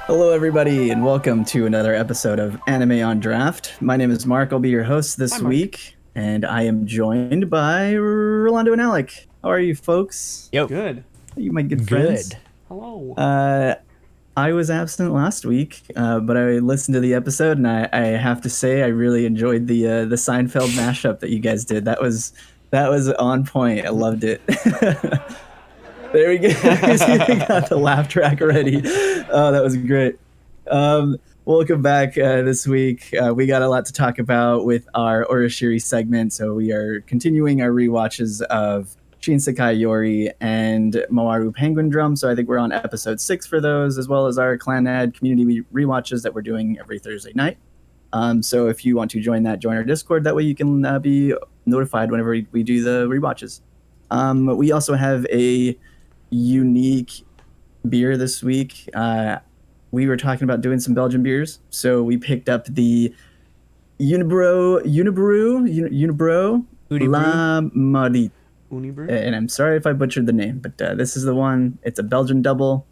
Hello, everybody, and welcome to another episode of Anime on Draft. My name is Mark. I'll be your host this Hi, Mark. week, and I am joined by Rolando and Alec. How are you, folks? Yo, Good. You my good friends. Hello. I was absent last week, but I listened to the episode, and I have to say I really enjoyed the Seinfeld mashup that you guys did. That was on point. I loved it. There we go. We got the laugh track already. Oh, that was great. Welcome back this week. We got a lot to talk about with our Orishiri segment, so we are continuing our rewatches of Shinsekai Yori and Moaru Penguin Drum. So I think we're on episode 6 for those, as well as our Clanad community rewatches that we're doing every Thursday night. So if you want to join our Discord. That way you can be notified whenever we do the rewatches. We also have a unique beer this week. We were talking about doing some Belgian beers, so we picked up the Unibrow La Marie. Unibrow? And I'm sorry if I butchered the name, but this is the one. It's a Belgian double,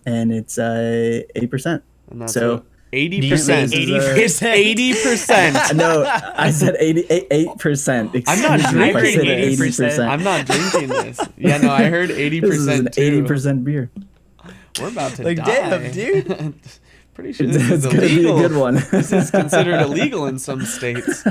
and it's 8%. And that's So 80%. 80%. no, I said 8%. I'm not drinking 80%. I'm not drinking this. Yeah, no, I heard 80% This is an too. 80% beer. We're about to Like, die. damn, dude. Pretty sure this It's is gonna be a illegal. good one. This is considered illegal in some states.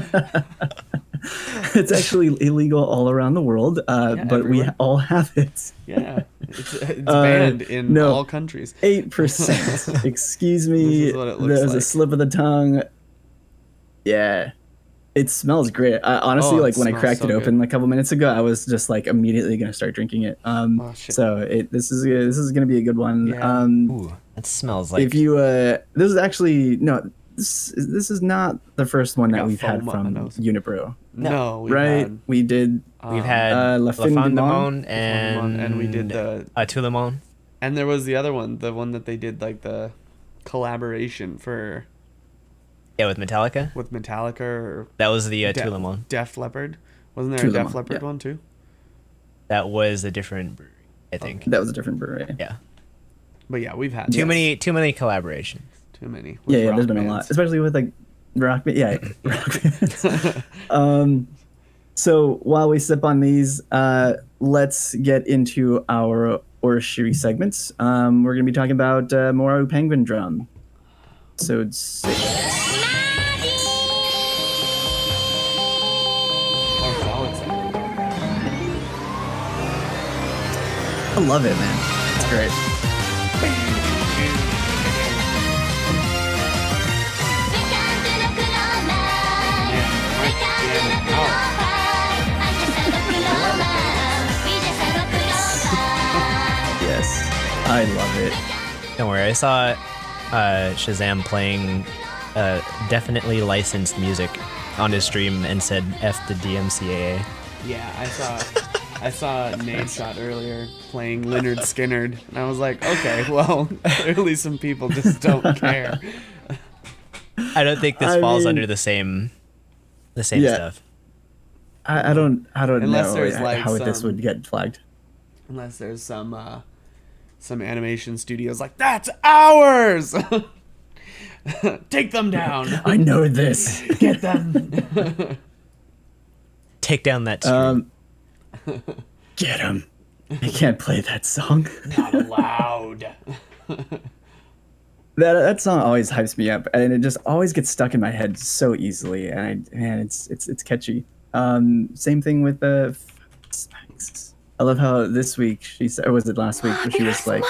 It's actually illegal all around the world, but we everywhere. all have it. Yeah, it's banned in no. all countries. 8%. Excuse me. This is what it looks That was a like. slip of the tongue. Yeah. It smells great. Honestly, Oh, it like when I smells cracked so it open a couple minutes ago, I was just like immediately gonna start drinking it. Oh, shit. So this is gonna be a good one. Yeah. Ooh, that smells like. If you this is actually no, this is not the first one that got we've had foam up my from nose. Unibrow. No, we Right? had, We did we've had La La Fin Fin du du Monde, Monde and we did the Tout le Monde. And there was the other one, the one that they did like the collaboration for Yeah, with Metallica. with Metallica or That was the Tout le Monde. Def Leppard. Wasn't there Tout a le Def Monde, Leppard yeah. one too? That was a different brewery, I think. that was a different brewery. Yeah. But yeah, we've had Too this. many collaborations. Too many. Yeah, with there's rock been a lot, bands. especially with like rock. Yeah, rock bands. So while we sip on these, let's get into our Orishiri segments. We're gonna be talking about Moaru Penguin Drum. Episode 6. I'm so excited. I love it, man. It's great. Yes, I love it. Don't worry, I saw Shazam playing definitely licensed music on his stream and said F the DMCAA. Yeah, I saw Nate Shot earlier playing Leonard Skinnerd, and I was like, okay, well, clearly some people just don't care. I don't think this I falls mean- under the same Yeah. stuff. I don't Unless know there's, like, how this some- would get flagged. Unless there's some animation studios like, that's ours! Take them down. I know this. Get them. Take down that stream. Get him. I can't play that song. Not allowed. That song always hypes me up, and it just always gets stuck in my head so easily. And it's catchy. Same thing with the. I love how this week she said, or was it last week, where she was like,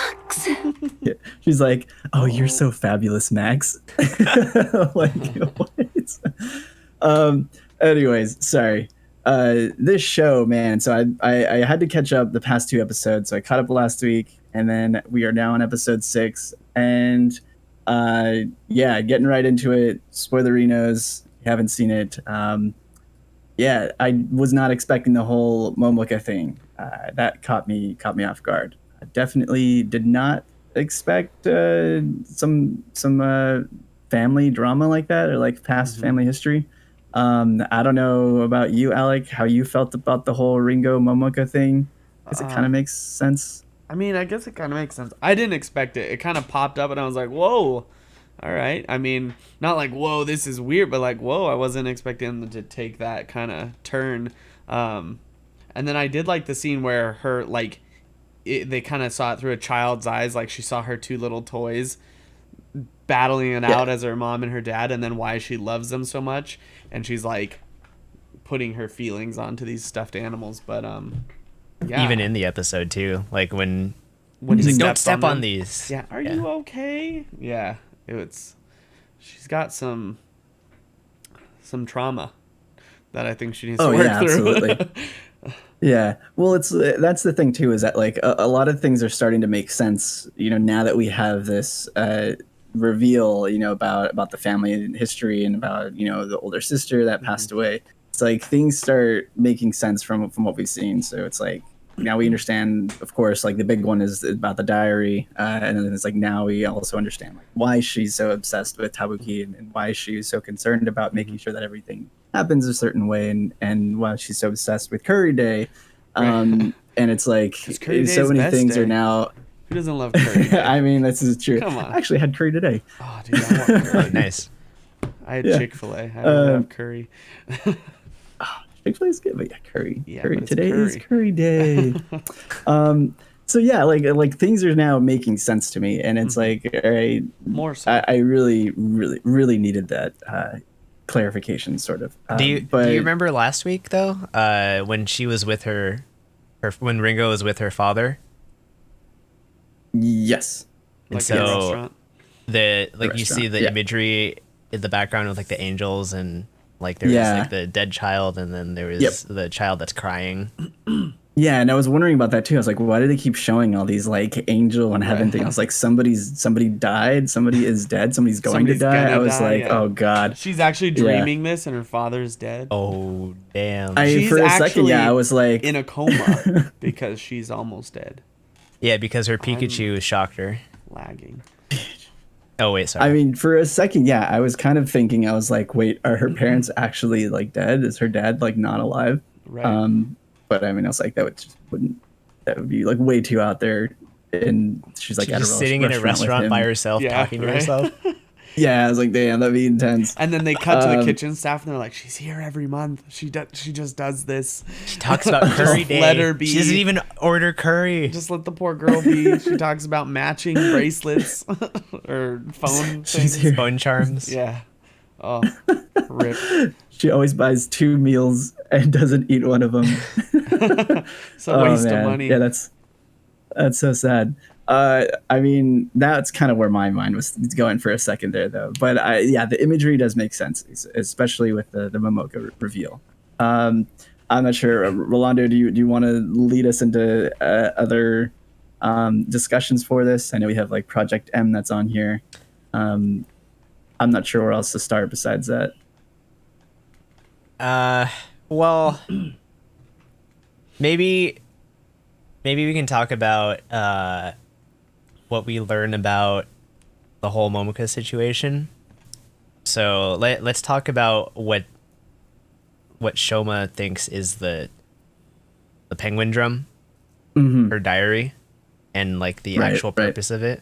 yeah, she's like, "Oh, you're so fabulous, Max." Like what? Anyways, sorry. This show, man. So I had to catch up the past 2 episodes. So I caught up last week, and then we are now on episode 6, and yeah, getting right into it. Spoilerinos. You haven't seen it. Yeah, I was not expecting the whole Momoka thing. That caught me off guard. I definitely did not expect some family drama like that, or like past family history. I don't know about you, Alec, how you felt about the whole Ringo Momoka thing, because it kind of makes sense. I mean, I guess it kind of makes sense. I didn't expect it. It kind of popped up, and I was like, "Whoa, all right." I mean, not like, "Whoa, this is weird," but like, "Whoa," I wasn't expecting them to take that kind of turn. Um, and then I did like the scene where her like, they kind of saw it through a child's eyes, like she saw her two little toys battling it Yeah. out as her mom and her dad, and then why she loves them so much, and she's like putting her feelings onto these stuffed animals. But yeah, Even in the episode too, like when when he's he like, "Don't steps step on them. these." Yeah, are you okay? Yeah, it's she's got some trauma that I think she needs to Oh work yeah, through. absolutely. Yeah. Well, it's that's the thing too, is that like a lot of things are starting to make sense, now that we have this reveal, about the family and history and about, the older sister that passed away. It's like things start making sense from what we've seen. So it's like now we understand, of course, like the big one is about the diary, and then it's like now we also understand like why she's so obsessed with Tabuki, and why she's so concerned about making sure that everything happens a certain way, and why she's so obsessed with Curry Day. Right. And it's like Because Curry Day so is many best things are day. now. Who doesn't love Curry Day? I mean, this is true. Come on. I actually had curry today. Oh, dude, I want curry. Nice. I had Yeah. Chick-fil-A. I don't have curry. Chick-fil-A's good, but yeah, curry. Yeah, Curry but it's today is curry. curry day. So yeah, like things are now making sense to me, and it's like, all right, More so. I really, really, really needed that clarification, sort of. Do you But remember last week though, when she was with when Ringo was with her father? yes, And Like in a so restaurant. you see restaurant, the yeah. imagery in the background with like the angels, and like there was Yeah. like the dead child, and then there was Yep. the child that's crying. yeah, and I was wondering about that too. I was like, why do they keep showing all these like angel and heaven things? I was like, somebody died, somebody is dead, somebody's going Somebody's to die. gonna I was die, like, yeah. oh god. She's actually dreaming this, and her father's dead. Oh damn. She's For a second, actually yeah, I was like, in a coma because she's almost dead. Yeah, because her Pikachu shocked her. Lagging. Oh wait, sorry. I mean, for a second, yeah, I was kind of thinking, I was like, wait, are her parents actually like dead? Is her dad like not alive? Right. But I mean, I was like, that would be like way too out there. And she's like She's at just a sitting in a with restaurant him. by herself, Yeah, talking to right. herself. Yeah, I was like, damn, that'd be intense. And then they cut to the kitchen staff, and they're like, "She's here every month. She just does this. She talks about curry Just day. let her be. She doesn't even order curry. Just let the poor girl be." She talks about matching bracelets or phone She's things. here. Phone charms. Yeah. Oh, rip. She always buys 2 meals and doesn't eat one of them. It's a waste of money. Yeah, that's so sad. I mean, that's kind of where my mind was going for a second there, though. But the imagery does make sense, especially with the Momoka reveal. I'm not sure, Rolando. Do you want to lead us into other discussions for this? I know we have like Project M that's on here. I'm not sure where else to start besides that. Well, maybe we can talk about what we learn about the whole Momoka situation. So let's talk about what Shoma thinks is the penguin drum, her diary, and like the actual purpose of it.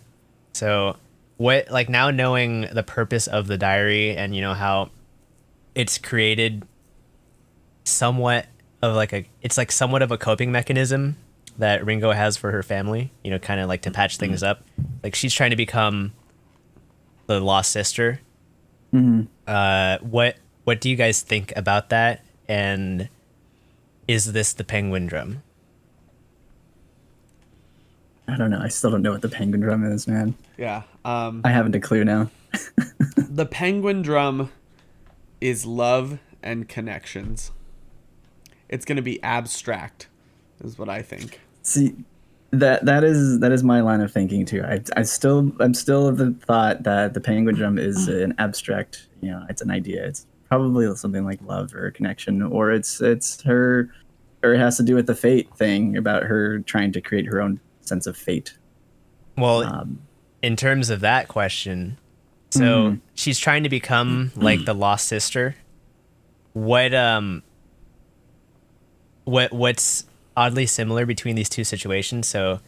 So what, like, now knowing the purpose of the diary, and how it's created somewhat of like somewhat of a coping mechanism that Ringo has for her family, kind of like to patch things up. Like she's trying to become the lost sister. What do you guys think about that? And is this the penguin drum? I don't know. I still don't know what the penguin drum is, man. Yeah. I haven't a clue now. The penguin drum is love and connections. It's going to be abstract, is what I think. See, that is my line of thinking too. I'm still of the thought that the penguin drum is an abstract. It's an idea. It's probably something like love or connection, or it's her, or it has to do with the fate thing about her trying to create her own sense of fate. Well, in terms of that question, so she's trying to become like the lost sister. What's oddly similar between these two situations? So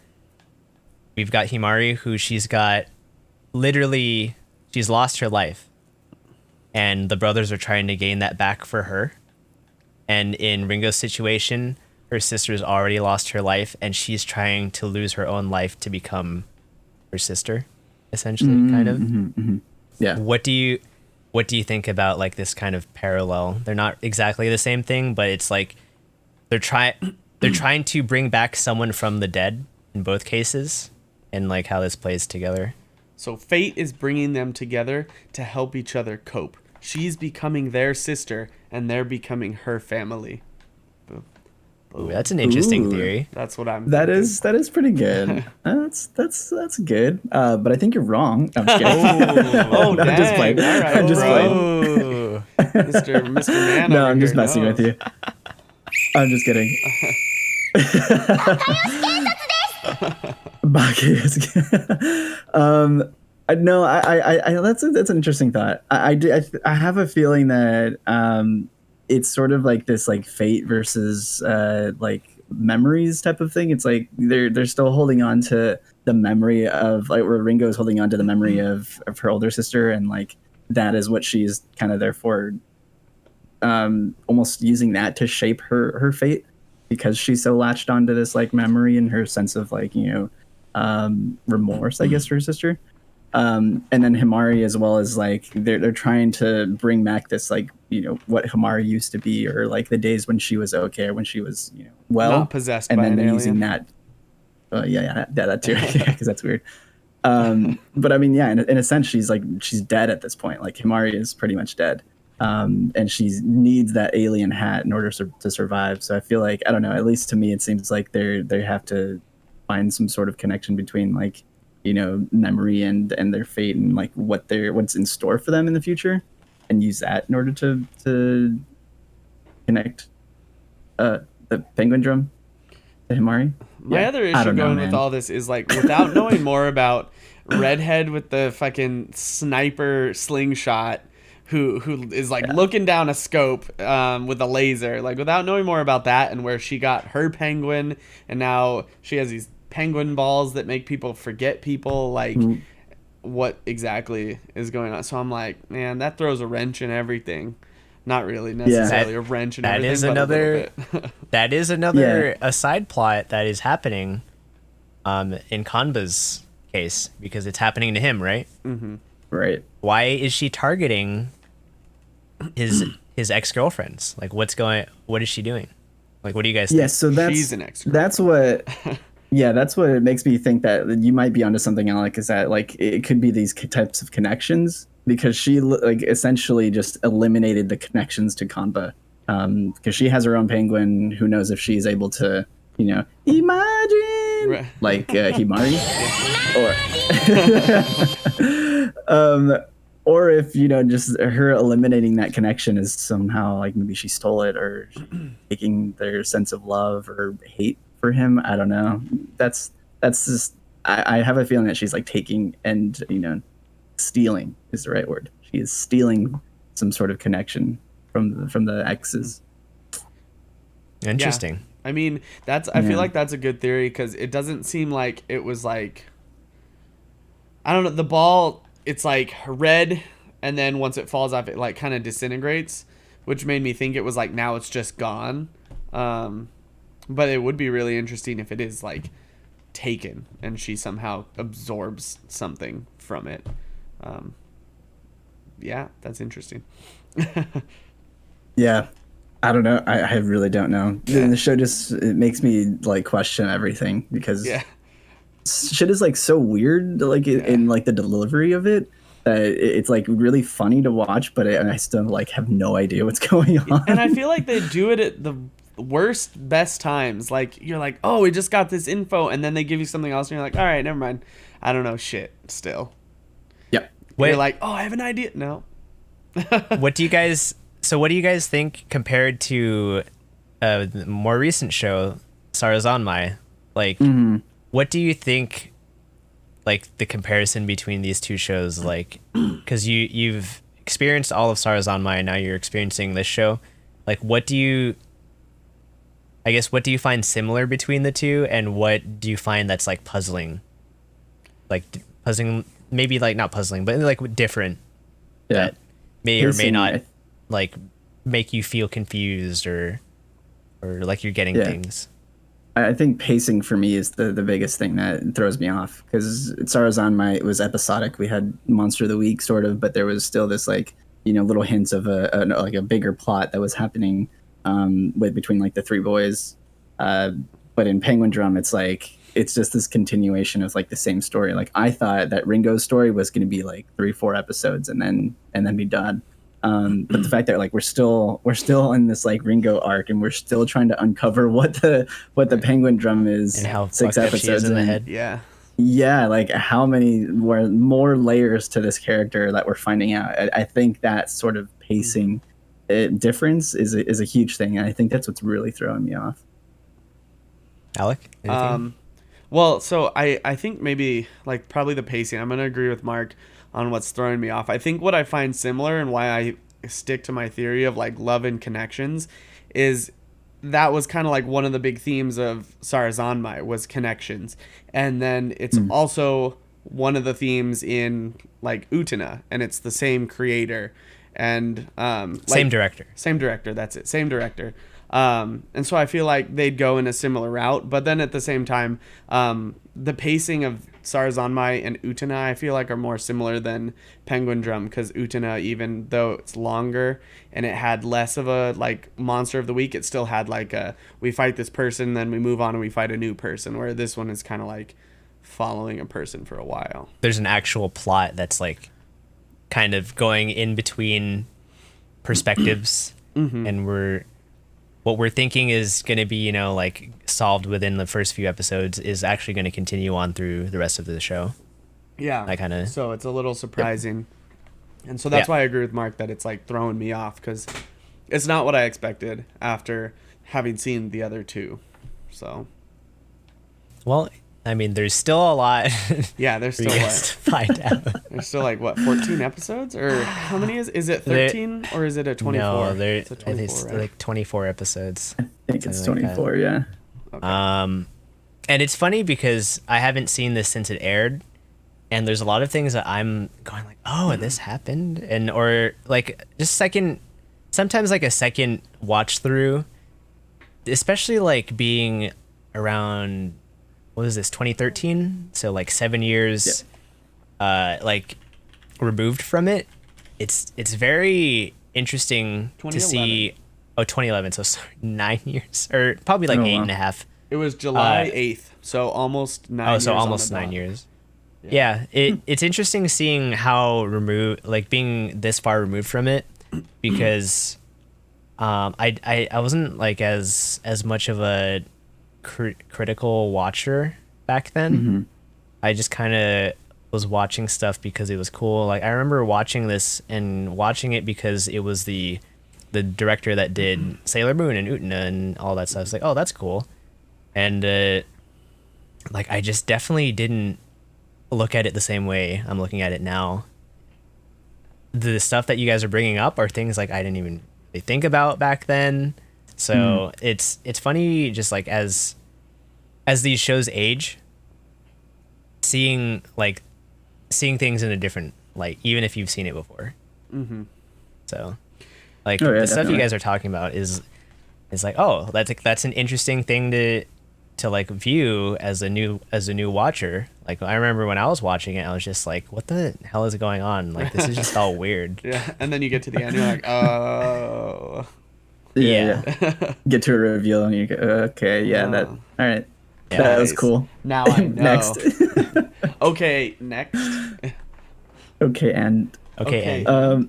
we've got Himari, who she's got literally, she's lost her life, and the brothers are trying to gain that back for her. And in Ringo's situation, her sister's already lost her life, and she's trying to lose her own life to become her sister, essentially, kind of. Yeah. What do you think about like this kind of parallel? They're not exactly the same thing, but it's like they're trying to bring back someone from the dead in both cases, and like how this plays together. So fate is bringing them together to help each other cope. She's becoming their sister, and they're becoming her family. Boom. Ooh, that's an interesting Ooh. theory. That's what I'm That thinking. is pretty good. That's good. But I think you're wrong. I'm just kidding. Oh, I'm just dang. playing. All right, I'm just playing. Ooh. Mr. Man No, over I'm just here messing with knows. you. I'm just kidding. No, I that's an interesting thought. I have a feeling that it's sort of like this like fate versus like memories type of thing. It's like they're still holding on to the memory of like where Ringo's holding on to the memory of her older sister, and like that is what she's kind of therefore almost using that to shape her fate, because she's so latched onto this like memory and her sense of like remorse, I guess, for her sister. And then Himari as well, as like they're trying to bring back this like what Himari used to be, or like the days when she was okay, or when she was well, Not possessed and by then an they're alien. using that. Yeah, that too, because that's weird. But I mean, yeah, in a sense, she's dead at this point. Like Himari is pretty much dead, and she needs that alien hat in order to survive. So I feel like, I don't know. At least to me, it seems like they have to find some sort of connection between like memory and their fate, and like what's in store for them in the future, and use that in order to connect the penguin drum to Himari. My other I issue don't know, going with man. all this is like, without knowing more about Redhead with the fucking sniper slingshot, who is like looking down a scope with a laser, like without knowing more about that, and where she got her penguin, and now she has these penguin balls that make people forget people, like what exactly is going on. So I'm like, man, that throws a wrench in everything. Not really necessarily a wrench in that everything, is but another- a little bit. That is another a side plot that is happening in Kanba's case, because it's happening to him, right? Right. Why is she targeting his ex-girlfriends? Like what is she doing? Like what do you guys think? Yeah, so She's an ex-girl. that's what that's what it makes me think that you might be onto something, Alec, is that like it could be these types of connections, because she like essentially just eliminated the connections to Kanba, because she has her own penguin. Who knows if she's able to imagine Right. like Himari, or if just her eliminating that connection is somehow like maybe she stole it, or taking their sense of love or hate for him. I don't know. That's just, I have a feeling that she's like taking and stealing is the right word. She is stealing some sort of connection from the exes. Interesting. I mean, I feel like that's a good theory, because it doesn't seem like it was like, I don't know, the ball, it's like red, and then once it falls off, it like kind of disintegrates, which made me think it was like now it's just gone. But it would be really interesting if it is like taken and she somehow absorbs something from it. Yeah, that's interesting. Yeah. I don't know. I really don't know. Yeah. The show just, it makes me like question everything, because Yeah. shit is like so weird, like in like the delivery of it, that it's like really funny to watch, but I still like have no idea what's going on. And I feel like they do it at the worst, best times. Like, you're like, oh, we just got this info, and then they give you something else, and you're like, all right, never mind. I don't know shit still. Yeah. You're like, oh, I have an idea. No. What do you guys think compared to the more recent show, Sarazanmai? Like, what do you think, like, the comparison between these two shows, like, because you've experienced all of Sarazanmai, and now you're experiencing this show. Like, what do you find similar between the two, and what do you find that's, like, puzzling like puzzling, maybe like not puzzling, but like different Yeah. that may or may Pacing, not like make you feel confused or like you're getting Yeah. things. I think pacing for me is the biggest thing that throws me off, because Sarazanmai, it was episodic. We had Monster of the Week sort of, but there was still this like, little hints of like a bigger plot that was happening with between like the three boys. But in Penguin Drum, it's like it's just this continuation of like the same story. Like I thought that Ringo's story was going to be like 3-4 episodes and then be done. But the fact that like we're still in this like Ringo arc, and we're still trying to uncover what the Penguin Drum is, And how 6 fucked up she is episodes in the in. head. Yeah. Yeah, like how many more layers to this character that we're finding out. I think that sort of pacing difference is a huge thing, and I think that's what's really throwing me off. Alec, anything? Well, so I think maybe like probably the pacing. I'm gonna agree with Mark on what's throwing me off. I think what I find similar and why I stick to my theory of like love and connections is that was kind of like one of the big themes of Sarazanmai was connections, and then it's also one of the themes in like Utena, and it's the same creator and Same director. same director, that's it. Same director. And so I feel like they'd go in a similar route, but then at the same time, the pacing of Sarazanmai and Utena, I feel like are more similar than Penguin Drum, because Utena, even though it's longer and it had less of a like monster of the week, it still had like a we fight this person, then we move on and we fight a new person. Where this one is kind of like following a person for a while. There's an actual plot that's like kind of going in between perspectives, and what we're thinking is going to be, like solved within the first few episodes is actually going to continue on through the rest of the show. Yeah, I kinda- so it's a little surprising, and so that's Yeah. why I agree with Mark that it's like throwing me off, because it's not what I expected after having seen the other two. So Well, I mean, there's still a lot yeah, there's for still you guys to find out. there's still like what 14 episodes, or how many is it 13 or is it a 24? No, It's a I think 24, it's right? like 24 episodes. I think it's Something like that. 24. Yeah. Okay. And it's funny because I haven't seen this since it aired, and there's a lot of things that I'm going like, oh, this happened, and or like just sometimes like a second watch through, especially like being around, what was this, 2013? So like 7 years, like removed from it. It's very interesting to see. 2011. So sorry, 9 years, or probably like Oh, eight wow. and a half. It was July 8th, so almost 9 years. So on almost the 9 dot. years. Yeah, it's interesting seeing how removed, like being this far removed from it, because I wasn't like as much of a critical watcher back then. I just kind of was watching stuff because it was cool. Like I remember watching this and watching it because it was the director that did Sailor Moon and Utena and all that stuff. It's like, oh, that's cool. And like I just definitely didn't look at it the same way I'm looking at it now. The stuff that you guys are bringing up are things like I didn't even really think about back then. So it's funny, just like as these shows age, seeing things in a different light, even if you've seen it before. So like Oh, yeah, the stuff you definitely. guys are talking about is like, oh, that's an interesting thing to like view as a new watcher. Like I remember when I was watching it, I was just like, what the hell is going on? Like this is just all weird. Yeah, and then you get to the end, you're like, oh. Yeah. Get to a reveal and you go, okay, yeah, that. All right, Yeah. that was Nice. cool. Now I know. Next. Okay, next. Okay, and Okay. Okay.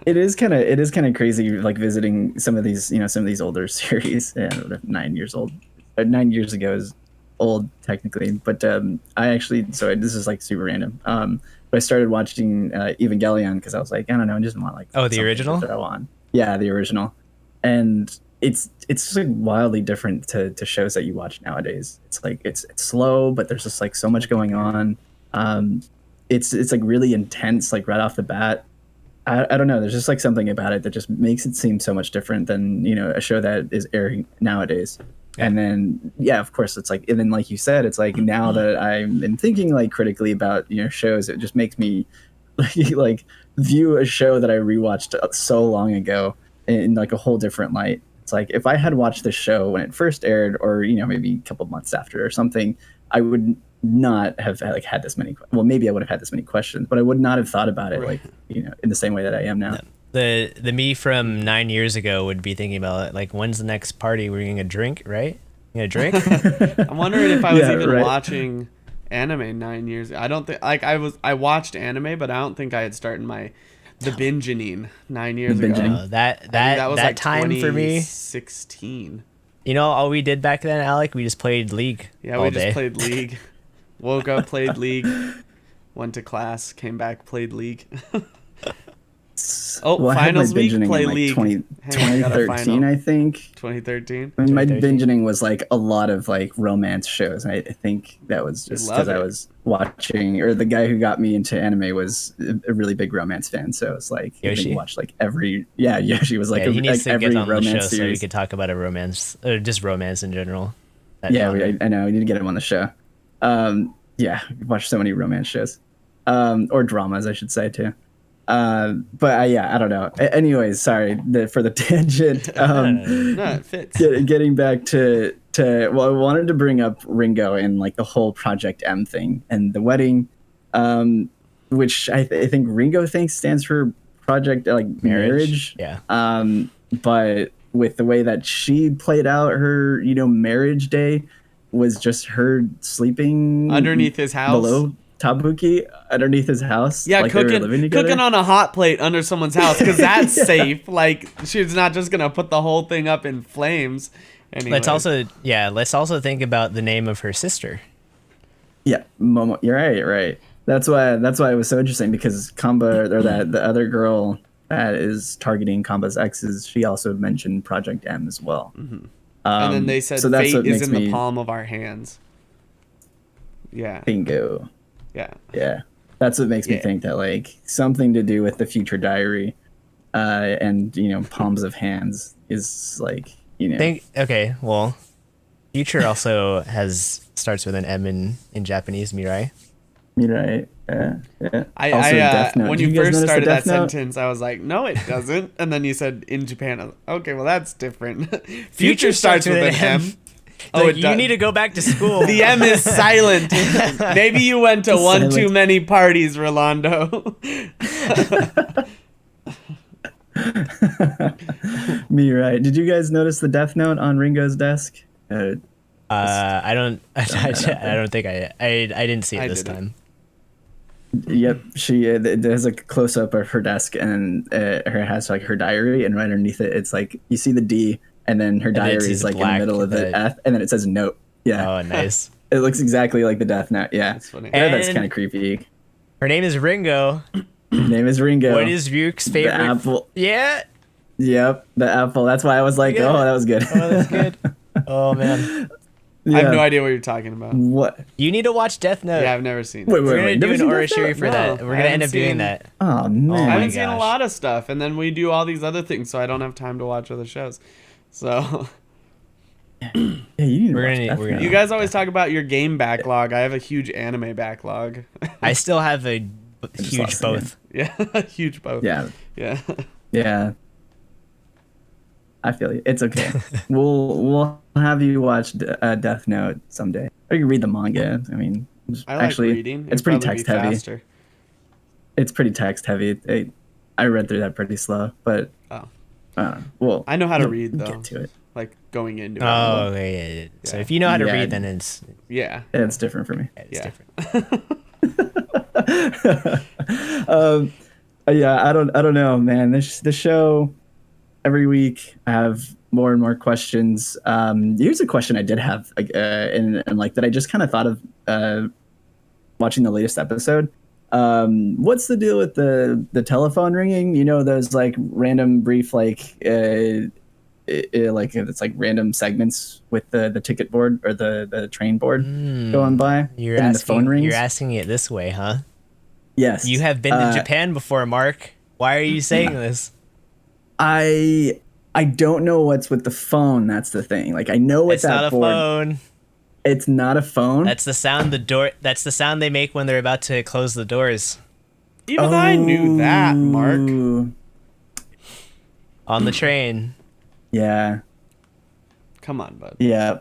it is kind of crazy, like visiting some of these older series. Yeah, 9 years old. 9 years ago is old technically, but I actually, so this is like super random. But I started watching Evangelion because I was like, I don't know, I just want like Oh, the something to original? throw on. Yeah, the original, and it's just like wildly different to shows that you watch nowadays. It's like it's slow, but there's just like so much going on. It's like really intense, like right off the bat. I don't know. There's just like something about it that just makes it seem so much different than a show that is airing nowadays. And then, yeah, of course, it's like, and then, like you said, it's like now that I'm been thinking like critically about shows, it just makes me like view a show that I rewatched so long ago in like a whole different light. It's like if I had watched the show when it first aired, or maybe a couple months after or something, I would not have like had this many. Well, maybe I would have had this many questions, but I would not have thought about it like in the same way that I am now. The me from 9 years ago would be thinking about it, like, when's the next party? We're gonna drink, right? You gonna drink? I'm wondering if I was Yeah, even right. watching anime 9 years. I don't think like I watched anime, but I don't think I had started the binging 9 years The ago. binging. No, that I think that was like time for me. 2016. All we did back then, Alec, we just played League. Yeah, all we just day. played League. Woke up, played League, went to class, came back, played League. Oh, Well, I had my finals week, binging play in like League. 20, Hey, I got a 2013, final. I think. 2013. I mean, my 2013. binging was like a lot of like romance shows. I think that was just love because I it. was watching, or the guy who got me into anime was a really big romance fan. So it's like I think Yoshi? he watched like every Yoshi was like, Yeah, he needs like to every get on the show romance so we series. could talk about a romance, or just romance in general. That Yeah, genre. I know we need to get him on the show. Yeah, we watched so many romance shows, or dramas, I should say too. But yeah, I don't know. Anyways, sorry for the tangent. No, it fits. Getting back to well, I wanted to bring up Ringo and like the whole Project M thing and the wedding, which I think Ringo thinks stands for Project like marriage. Yeah. But with the way that she played out her marriage day was just her sleeping Underneath his house. below Tabuki underneath his house. Yeah, like they were living together. cooking on a hot plate under someone's house because that's safe. Like she's not just gonna put the whole thing up in flames. Anyway. Let's also think about the name of her sister. Yeah, Momo, you're right. That's why it was so interesting, because Kamba, or that the other girl that is targeting Kamba's exes, she also mentioned Project M as well. and then they said so that's fate what is makes in the me palm of our hands. Yeah. bingo. Yeah. Yeah, that's what makes me Yeah. think that like something to do with the future diary, and palms of hands is like Okay, well, future also starts with an M in Japanese, Mirai. right. Yeah. I Death Note. when Did you guys first notice the started that Death Note? sentence, I was like, no, it doesn't. And then you said in Japan. I was like, okay, well that's different. Future Future starts with an M. Oh, Like, you need to go back to school. The M is silent. Maybe you went to one Silent. too many parties, Rolando. Me right. Did you guys notice the Death Note on Ringo's desk? I don't think I didn't see it I this didn't. time. Yep, she there's a close up of her desk, and her has like her diary, and right underneath it, it's like you see the D, and then her then it diary says is like in the black, middle of the the- F, and then it says note. Yeah, Oh, nice. it looks exactly like the Death Note. Yeah, That's funny. Yeah, that's And- kind of creepy. Her name is Ringo. His name is Ringo. What is Ryuk's favorite? the apple? Yeah. Yep, the apple. That's why I was like, Yeah. oh, that was good. Oh, that's good. Oh man, I have no Yeah. idea what you're talking about. What? you need to watch Death Note. Yeah, I've never seen it. Wait, We're gonna never do seen an Death orashiri Note? for that. No, We're I gonna end haven't up doing seen- that. Oh man. Oh I my haven't seen a gosh. lot of stuff, and then we do all these other things, so I don't have time to watch other shows. So Yeah, you need to We're watch gonna- Death we're gonna- Note. you guys always talk about your game backlog. I have a huge anime backlog. I still have a just huge lost again. both. Yeah, huge both. Yeah, Yeah. yeah. I feel you. It's okay. we'll have you watch Death Note someday, or you can read the manga. I mean, I like actually, reading. it's It'd pretty probably be text heavy. faster. It's pretty text heavy. I read through that pretty slow, but Oh. well, I know how to you'll read though. Get to it. Like going into it. Oh, okay, yeah. So Yeah. if you know how to Yeah. read, then it's Yeah. It's different for me. Yeah. different. Yeah, I don't know, man. This show, every week I have more and more questions. Here's a question I did have, and like that I just kind of thought of watching the latest episode. What's the deal with the telephone ringing? You know, those like random brief like like it's like random segments with the ticket board or the train board going by, You're and then the phone asking. rings. You're asking it this way, huh? Yes, You have been to Japan before, Mark. Why are you saying this? I I don't know what's with the phone. That's the thing. Like I know what It's not that a board. phone. It's not a phone. That's the sound That's the sound they make when they're about to close the doors Even I knew that, Mark. Oh, on the train. yeah, Come on, bud. yeah.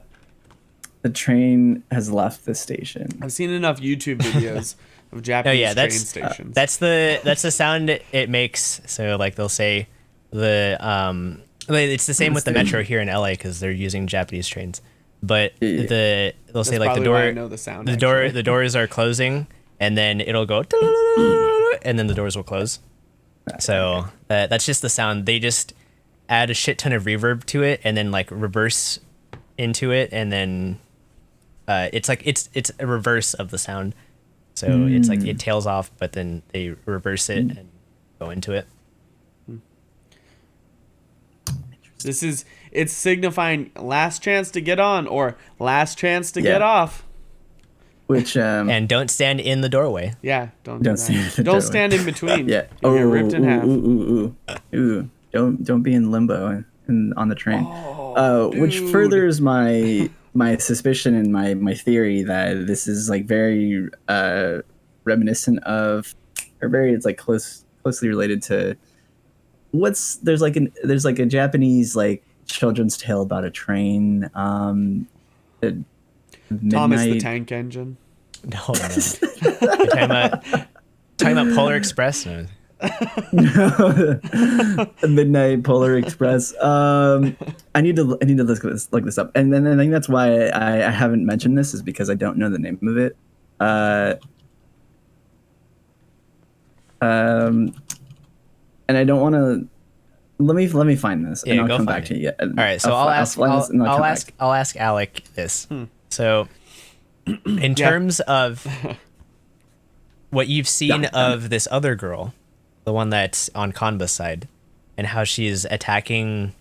The train has left the station. I've seen enough YouTube videos of Oh Japanese yeah, train stations. that's the sound it makes. So like they'll say it's the same with the metro here in LA because they're using Japanese trains. But Yeah. they'll say like the probably why door I know the sound, actually. the doors are closing, and then it'll go and then the doors will close. So that's just the sound. They just add a shit ton of reverb to it and then like reverse into it, and then it's like it's a reverse of the sound. So it's like it tails off, but then they reverse it and go into it. It's signifying last chance to get on or last chance to get Yeah. off. Which And don't stand in the doorway. Yeah, don't Don't do stand in that. the Don't doorway. stand in between. yeah. You'll get ripped in half. Ooh. Don't be in limbo on the train. Which dude. furthers my suspicion and my theory that this is like very reminiscent of, or very it's like closely related to there's like a Japanese like children's tale about a train. At Thomas the midnight. Tank Engine. No, no. You're talking about Polar Express? No. Midnight Polar Express. I need to look this up, and then I think that's why I haven't mentioned this is because I don't know the name of it. And I don't want to. Let me find this, and Yeah, I'll go come find back to it. you. All right, so I'll ask Alec this. So, in terms of what you've seen of this other girl, the one that's on Kanba's side, and how she's attacking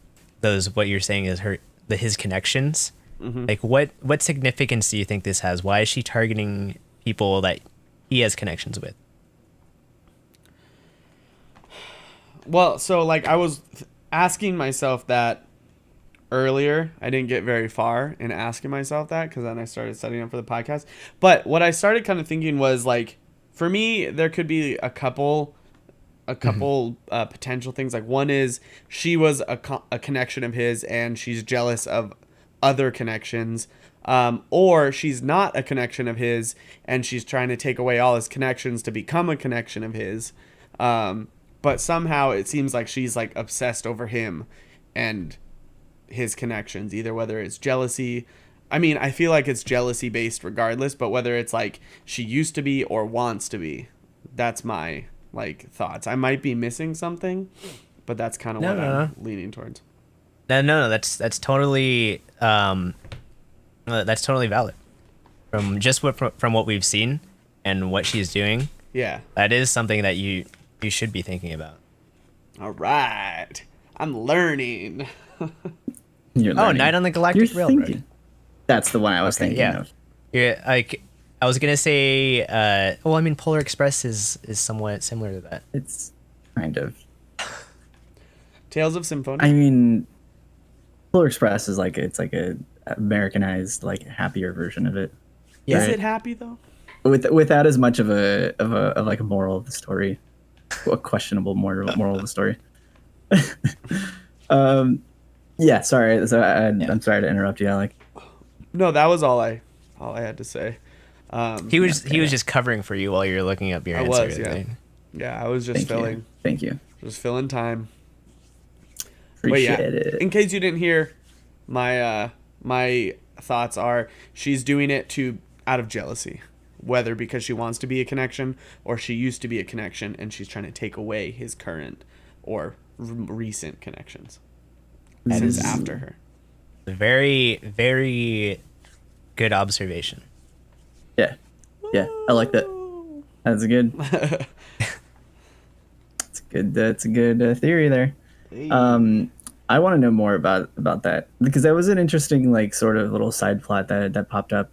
what you're saying is his connections. Like what significance do you think this has? Why is she targeting people that he has connections with? Well, so like I was asking myself that earlier. I didn't get very far in asking myself that because then I started studying up for the podcast. But what I started kind of thinking was like, for me, there could be a couple potential things. Like one is she was a connection of his and she's jealous of other connections. Or she's not a connection of his and she's trying to take away all his connections to become a connection of his. But somehow it seems like she's like obsessed over him and his connections, either whether it's jealousy. I mean, I feel like it's jealousy based regardless, but whether it's like she used to be or wants to be, that's my like thoughts. I might be missing something, but that's kind of what I'm leaning towards. No, that's totally valid from what we've seen and what she's doing. Yeah. That is something that you should be thinking about. All right. I'm learning. You're learning. Night on the Galactic You're Railroad. thinking. That's the one I was thinking Yeah. of. Yeah, like I was gonna say. Well, I mean, Polar Express is somewhat similar to that. It's kind of. Tales of Symphonia. I mean, Polar Express is like it's like a Americanized, like happier version of it. Is right? it happy though? Without as much of a like a moral of the story, a questionable moral of the story. Yeah, sorry. So I'm sorry to interrupt you, Alec. No, that was all I had to say. He was just covering for you while you're looking up your I answer. was, yeah. right? Yeah, I was just filling. Thank you. Just filling time. Appreciate But yeah, it. in case you didn't hear, my my thoughts are she's doing it out of jealousy, whether because she wants to be a connection or she used to be a connection and she's trying to take away his current or recent connections since after her. Very, very good observation. Yeah, I like that. That's good. That's a good theory there. I want to know more about that because that was an interesting like sort of little side plot that popped up.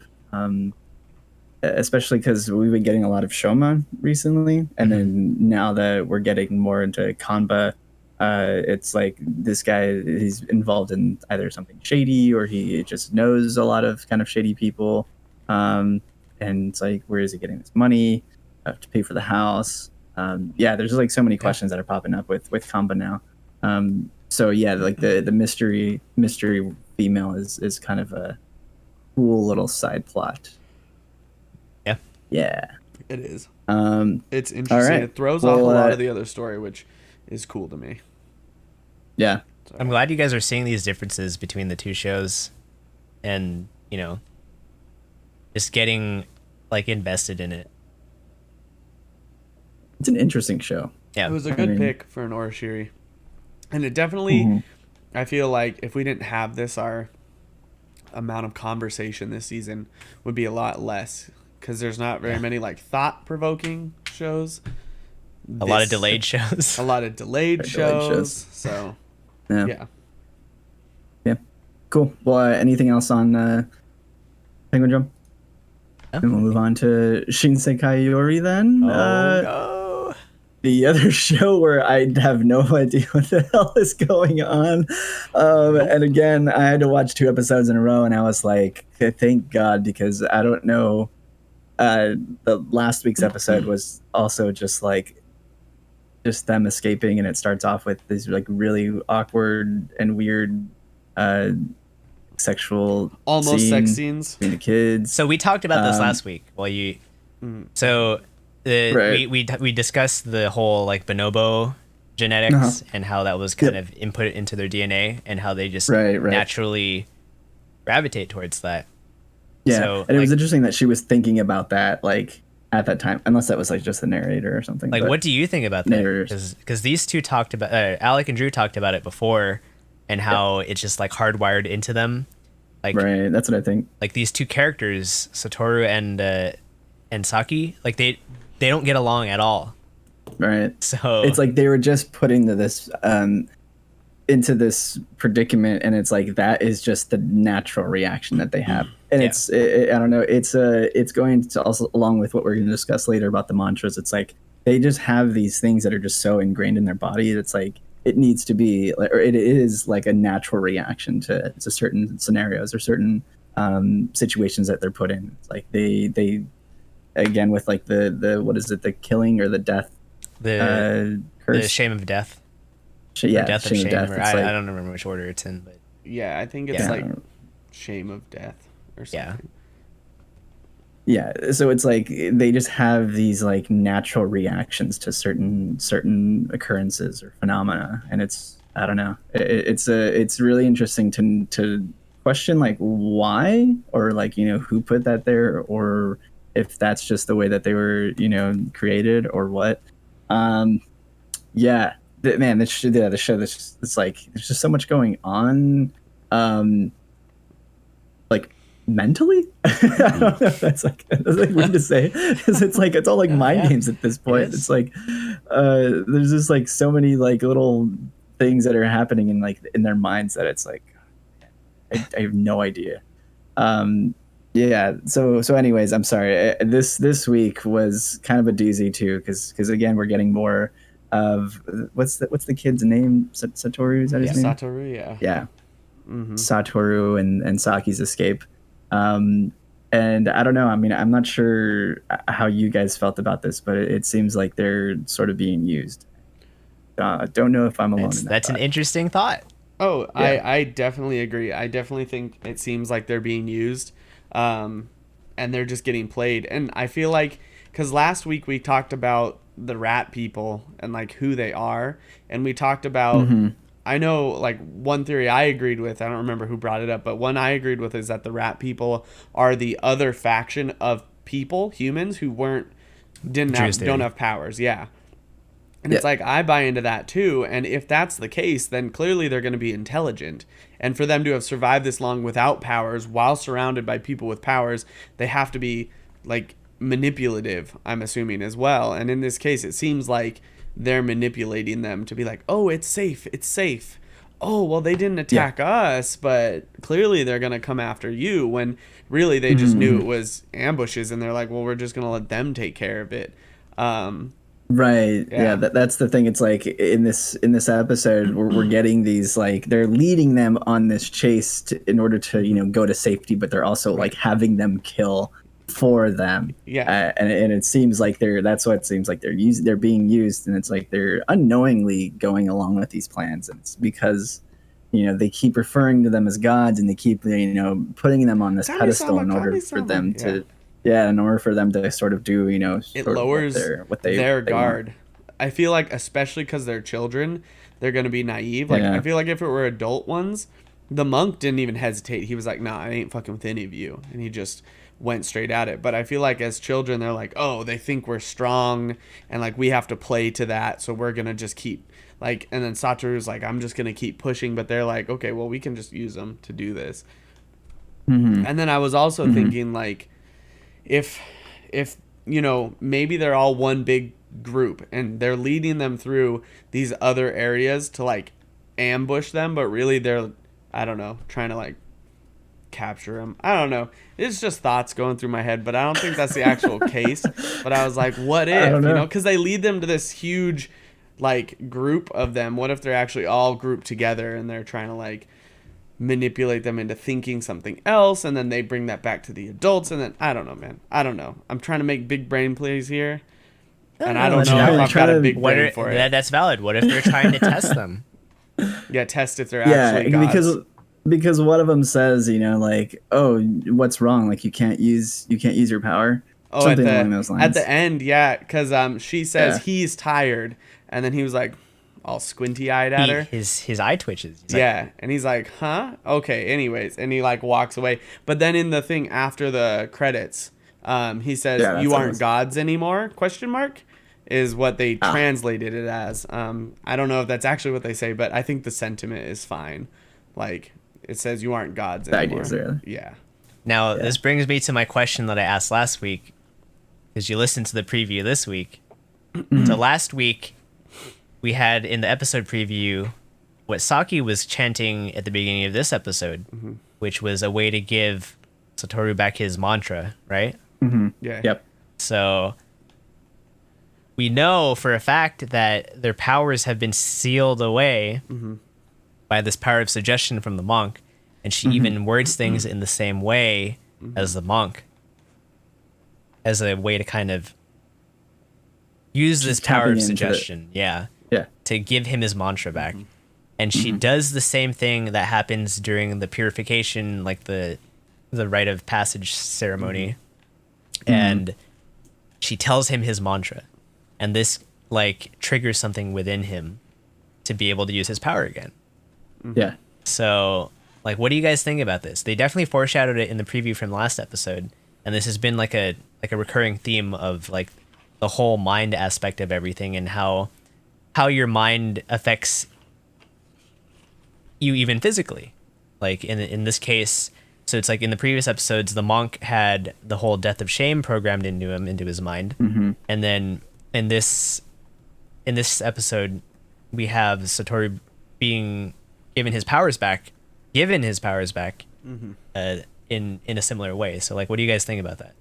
Especially because we've been getting a lot of Shoma recently, and then now that we're getting more into Kanba, It's like this guy, he's involved in either something shady or he just knows a lot of kind of shady people. And it's like, where is he getting this money to pay for the house? Yeah, there's like so many questions that are popping up with Kamba now. So yeah, like the mystery female is kind of a cool little side plot. Yeah. Yeah. It is. It's All interesting. right. It throws Well, off a lot of the other story, which is cool to me. Yeah. So, I'm glad you guys are seeing these differences between the two shows, and just getting like invested in it. It's an interesting show. Yeah. it was a good pick for an Orashiri. And it definitely, I feel like if we didn't have this, our amount of conversation this season would be a lot less, because there's not very many like thought-provoking shows. A lot of delayed shows. A lot of delayed shows. So, yeah. Cool. Well, anything else on Penguin Drum? And we'll move on to Shinsekai Yori then. No. The other show where I have no idea what the hell is going on. And again, I had to watch 2 episodes in a row, and I was like, thank God, because I don't know. The last week's episode was also just them escaping, and it starts off with these like really awkward and weird sexual almost sex scenes between the kids. So we talked about this last week. Well, Right. we discussed the whole like bonobo genetics and how that was kind of input into their DNA and how they just naturally gravitate towards that. Yeah, so, and it was interesting that she was thinking about that like at that time, unless that was like just the narrator or something. Like, what do you think about that? Because these two talked about Alec and Drew talked about it before, and how it's just like hardwired into them. Like, right, that's what I think. Like these two characters, Satoru and Saki, like they don't get along at all. Right. So it's like they were just put into this predicament, and it's like that is just the natural reaction that they have. And I don't know, it's going to also, along with what we're going to discuss later about the mantras, it's like they just have these things that are just so ingrained in their body. It's like it needs to be, or it is like a natural reaction to certain scenarios or certain situations that they're put in. It's like they again with like the what is it, the killing or the death, the curse? The shame of death. Death of shame. I don't remember which order it's in, but yeah, I think it's like shame of death or something. Yeah, so it's like they just have these like natural reactions to certain occurrences or phenomena, and it's, I don't know, it's really interesting to question like why, or like who put that there, or if that's just the way that they were created or what. Yeah. Man, the show. It's like there's just so much going on, like mentally. I don't know if that's like weird to say, because it's like it's all like mind games at this point. It's like there's just like so many like little things that are happening in their minds that it's like I have no idea. Yeah. So anyways, I'm sorry. This week was kind of a doozy too, because again we're getting more of what's the kid's name? Satoru, is that his name? Satoru, yeah. Mm-hmm. Satoru and Saki's escape. And I don't know, I mean, I'm not sure how you guys felt about this, but it seems like they're sort of being used. Don't know if I'm alone in that. That's an interesting thought. Oh, yeah. I definitely agree. I definitely think it seems like they're being used, and they're just getting played. And I feel like, because last week we talked about the rat people and like who they are, and we talked about I know like one theory I agreed with, I don't remember who brought it up, but one I agreed with is that the rat people are the other faction of humans who don't have powers. And it's like, I buy into that too, and if that's the case, then clearly they're going to be intelligent, and for them to have survived this long without powers while surrounded by people with powers, they have to be like manipulative, I'm assuming, as well. And in this case, it seems like they're manipulating them to be like, oh, it's safe. Oh, well, they didn't attack us, but clearly they're going to come after you, when really they just knew it was ambushes, and they're like, well, we're just going to let them take care of it. Right. Yeah, Yeah. that's the thing. It's like in this episode we're getting these like they're leading them on this chase in order to, go to safety, but they're also like Right. having them kill for them. Yeah. And it seems like that's what it seems like they're being used, and it's like they're unknowingly going along with these plans, and it's because they keep referring to them as gods, and they keep putting them on this pedestal Kami-sama, in order for Kami-sama. them Yeah. to yeah, in order for them to sort of do It sort of lowers what their they want. guard. I feel like, especially because they're children, they're gonna be naive. Like, I Yeah. feel like if it were adult ones, the monk didn't even hesitate. He was like, "Nah, I ain't fucking with any of you," and he just went straight at it. But I feel like as children, they're like, "Oh, they think we're strong, and like we have to play to that, so we're gonna just keep like." And then Satoru's like, "I'm just gonna keep pushing," but they're like, "Okay, well, we can just use them to do this." Mm-hmm. And then I was also Mm-hmm. thinking like, if maybe they're all one big group and they're leading them through these other areas to like ambush them, but really they're, I don't know, trying to like capture them. I don't know, it's just thoughts going through my head, but I don't think that's the actual case. But I was like, what I if, don't know. because they lead them to this huge like group of them, what if they're actually all grouped together and they're trying to like manipulate them into thinking something else, and then they bring that back to the adults, and then I don't know, man. I don't know. I'm trying to make big brain plays here, and I don't it's know if valid. I've got a big What brain are, for it. that's valid. What if they're trying to test them? Yeah, test if they're Yeah, actually gods. because one of them says, like, "Oh, what's wrong? Like you can't use your power." Oh, Something along those at lines. the end, yeah, because she says Yeah. he's tired, and then he was like all squinty eyed at her. His eye twitches. He's like, Yeah, and he's like, "Huh? Okay." Anyways, and he like walks away. But then in the thing after the credits, he says, Yeah, that's "You what it aren't was. gods anymore?" Question mark is what they Ah. translated it as. I don't know if that's actually what they say, but I think the sentiment is fine. Like it says, "You aren't gods The anymore." idea's there. Yeah. Now, Yeah. this brings me to my question that I asked last week, because you listened to the preview this week. So last week, we had in the episode preview what Saki was chanting at the beginning of this episode, which was a way to give Satoru back his mantra, right? Yeah. Yep. So we know for a fact that their powers have been sealed away by this power of suggestion from the monk, and she even words things in the same way as the monk, as a way to kind of use this power tapping of into suggestion, Yeah. to give him his mantra back. And she does the same thing that happens during the purification, like the rite of passage ceremony. And she tells him his mantra. And this like triggers something within him to be able to use his power again. Yeah. So, like, what do you guys think about this? They definitely foreshadowed it in the preview from last episode, and this has been like a recurring theme of like the whole mind aspect of everything, and how your mind affects you even physically. Like in this case, so it's like in the previous episodes, the monk had the whole death of shame programmed into his mind, and then in this episode, we have Satoru being given his powers back, in a similar way. So like, what do you guys think about that?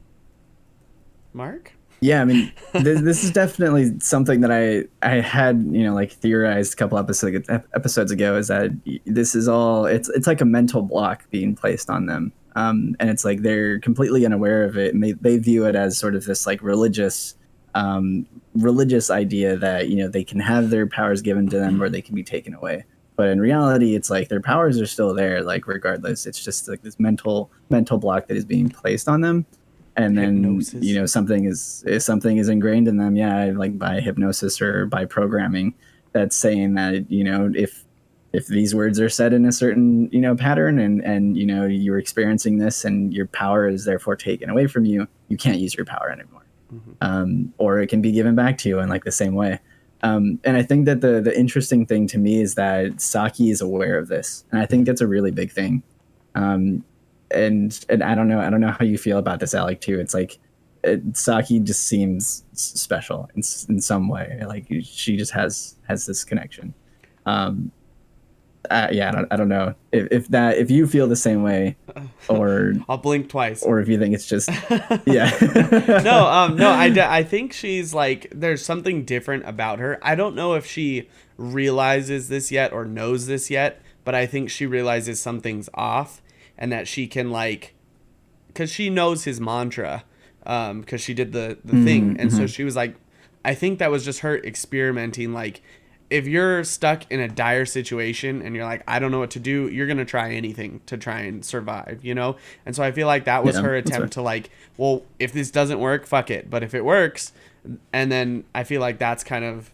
Mark? Yeah, I mean, this is definitely something that I had, like theorized a couple episodes ago, is that this is all it's like a mental block being placed on them, and it's like they're completely unaware of it, and they view it as sort of this like religious idea that they can have their powers given to them or they can be taken away. But in reality, it's like their powers are still there, like regardless. It's just like this mental block that is being placed on them. And then Hypnosis. something is ingrained in them, like by hypnosis or by programming, that's saying that if these words are said in a certain pattern, and you're experiencing this and your power is therefore taken away from you, you can't use your power anymore, or it can be given back to you in like the same way. And I think that the interesting thing to me is that Saki is aware of this, and I think that's a really big thing. And I don't know how you feel about this, Alec, too. It's like Saki just seems special in some way. Like she just has this connection. I don't know if you feel the same way, or I'll blink twice. if you think it's just yeah. No, I think she's like, there's something different about her. I don't know if she realizes this yet or knows this yet, but I think she realizes something's off, and that she can like, because she knows his mantra, because she did the thing, and so she was like, I think that was just her experimenting. Like, if you're stuck in a dire situation and you're like, I don't know what to do, you're gonna try anything to try and survive, you know. And so I feel like that was her attempt to like, well, if this doesn't work, fuck it, but if it works, and then I feel like that's kind of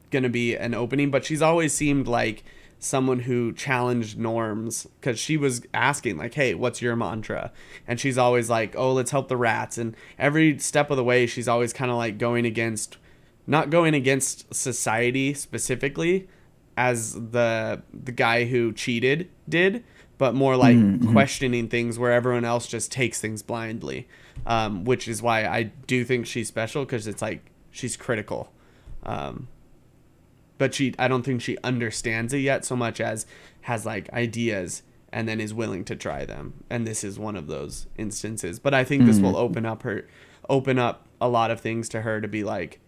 gonna be an opening. But she's always seemed like someone who challenged norms, because she was asking like, hey, what's your mantra? And she's always like, oh, let's help the rats. And every step of the way she's always kind of like going against, not going against society specifically as the guy who cheated did, but more like questioning things where everyone else just takes things blindly, which is why I do think she's special, because it's like she's critical. But I don't think she understands it yet so much as has like ideas and then is willing to try them. And this is one of those instances. But I think this will open up a lot of things to her to be like,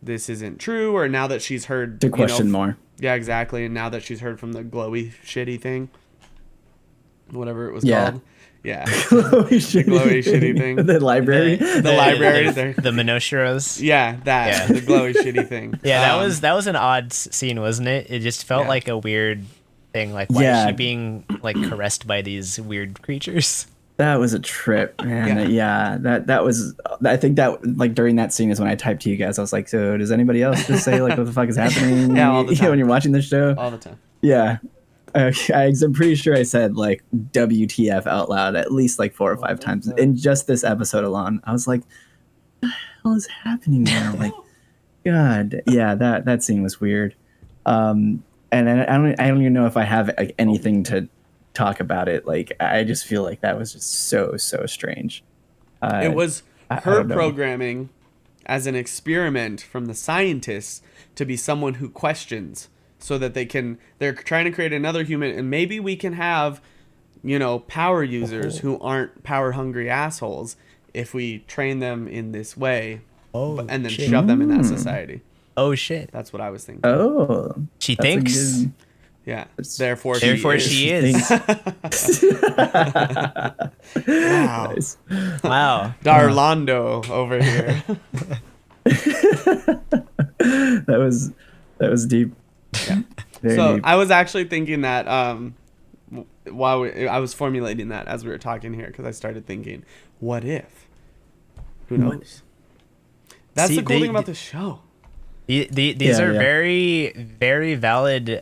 this isn't true. Or now that she's heard, to question more. Yeah, exactly. And now that she's heard from the glowy shitty thing, whatever it was called. Yeah. Glowy shitty thing. The library. The library. The Minoshiros. Yeah, that. Yeah. The glowy shitty thing. Yeah, that was an odd scene, wasn't it? It just felt like a weird thing. Like, why is she being like caressed by these weird creatures? That was a trip, man. Yeah, that was. I think that like during that scene is when I typed to you guys. I was like, so does anybody else just say like, what the fuck is happening? Yeah, all the time. When you're watching the show. All the time. Yeah. I'm pretty sure I said like WTF out loud at least like 4 or 5 times in just this episode alone. I was like, what the hell is happening there? Like, God, yeah, that scene was weird. And I don't even know if I have like anything to talk about it. Like, I just feel like that was just so strange. It was her programming as an experiment from the scientists to be someone who questions, so that they're trying to create another human, and maybe we can have, you know, power users who aren't power hungry assholes if we train them in this way, and then shove them in that society. Oh shit. That's what I was thinking. Oh, she thinks. Yeah. Therefore she is. Wow. Nice. Wow. Darlando over here. that was deep. Yeah. So deep. I was actually thinking that while I was formulating that as we were talking here, because I started thinking, what if? Who knows? That's the cool thing about the show. These are very, very valid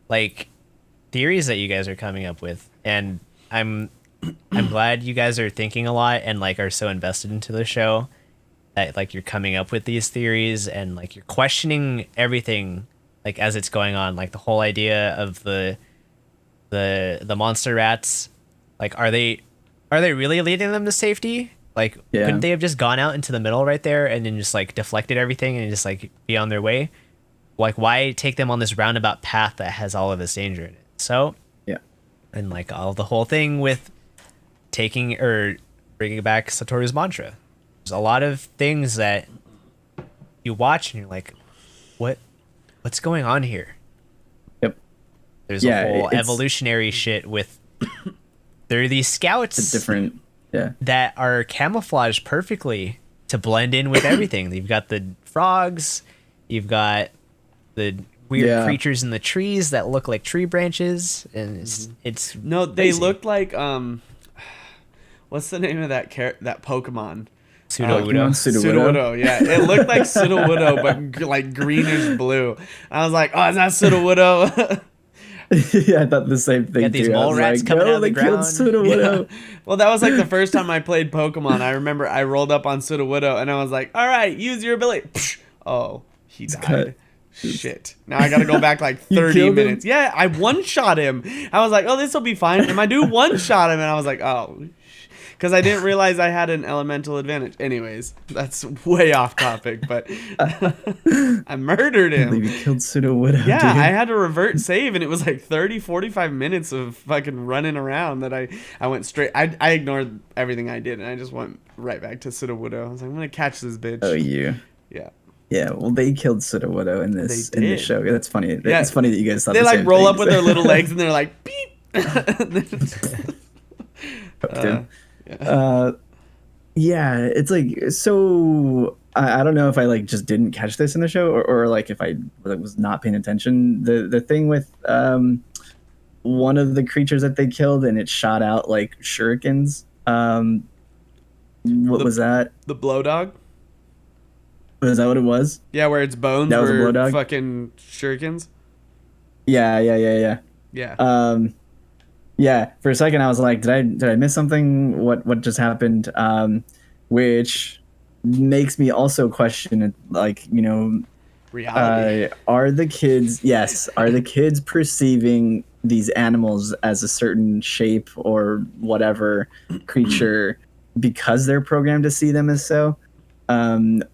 like theories that you guys are coming up with, and I'm glad you guys are thinking a lot and like are so invested into the show that like you're coming up with these theories and like you're questioning everything like as it's going on, like the whole idea of the monster rats. Like, are they really leading them to safety? Like, couldn't they have just gone out into the middle right there and then just like deflected everything and just like be on their way? Like, why take them on this roundabout path that has all of this danger in it? So and like all the whole thing with taking or bringing back Satoru's mantra. There's a lot of things that you watch and you're like, what's going on here? Yep. There's a whole evolutionary shit with there are these scouts different that are camouflaged perfectly to blend in with everything. You've got the frogs, you've got the weird creatures in the trees that look like tree branches, and it's no, they looked like what's the name of that Pokemon? Sudowoodo. Yeah, it looked like Sudowoodo, but like greenish blue. I was like, oh, is that Sudowoodo? Yeah, I thought the same thing. Got these mole rats like, coming out of the they killed ground. Sudowoodo. Yeah. Well, that was like the first time I played Pokemon. I remember I rolled up on Sudowoodo and I was like, all right, use your ability. Oh, he died. Shit. Now I gotta go back like 30 minutes. Yeah, I one-shot him. I was like, oh, this will be fine. And my dude one-shot him, and I was like, oh. because I didn't realize I had an elemental advantage. Anyways, that's way off topic, but I murdered I believe him. you killed Pseudo Widow, Yeah, dude. I had to revert save, and it was like 30, 45 minutes of fucking running around that I went straight. I ignored everything I did, and I just went right back to Pseudo Widow. I was like, I'm gonna catch this bitch. Oh, you. Yeah. Yeah, well, they killed Pseudo Widow in this They did. show. That's funny. Yeah. It's funny that you guys thought They the like same roll thing. up with their little legs, and they're like, beep. Yeah, it's like, so I don't know if I like just didn't catch this in the show, or like if I was not paying attention. The thing with one of the creatures that they killed, and it shot out like shurikens. What was that? The blow dog. Was that what it was? Yeah, where its bones That was a blow were dog? fucking shurikens. Yeah. Yeah. Yeah, for a second I was like, did I miss something? What just happened? Which makes me also question, like, Reality. are the kids perceiving these animals as a certain shape or whatever creature because they're programmed to see them as so?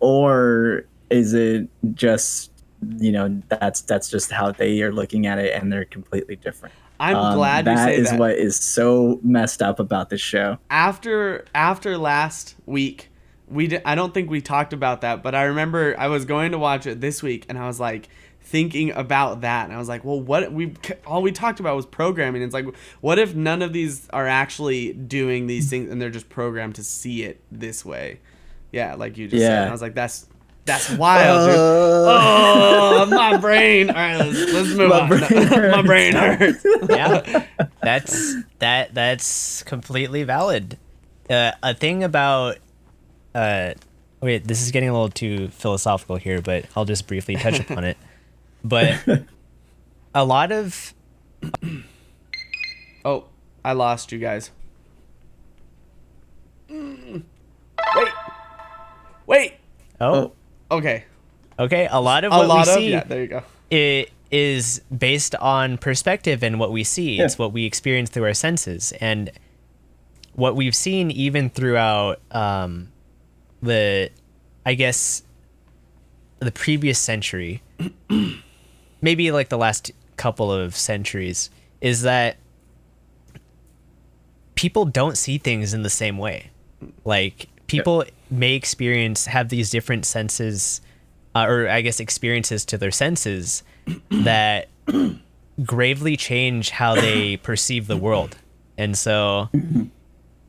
Or is it just, that's just how they are looking at it and they're completely different? I'm glad you say that. That is what is so messed up about this show. After last week, I don't think we talked about that, but I remember I was going to watch it this week, and I was like thinking about that, and I was like, well, all we talked about was programming. It's like, what if none of these are actually doing these things, and they're just programmed to see it this way? Yeah, like you just said. And I was like, that's wild, dude. Oh, my brain. All right, let's move on. My brain hurts. Yeah, that's completely valid. A thing about wait, this is getting a little too philosophical here, but I'll just briefly touch upon it. But a lot of Oh, I lost you guys. Wait. oh, Okay. okay, a lot of what we see, yeah, there you go. it is based on perspective and what we see. Yeah. It's what we experience through our senses, and what we've seen even throughout the previous century, maybe like the last couple of centuries, is that people don't see things in the same way. Like, people may have these different senses, or I guess experiences to their senses that gravely change how they perceive the world. And so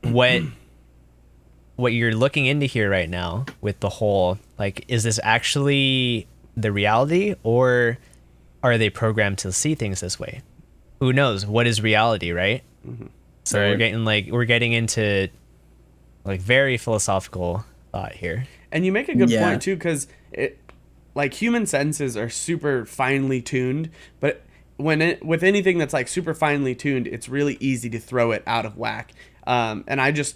what you're looking into here right now with the whole, like, is this actually the reality, or are they programmed to see things this way? Who knows? What is reality, right? So Right. we're getting into like very philosophical thought here. And you make a good Yeah. point too, because like, human senses are super finely tuned, but with anything that's like super finely tuned, it's really easy to throw it out of whack. And I just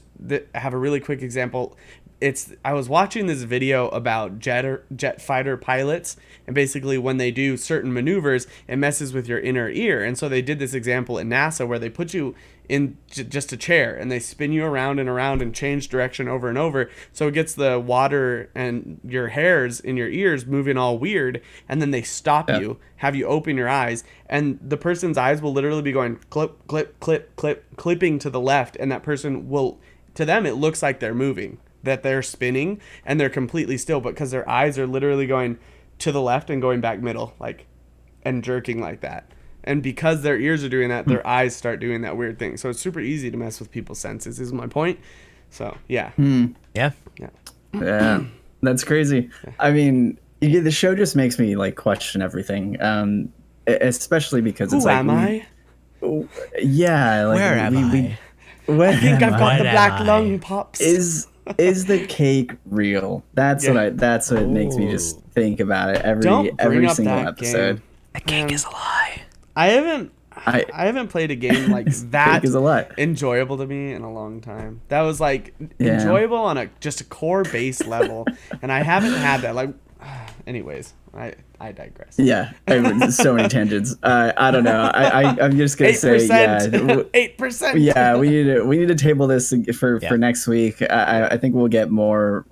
have a really quick example. I was watching this video about jet fighter pilots, and basically when they do certain maneuvers, it messes with your inner ear. And so they did this example in NASA where they put you in just a chair and they spin you around and around and change direction over and over, so it gets the water and your hairs in your ears moving all weird, and then they stop you, have you open your eyes, and the person's eyes will literally be going clip, clip, clip, clip, clipping to the left, and that person will, to them it looks like they're moving, that they're spinning, and they're completely still, but because their eyes are literally going to the left and going back middle, like, and jerking like that. And because their ears are doing that, their eyes start doing that weird thing. So it's super easy to mess with people's senses, is my point. So, yeah. Yeah. Yeah, that's crazy. I mean, the show just makes me like question everything, especially because it's Who like, am I? yeah, like Where am I? Where I think am I've got What the am black I? lung, Pops. is the cake real? That's what it makes me just think about it Don't bring every up single that episode. game. The cake is a lie. I haven't played a game like that Cake is a lie. enjoyable to me in a long time. That was like Yeah. enjoyable on just a core base level, and I haven't had that. Like, anyways, I digress. Yeah, so many tangents. I don't know. I'm just gonna say, yeah, 8%. yeah. We need to table this for Yeah. next week. I think we'll get more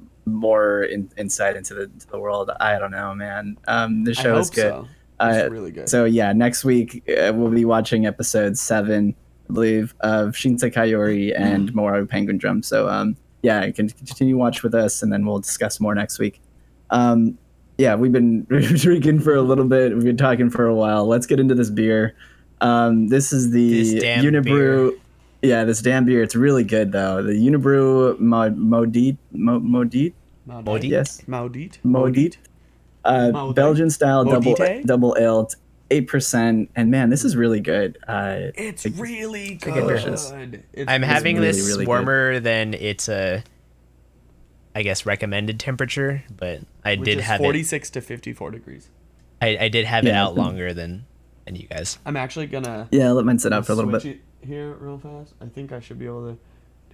insight into the world. I don't know, man. The I show is hope good. so. It's really good. So yeah, next week we'll be watching episode 7, I believe, of Shinsei Kaiori and Moaru Penguin Drum. So yeah, you can continue watch with us, and then we'll discuss more next week. Yeah, we've been drinking for a little bit. We've been talking for a while. Let's get into this beer. This is the This damn Unibrew. beer. Yeah, this damn beer. It's really good though. The Unibrew Maudit. Maudit. Yes. Maudit. Maudit. Maudit? Belgian style Maudite? double ale, 8%, and man, this is really good. It's really good. delicious. I'm having really, this really good. warmer than its I guess recommended temperature, but I Which did is have 46 to 54 degrees. I did have it Yeah. out longer than you guys. I'm actually gonna Yeah, let mine sit out for a little switch bit. it here real fast. I think I should be able to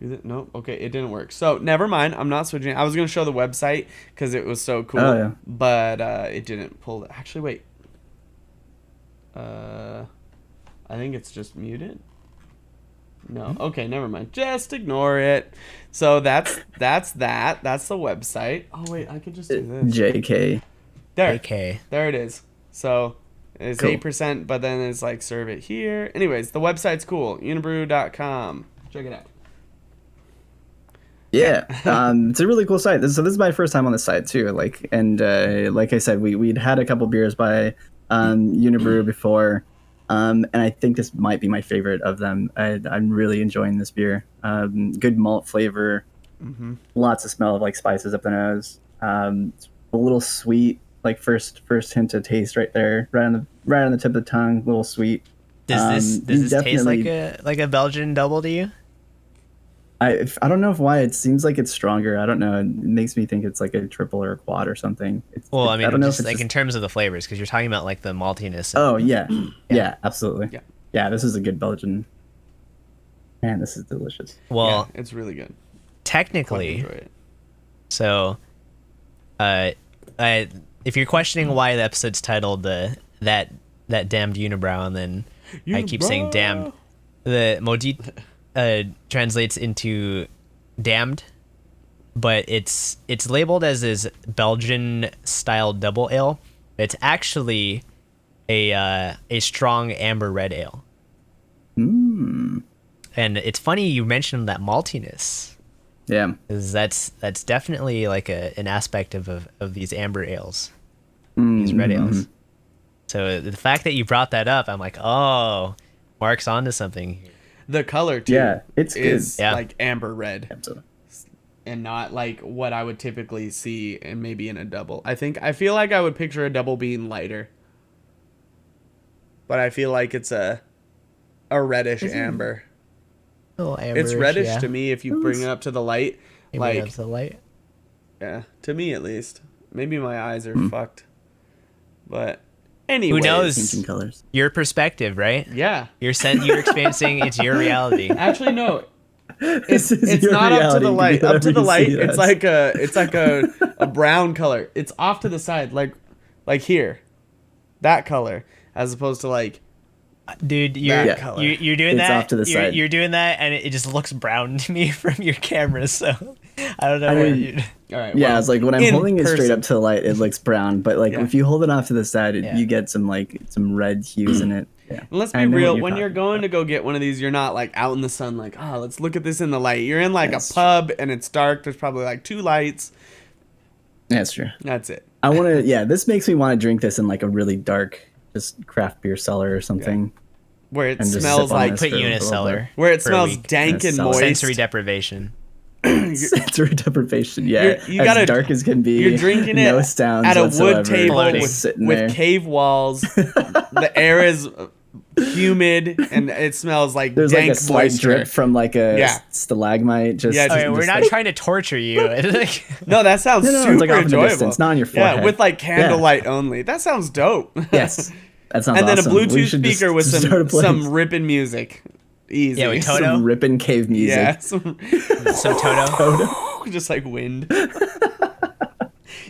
do that. Nope. Okay, it didn't work. So never mind. I'm not switching. I was gonna show the website because it was so cool. Oh, yeah. But it didn't pull. Actually, wait. I think it's just muted. No. Okay, never mind. Just ignore it. So that's that. That's the website. Oh wait, I could just do this. JK. There. Okay. There it is. So it's Cool. 8%, but then it's like serve it here. Anyways, the website's cool. Unibrow.com. Check it out. Yeah, it's a really cool site. So this is my first time on the site too. Like I said, we'd had a couple beers by Unibrew before, and I think this might be my favorite of them. I'm really enjoying this beer. Good malt flavor, lots of smell of like spices up the nose. It's a little sweet, like first hint of taste right there, right on the tip of the tongue, a little sweet. Does you this taste definitely- like a Belgian double to you? I don't know why it seems like it's stronger. I don't know. It makes me think it's like a triple or a quad or something. Well, I mean, don't know just if it's like just- in terms of the flavors, because you're talking about like the maltiness. Oh yeah, yeah, absolutely. Yeah. Yeah, this is a good Belgian. Man, this is delicious. Well, Yeah, it's really good. Quite technically, enjoy it. so, if you're questioning why the episode's titled that damned unibrow, and then I keep saying damned, the Maudit translates into damned, but it's labeled as this Belgian style double ale. It's actually a strong amber red ale. And it's funny you mentioned that maltiness, Yeah. because that's definitely like an aspect of these amber ales, these red ales. So the fact that you brought that up, I'm like, oh, Mark's onto something here. The color too. Yeah, it's good. is Yeah. like amber red Absolutely. and not like what I would typically see and maybe in a double. I feel like I would picture a double being lighter, but I feel like it's a reddish amber. It's reddish to me if you bring it up to the light. Like the light. yeah, to me at least. Maybe my eyes are fucked, but anyway. Who knows? Changing colors. Your perspective, right? Yeah. You're experiencing. It's your reality. Actually, no. This is It's your not up to reality. the You light. can do Up to the whatever you light, see it's like a brown color. It's off to the side, like here, that color, as opposed to like Dude, you're that color. you're doing It's that. off to the side. You're doing that, and it just looks brown to me from your camera. So I don't know. I what mean, you All right. Yeah, well, it's like when I'm in holding it straight person. up to the light, it looks brown. But like Yeah. if you hold it off to the side, Yeah. you get some red hues in it. Yeah. And let's I be know what real. you're When you're talking going to go get one of these, you're not like out in the sun, like, let's look at this in the light. You're in like a pub and it's dark. There's probably like 2 lights. That's true. That's it. I want to. Yeah, this makes me want to drink this in like a really dark, just craft beer cellar or something. Where it And just smells sip on like this put for you in a little cellar. bit. where it for a smells week. dank and That's moist. Sensory deprivation. Sensory deprivation. Yeah, You as gotta- dark as can be. You're drinking it no sounds at a whatsoever, wood table Floating. just sitting with there. cave walls. The air is humid and it smells like There's dank like a slight moisture. drip from like a Yeah. stalagmite. Just Yeah, Okay, we're just not like, trying to torture you. No, that sounds No, super it's like off in the enjoyable. distance, not on your Yeah, forehead. with like candlelight only. That sounds dope. Yes, that sounds And then awesome. a We Bluetooth should just speaker with start a place. some ripping music. Easy. Yeah, with Toto. Some ripping cave music. Yeah, some, So Toto. just like wind.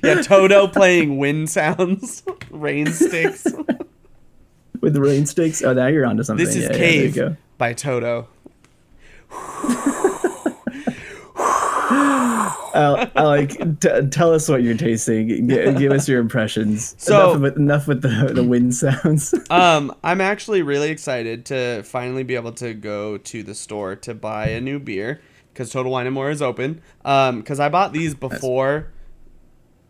Yeah, Toto playing wind sounds, rain sticks. With the rain sticks. Oh, now you're onto something. This is Yeah, there you Cave go. by Toto. I like. Tell us what you're tasting. Give us your impressions. So- enough with the wind sounds. I'm actually really excited to finally be able to go to the store to buy a new beer because Total Wine and More is open. Because I bought these before.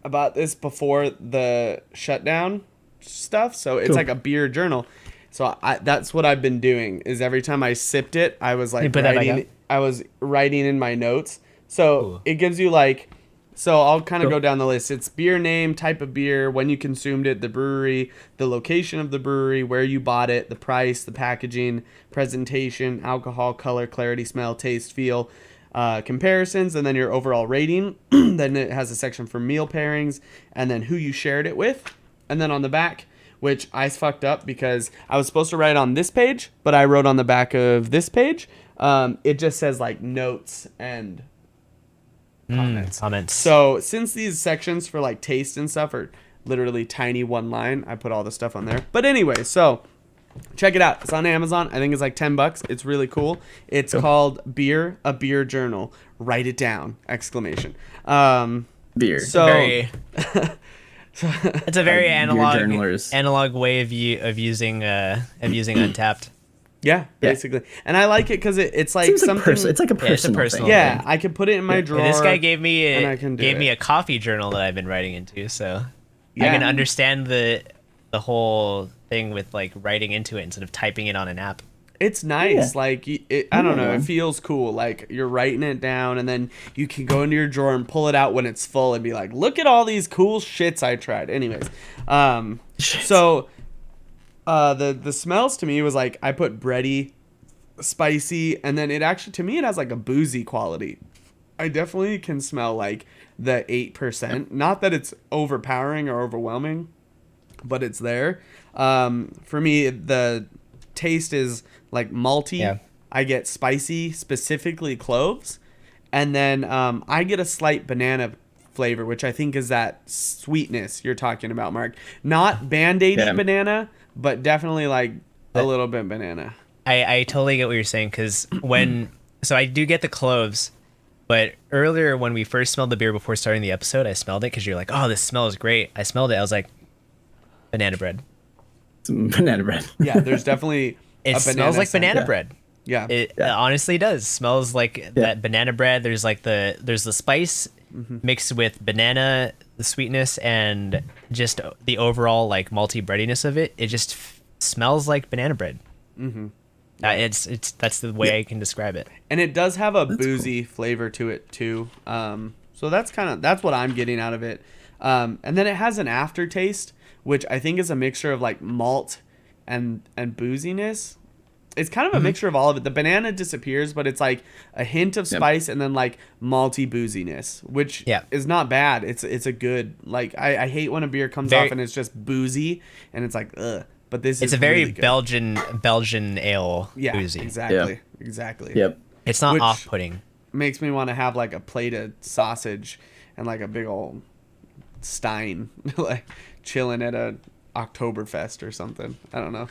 I bought this before the shutdown stuff, so it's Cool. like a beer journal. So that's what I've been doing. Is every time I sipped it, I was like put that back writing. up? I was writing in my notes. So Ooh. it gives you like. So I'll kind of Cool. go down the list. It's beer name, type of beer, when you consumed it, the brewery, the location of the brewery, where you bought it, the price, the packaging, presentation, alcohol, color, clarity, smell, taste, feel, comparisons, and then your overall rating. Then it has a section for meal pairings, and then who you shared it with. And then on the back, which I fucked up because I was supposed to write on this page, but I wrote on the back of this page. It just says like notes and Comments. so since these sections for like taste and stuff are literally tiny one line, I put all the stuff on there. But anyway, so check it out. It's on Amazon. I think it's like $10. It's really cool. It's called Beer, a Beer Journal. Write it down! Exclamation. Beer. So It's a very beer journalers. analog way of using Untapped. yeah, basically. And I like it because it's like Seems like something. it's like a Yeah, it's a personal, personal thing. yeah, I could put it in my drawer. And this guy gave me and I can do me it. a coffee journal that I've been writing into, so I Yeah. can understand the whole thing with like writing into it instead of typing it on an app. It's nice. Yeah. Like, I don't know. Yeah. It feels cool. Like, you're writing it down, and then you can go into your drawer and pull it out when it's full and be like, look at all these cool shits I tried. Anyways. So, the smells to me was like, I put bready, spicy, and then it actually, to me, it has like a boozy quality. I definitely can smell like the 8%. Not that it's overpowering or overwhelming, but it's there. For me, the taste is like malty. Yeah. I get spicy, specifically cloves, and then I get a slight banana flavor, which I think is that sweetness you're talking about, Mark. Not Band-Aid Yeah. banana, but definitely like a little bit banana. I totally get what you're saying because so I do get the cloves, but earlier when we first smelled the beer before starting the episode, I smelled it because you're like, oh, this smells great. I smelled it. I was like, banana bread. Some banana bread. Yeah, there's definitely It a smells like scent. banana Yeah. bread. Yeah. It honestly does. Smells like that banana bread. There's like there's the spice mixed with banana, the sweetness, and just the overall like malty breadiness of it. It just smells like banana bread. Mm-hmm. It's that's the way I can describe it. And it does have a boozy flavor to it too. So that's what I'm getting out of it. And then it has an aftertaste, which I think is a mixture of like malt and booziness. It's kind of a mixture of all of it. The banana disappears, but it's like a hint of spice and then like malty booziness, which is not bad. It's a good, like, I hate when a beer comes off and it's just boozy and it's like, ugh. But this is a very really good. Belgian ale boozy. Exactly. Yep. It's not Which- off-putting. Makes me want to have like a plate of sausage and like a big old stein, like chilling at a Oktoberfest or something. I don't know.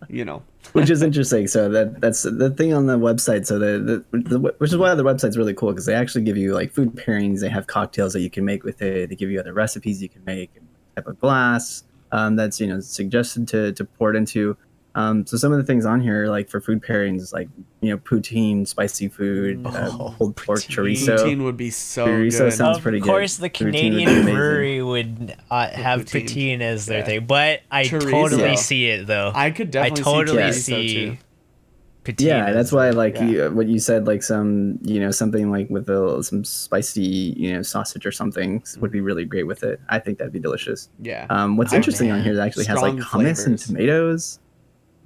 You know. Which is interesting. So that's the thing on the website. So which is why the website's really cool because they actually give you like food pairings. They have cocktails that you can make with it. They give you other recipes you can make, and type of glass that's suggested to pour it into. So some of the things on here, like for food pairings, like poutine, spicy food, pulled pork chorizo. Poutine would be so Chorizo good. sounds pretty Of good. course, the Poutine would be Canadian amazing. brewery would have poutine. poutine as their Yeah. thing, but I Chorizo. totally see it though. I could definitely totally see chorizo, see too. poutine. Yeah, as that's why like Yeah. what you said, like some something like with some spicy sausage or something would be really great with it. I think that'd be delicious. Yeah. What's interesting on here is it actually has like Strong hummus and flavors. tomatoes,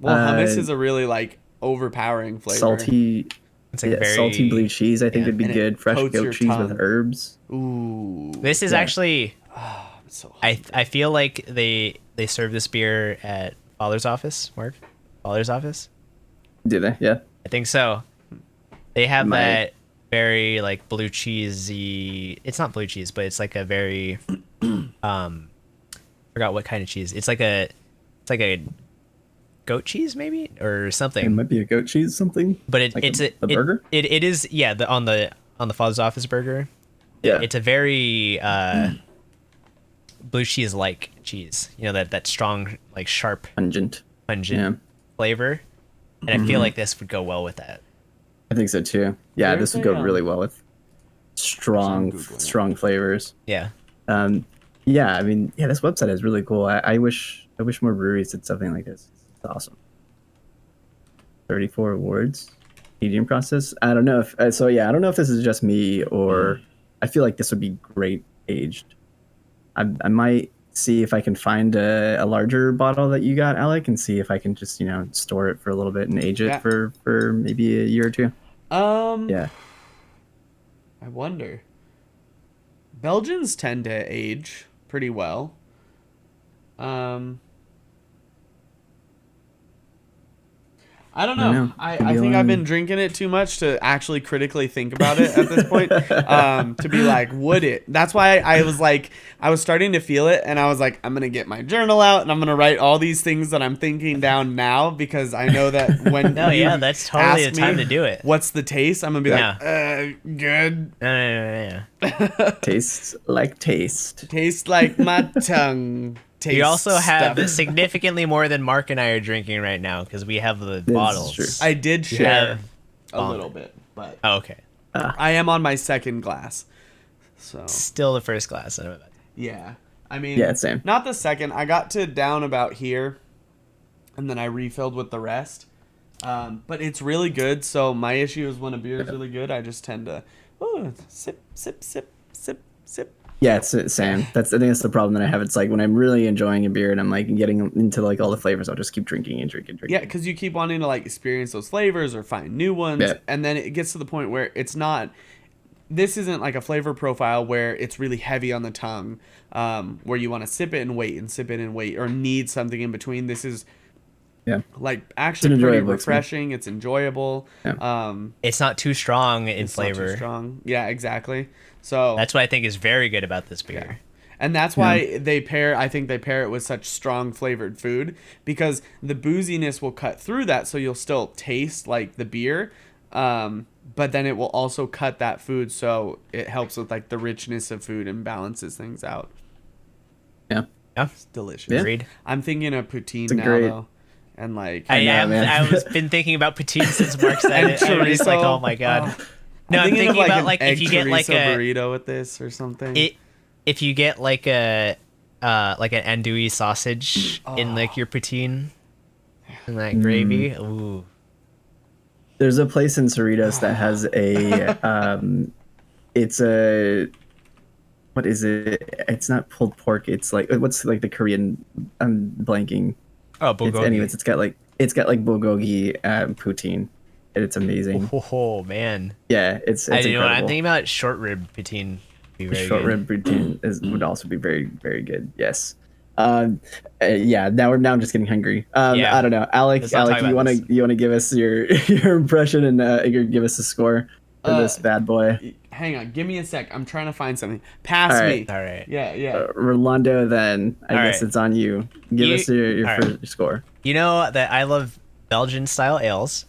Well, hummus uh, is a really like overpowering flavor. salty, It's like very salty blue cheese. I think yeah. would be And it good. Fresh coats your goat cheese tongue. with herbs. Ooh. This is Yeah. actually. It's so I feel like they serve this beer at Father's office. Mark, Father's office. Do they? Yeah. I think so. They have My- that very like blue cheesy. It's not blue cheese, but it's like a very forgot what kind of cheese. It's like a goat cheese maybe or It something. might be a goat cheese something. But it Like it's the burger. it is yeah, on the Father's Office burger. Yeah. It's a very blue cheese like cheese. You know, that strong, like sharp, Pungent. pungent Yeah. flavor. And I feel like this would go well with that. I think so too. Yeah, There's this would a, go really well with I'm Googling it. strong flavors. Yeah. Yeah, I mean, yeah, this website is really cool. I wish more breweries did something like this. It's awesome. 34 awards, aging process. I don't know if so. Yeah, I don't know if this is just me or I feel like this would be great aged. I might see if I can find a larger bottle that you got, Alec, and see if I can just store it for a little bit and age it Yeah. for maybe a year or two. Yeah. I wonder. Belgians tend to age pretty well. I don't know. I Maybe think I'll- I've been drinking it too much to actually critically think about it at this point. To be like, would it? That's why I was like, I was starting to feel it, and I was like, I'm gonna get my journal out, and I'm gonna write all these things that I'm thinking down now because I know that when No, you yeah, that's totally ask the time me to do it. What's the taste? I'm gonna be like, good. Tastes like taste. Tastes like my tongue. You also have stuff. significantly more than Mark and I are drinking right now because we have the is bottles. true. I did share have a bonk. little bit, but Oh, okay. I am on my second glass. So Still the first glass. I don't know about that. yeah, I mean, Yeah, same. Not the second. I got to down about here, and then I refilled with the rest. But it's really good. So my issue is when a beer is really good, I just tend to sip, sip, sip, sip, sip. Yeah, it's same. I think that's the problem that I have. It's like when I'm really enjoying a beer and I'm like getting into like all the flavors, I'll just keep drinking and drinking. Yeah, because you keep wanting to like experience those flavors or find new ones, Yeah. and then it gets to the point where it's not. This isn't like a flavor profile where it's really heavy on the tongue, where you want to sip it and wait and sip it and wait, or need something in between. This is Yeah. like It's actually an pretty enjoyable experience. refreshing. It's enjoyable. It's not too strong in It's not too flavor. strong. Yeah, exactly. So That's what I think is very good about this beer. and that's why I think they pair it with such strong flavored food because the booziness will cut through that, so you'll still taste like the beer, but then it will also cut that food, so it helps with like the richness of food and balances things out. Yeah. Yeah. It's delicious. Yeah. Agreed. I'm thinking of poutine a now great- though, and like I know, have. man. I was been thinking about poutine since Mark said And it. I was just like, chorizo. oh my god. Oh. No, I'm thinking of, about an like if egg you get like chorizo a burrito with this or something. if you get like a like an andouille sausage in like your poutine and that gravy. Ooh. There's a place in Cerritos that has a it's a what is it? It's not pulled pork. It's like what's like the Korean? I'm blanking. Oh, It's, bulgogi. anyways, it's got like bulgogi poutine. And it's amazing. Oh man. Yeah, it's I you know what I'm incredible. thinking about short rib poutine. Be very Short good. rib poutine would also be very very good. Yes. Yeah. Now I'm just getting hungry. Yeah. I don't know, Alec. Let's not talk You about want to give us your your impression and give us a score for this bad boy. Hang on, give me a sec. I'm trying to find something. Pass All me. right. All right. Yeah. Rolando, then I All guess right. it's on you. Give us your all right. first score. You know that I love Belgian style ales.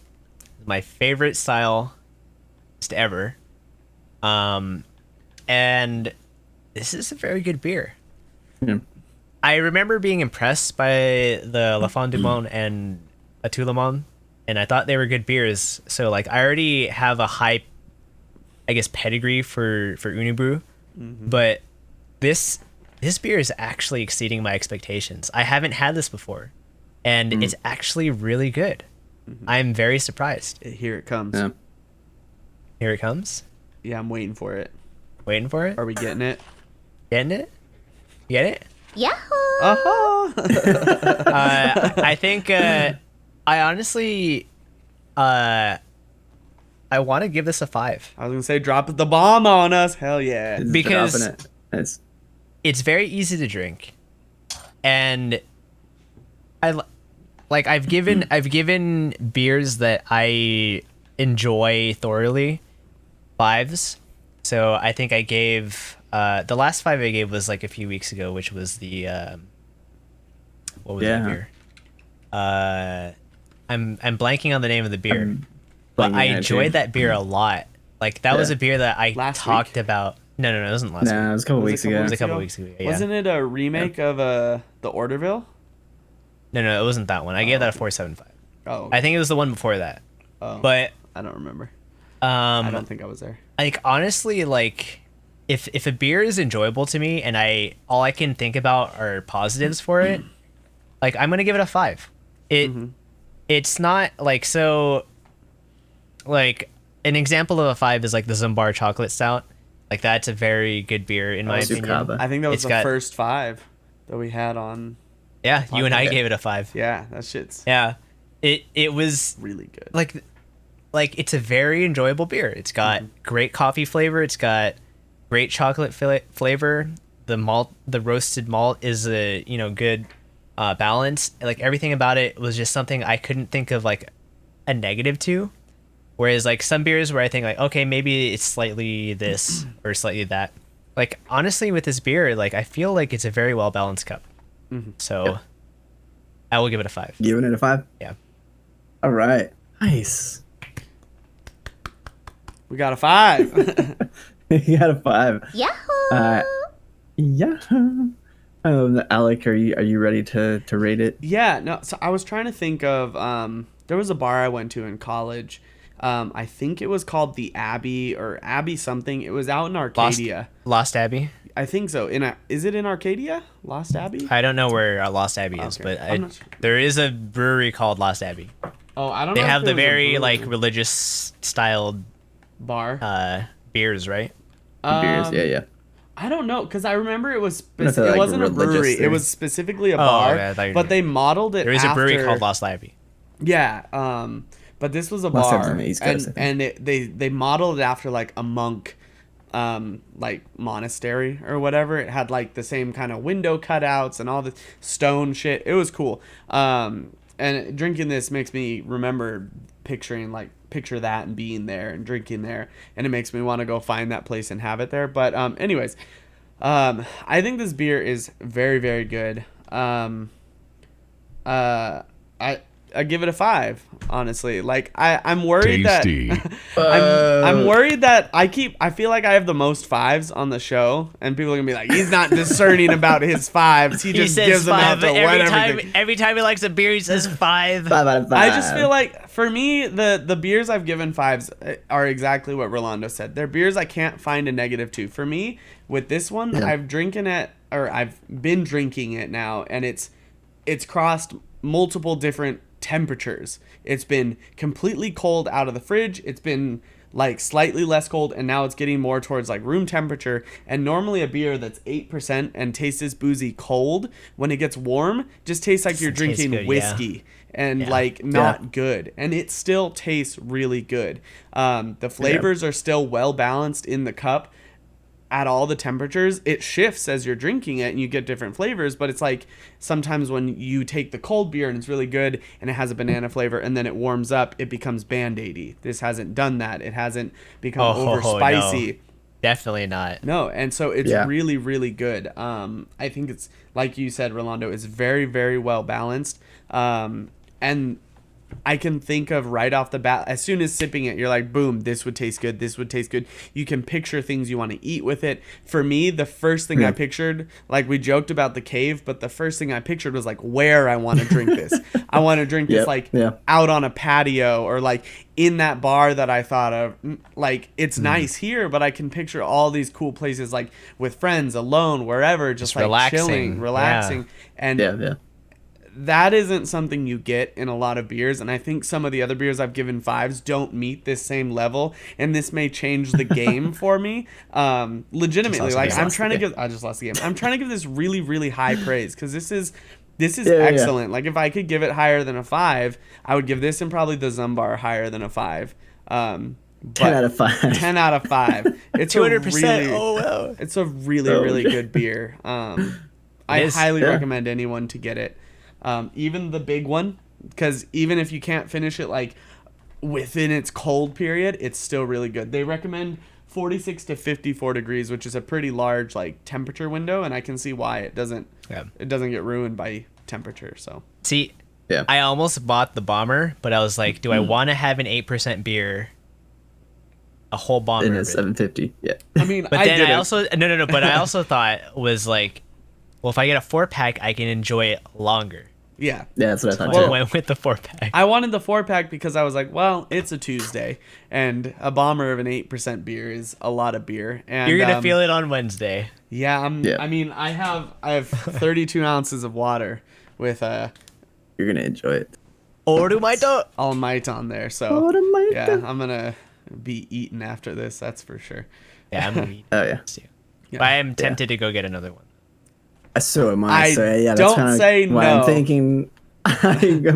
My favorite style just ever. And this is a very good beer. Yeah. I remember being impressed by the La Fond du Monde and a Tout Le Monde, and I thought they were good beers. So like I already have a high, I guess, pedigree for Unibrow, but this beer is actually exceeding my expectations. I haven't had this before, and it's actually really good. I'm very surprised. Here it comes. Yeah. Here it comes. Yeah, I'm waiting for it. Waiting for it. Are we getting it? Getting it? Get it? Yahoo! Uh-huh. I think I honestly I want to give this a 5 I was gonna say drop the bomb on us. Hell yeah. It's Because- dropping it. It's it's very easy to drink, and I've given beers that I enjoy thoroughly 5s. So I think I gave the last 5 I gave was like a few weeks ago, which was the what was that Yeah. beer? I'm blanking on the name of the beer, I'm but blanking I on it enjoyed too. that beer a lot. Like that was Yeah. a beer that I Last talked week? about. No, it wasn't last Nah, it week. was a couple Was it weeks a couple ago. It was a weeks couple ago? weeks ago. Yeah. Wasn't it a remake of the Orderville? No, it wasn't that one. I gave that a 4.75. Oh, I think it was the one before that. oh, But I don't remember. I um, don't think I was there. like honestly, like if a beer is enjoyable to me and all I can think about are positives for it, like I'm gonna give it a 5. It's not like so. Like an example of a 5 is like the Zumbar chocolate stout. Like that's a very good beer in my opinion. Sukaba. I think that was It's the got- first 5 that we had on. Yeah, you and I Okay. gave it a 5. Yeah, that shit's Yeah, it was really good. like it's a very enjoyable beer. It's got great coffee flavor. It's got great chocolate flavor. The roasted malt is a good balance. Like everything about it was just something I couldn't think of like a negative to. Whereas like some beers where I think like okay maybe it's slightly this or slightly that. Like honestly with this beer like I feel like it's a very well balanced cup. So Yep. I will give it a 5. Giving it a 5. Yeah. All right. Nice. We got a 5. You got a 5. Yahoo! Yeah. Alec, are you ready to rate it? Yeah, no. So I was trying to think of. There was a bar I went to in college. I think it was called the Abbey or Abbey something. It was out in Arcadia. Lost Abbey. I think so. Is it in Arcadia? Lost Abbey? I don't know where Lost Abbey is, Okay. but I'm not sure. there is a brewery called Lost Abbey. Oh, I don't They know. have if it the was a very brewery. like religious styled bar. beers, right? Beers. Yeah. I don't know because I remember it was. don't know if they're, It like, wasn't a religious brewery. It or- was specifically a bar, okay, I thought you but were- they modeled it. There is a brewery after- called Lost Abbey. Yeah, but this was a Lost Abbey's bar, on the East Coast, I and think. they modeled it after like a monk, like monastery or whatever. It had like the same kind of window cutouts and all the stone shit. It was cool. And drinking this makes me remember picture that and being there and drinking there, and it makes me want to go find that place and have it there. But anyways, I think this beer is very very good. I give it a 5, honestly. Like I'm worried Tasty. that I'm worried that I feel like I have the most 5s on the show, and people are gonna be like, he's not discerning about his 5s. He just gives them out to whatever. every time he likes a beer, he says 5. 5 out of 5. I just feel like for me, the beers I've given 5s are exactly what Rolando said. They're beers I can't find a negative to. For me, with this one, Yeah. I've been drinking it now, and it's crossed multiple different temperatures. It's been completely cold out of the fridge. It's been like slightly less cold, and now it's getting more towards like room temperature. And normally a beer that's 8% and tastes this boozy cold, when it gets warm, just tastes like you're Tastes drinking good, yeah. whiskey. And Yeah. like not good, and it still tastes really good. The flavors are still well balanced in the cup at all the temperatures. It shifts as you're drinking it and you get different flavors, but it's like sometimes when you take the cold beer and it's really good and it has a banana flavor and then it warms up, it becomes Band-Aidy. This hasn't done that. It hasn't become over spicy. No. Definitely not. No, and so it's Yeah. really, really good. I think it's, like you said, Rolando, is very, very well balanced. And I can think of right off the bat, as soon as sipping it, you're like, boom, this would taste good. This would taste good. You can picture things you want to eat with it. For me, the first thing I pictured, like we joked about the cave, but the first thing I pictured was like where I want to drink this. I want to drink this like out on a patio or like in that bar that I thought of. Like it's nice here, but I can picture all these cool places like with friends, alone, wherever, just like relaxing. chilling, relaxing. Yeah. And Yeah. that isn't something you get in a lot of beers, and I think some of the other beers I've given 5s don't meet this same level, and this may change the game for me. Legitimately, like I'm trying to give. I just lost the game. I'm trying to give this really, really high praise because this is excellent. Like if I could give it higher than a 5, I would give this and probably the Zumbar higher than a 5. 10 out of 5. 10 out of 5. It's 200%. Really, Oh wow. it's a really good beer. I is, highly yeah. recommend anyone to get it. Even the big one, because even if you can't finish it like within its cold period, it's still really good. They recommend 46 to 54 degrees, which is a pretty large like temperature window, and I can see why it doesn't get ruined by temperature. So See, Yeah. I almost bought the bomber, but I was like, do I want to have an 8% beer, a whole bomber? In a of it? 750. Yeah. I mean, But I then did I it. also no. But I also thought was like, well, if I get a 4-pack, I can enjoy it longer. Yeah. Yeah, that's what I thought. So I too. went with the 4-pack. I wanted the 4-pack because I was like, well, it's a Tuesday, and a bomber of an 8% beer is a lot of beer. And You're gonna feel it on Wednesday. Yeah, Yeah. I mean, I have 32 ounces of water with You're gonna enjoy it. Or my dog. all might on there. So All yeah, might. I'm gonna be eating after this. That's for sure. Yeah, I'm gonna eat Oh yeah. this too. Yeah. But I am tempted to go get another one. So am I. I So yeah, that's don't kinda say why no. I'm thinking I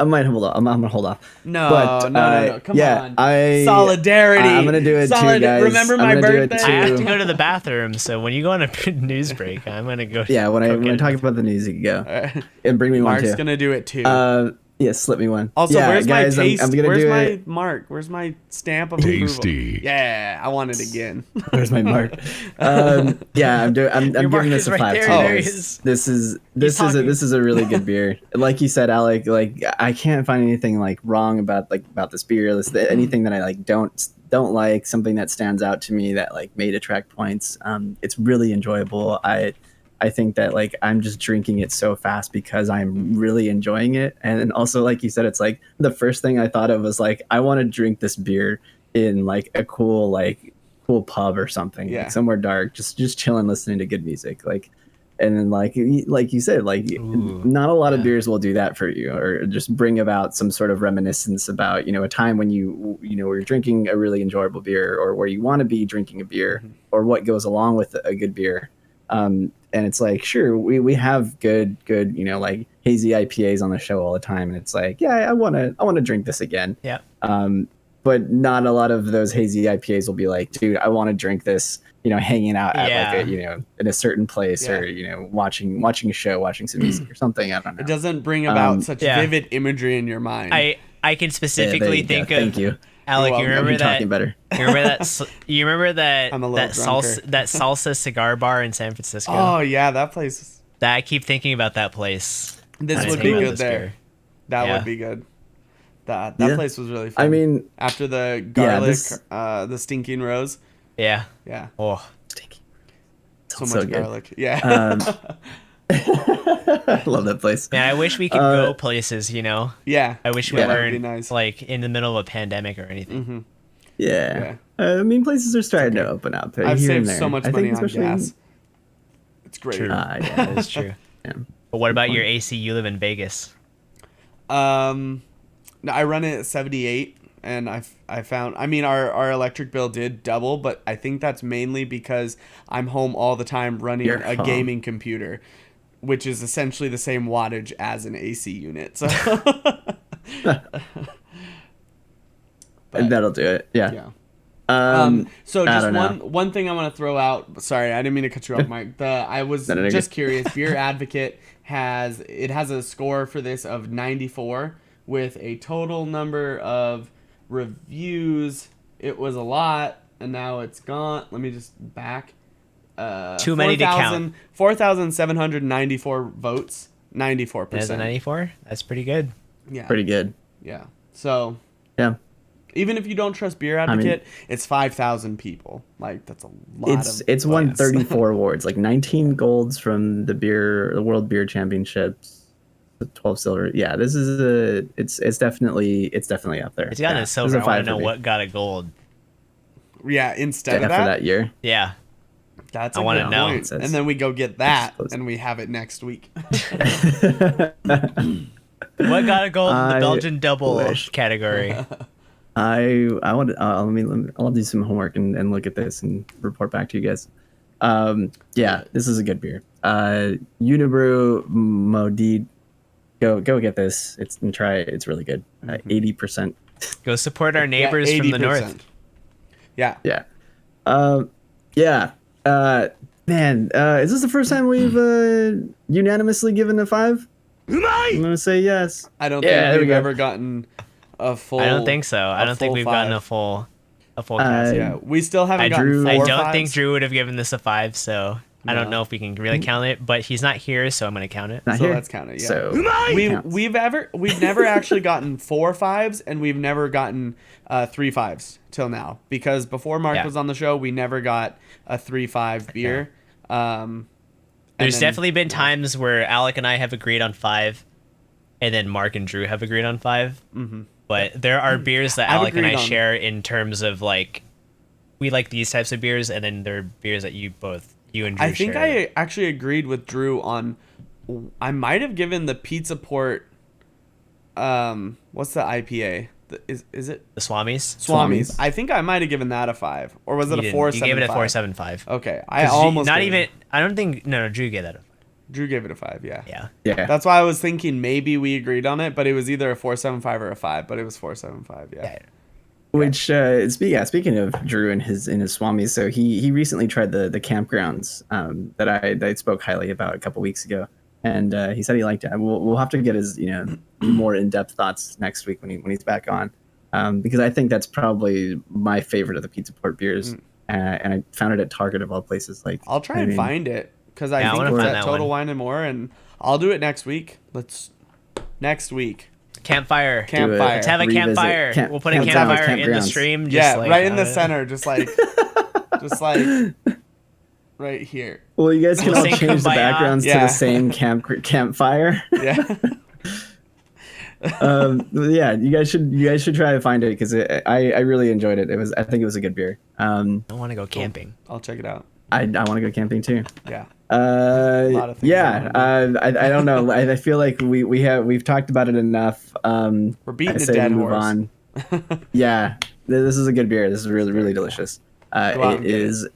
might hold off. I'm gonna hold off. No, But, no. Come yeah, on. Solidarity. I'm gonna do it too, guys. Remember I'm my gonna do it birthday? I have to too. go to the bathroom, so when you go on a news break, I'm gonna go. Yeah, when go we're get talking it. about the news, you can go Alright. and bring me Mark's one too. gonna do it too. Yeah, slip me one. Also, yeah, where's guys, my taste? I'm gonna Where's do my it. mark? Where's my stamp of Tasty. approval? Yeah, I want it again. Where's my mark? Yeah, I'm doing. I'm Your mark giving this is a right 5 there, too, there guys. he is. This is talking. this is a really good beer. Like you said, Alec. Like I can't find anything like wrong about this beer. Anything that I like don't like. Something that stands out to me that like made attract points. It's really enjoyable. I think that like I'm just drinking it so fast because I'm really enjoying it. And then also, like you said, it's like the first thing I thought of was like I want to drink this beer in like a cool pub or something, Yeah. like somewhere dark, just chilling, listening to good music, like. And then like you said, like Ooh, not a lot of yeah. beers will do that for you, or just bring about some sort of reminiscence about a time when where you're drinking a really enjoyable beer, or where you want to be drinking a beer, or what goes along with a good beer. And it's like, sure, we have good, like hazy IPAs on the show all the time. And it's like, yeah, I want to drink this again. Yeah. But not a lot of those hazy IPAs will be like, dude, I want to drink this, hanging out at like in a certain place, Yeah. or, watching a show, watching some music or something. I don't know. It doesn't bring about such yeah. vivid imagery in your mind. I can Yeah, specifically there you go. think of. Thank you. Alec, you You're welcome. remember You're that? talking better. You remember that? You remember that? I'm a little that salsa, drunker. that salsa cigar bar in San Francisco. Oh yeah, that place. That I keep thinking about that place. This when I would think be about good this there. beer. That Yeah. would be good. That Yeah. place was really fun. I mean, after the garlic, this- the stinking rose. Yeah. Yeah, Oh, stinky. so Sounds much so good. garlic. Yeah. I love that place. man, I wish we could go places. yeah. I wish we Yeah, that'd be weren't nice. like in the middle of a pandemic or anything. Yeah. I mean, places are starting to open up. I've here and saved there. so much I money think on especially gas. It's great. True. Yeah. That is true. Yeah. But what about your AC? You live in Vegas. No, I run it at 78, and I found. I mean, our electric bill did double, but I think that's mainly because I'm home all the time running You're a home. gaming computer, which is essentially the same wattage as an AC unit. So. But, That'll do it. Yeah. yeah. So I just don't know. one thing I want to throw out. Sorry, I didn't mean to cut you off, Mike. I was No, just good. curious. Beer Advocate has a score for this of 94 with a total number of reviews. It was a lot, and now it's gone. Let me just back. Too many to count. 4,794 votes. 94%. There's a 94. That's pretty good. Yeah. Pretty good. Yeah. So Yeah. even if you don't trust Beer Advocate, it's 5,000 people. Like that's a lot. It's won votes. 34 awards, like 19 golds from the World Beer Championships, 12 silver. Yeah, this is it's definitely up there. It's gotten yeah, a this silver. is I want five to know for me. what got a gold. Yeah. Instead Yeah, of for that year. Yeah. that's I a wanna good know. point. It says- And then we go get that, close. and we have it next week. What got a gold in the I Belgian double wish. category? I want to I'll do some homework and look at this and report back to you guys. Yeah, this is a good beer. Unibrew Modid, go get this. And try it. It's really good. 80%. Go support our neighbors from the 80%. north. Yeah. Yeah. Yeah. Man, is this the first time we've unanimously given a 5? I'm gonna say yes. I don't Yeah, think there we we've go. ever gotten a full. I don't think so. I a don't think full we've gotten five. a full cast. Yeah, we still haven't I gotten drew- four I or don't think fives. Drew would have given this a 5, so I don't No. know if we can really count it. But he's not here, so I'm gonna count it. Not So here. let's count it. Yeah. So counts. We've never actually gotten 4 fives, and we've never gotten 3 fives till now, because before Mark Yeah. was on the show, we never got a 3-5 beer. And There's then- definitely been times where Alec and I have agreed on 5, and then Mark and Drew have agreed on 5. Mm-hmm. But there are beers that I've Alec and I agreed on- share in terms of like, we like these types of beers, and then there are beers that you and Drew I think share. I actually agreed with Drew on. I might have given the Pizza Port. What's the IPA? Is it the Swamis. Swami's? I think I might have given that a 5, or was it You a didn't. 4? You gave it a 4.75. Okay, I almost not gave even. I don't think. No, Drew gave that a 5. Drew gave it a 5. Yeah. Yeah. Yeah. That's why I was thinking maybe we agreed on it, but it was either a 4.75 or a 5, but it was 4.75. Yeah. Yeah. Which speaking of Drew and his Swami, so he recently tried the campgrounds that I spoke highly about a couple weeks ago, and he said he liked it. We'll have to get his more in depth thoughts next week when he's back on, because I think that's probably my favorite of the Pizza Port beers, and I found it at Target of all places. Like I'll try and find it, because I Yeah, I think wanna it's find at that Total one. Wine and More, and I'll do it next week. Next week. Campfire. Campfire. Let's have a Revisit campfire. We'll put a camp campfire grounds, in the campgrounds. stream. Just Yeah, like, right in the center, just like right here. Well, you guys can We'll all sing change the Kumbaya. backgrounds to Yeah. the same campfire. Yeah. Yeah, you guys should try to find it, because I really enjoyed it. I think it was a good beer. I want to go camping. I'll check it out. I want to go camping too. Yeah. lot of things Yeah, I don't know. I feel like we've talked about it enough. We're beating I a say dead we move horse. on. Yeah, this is a good beer. This is really, really delicious. Go out and It get it. is.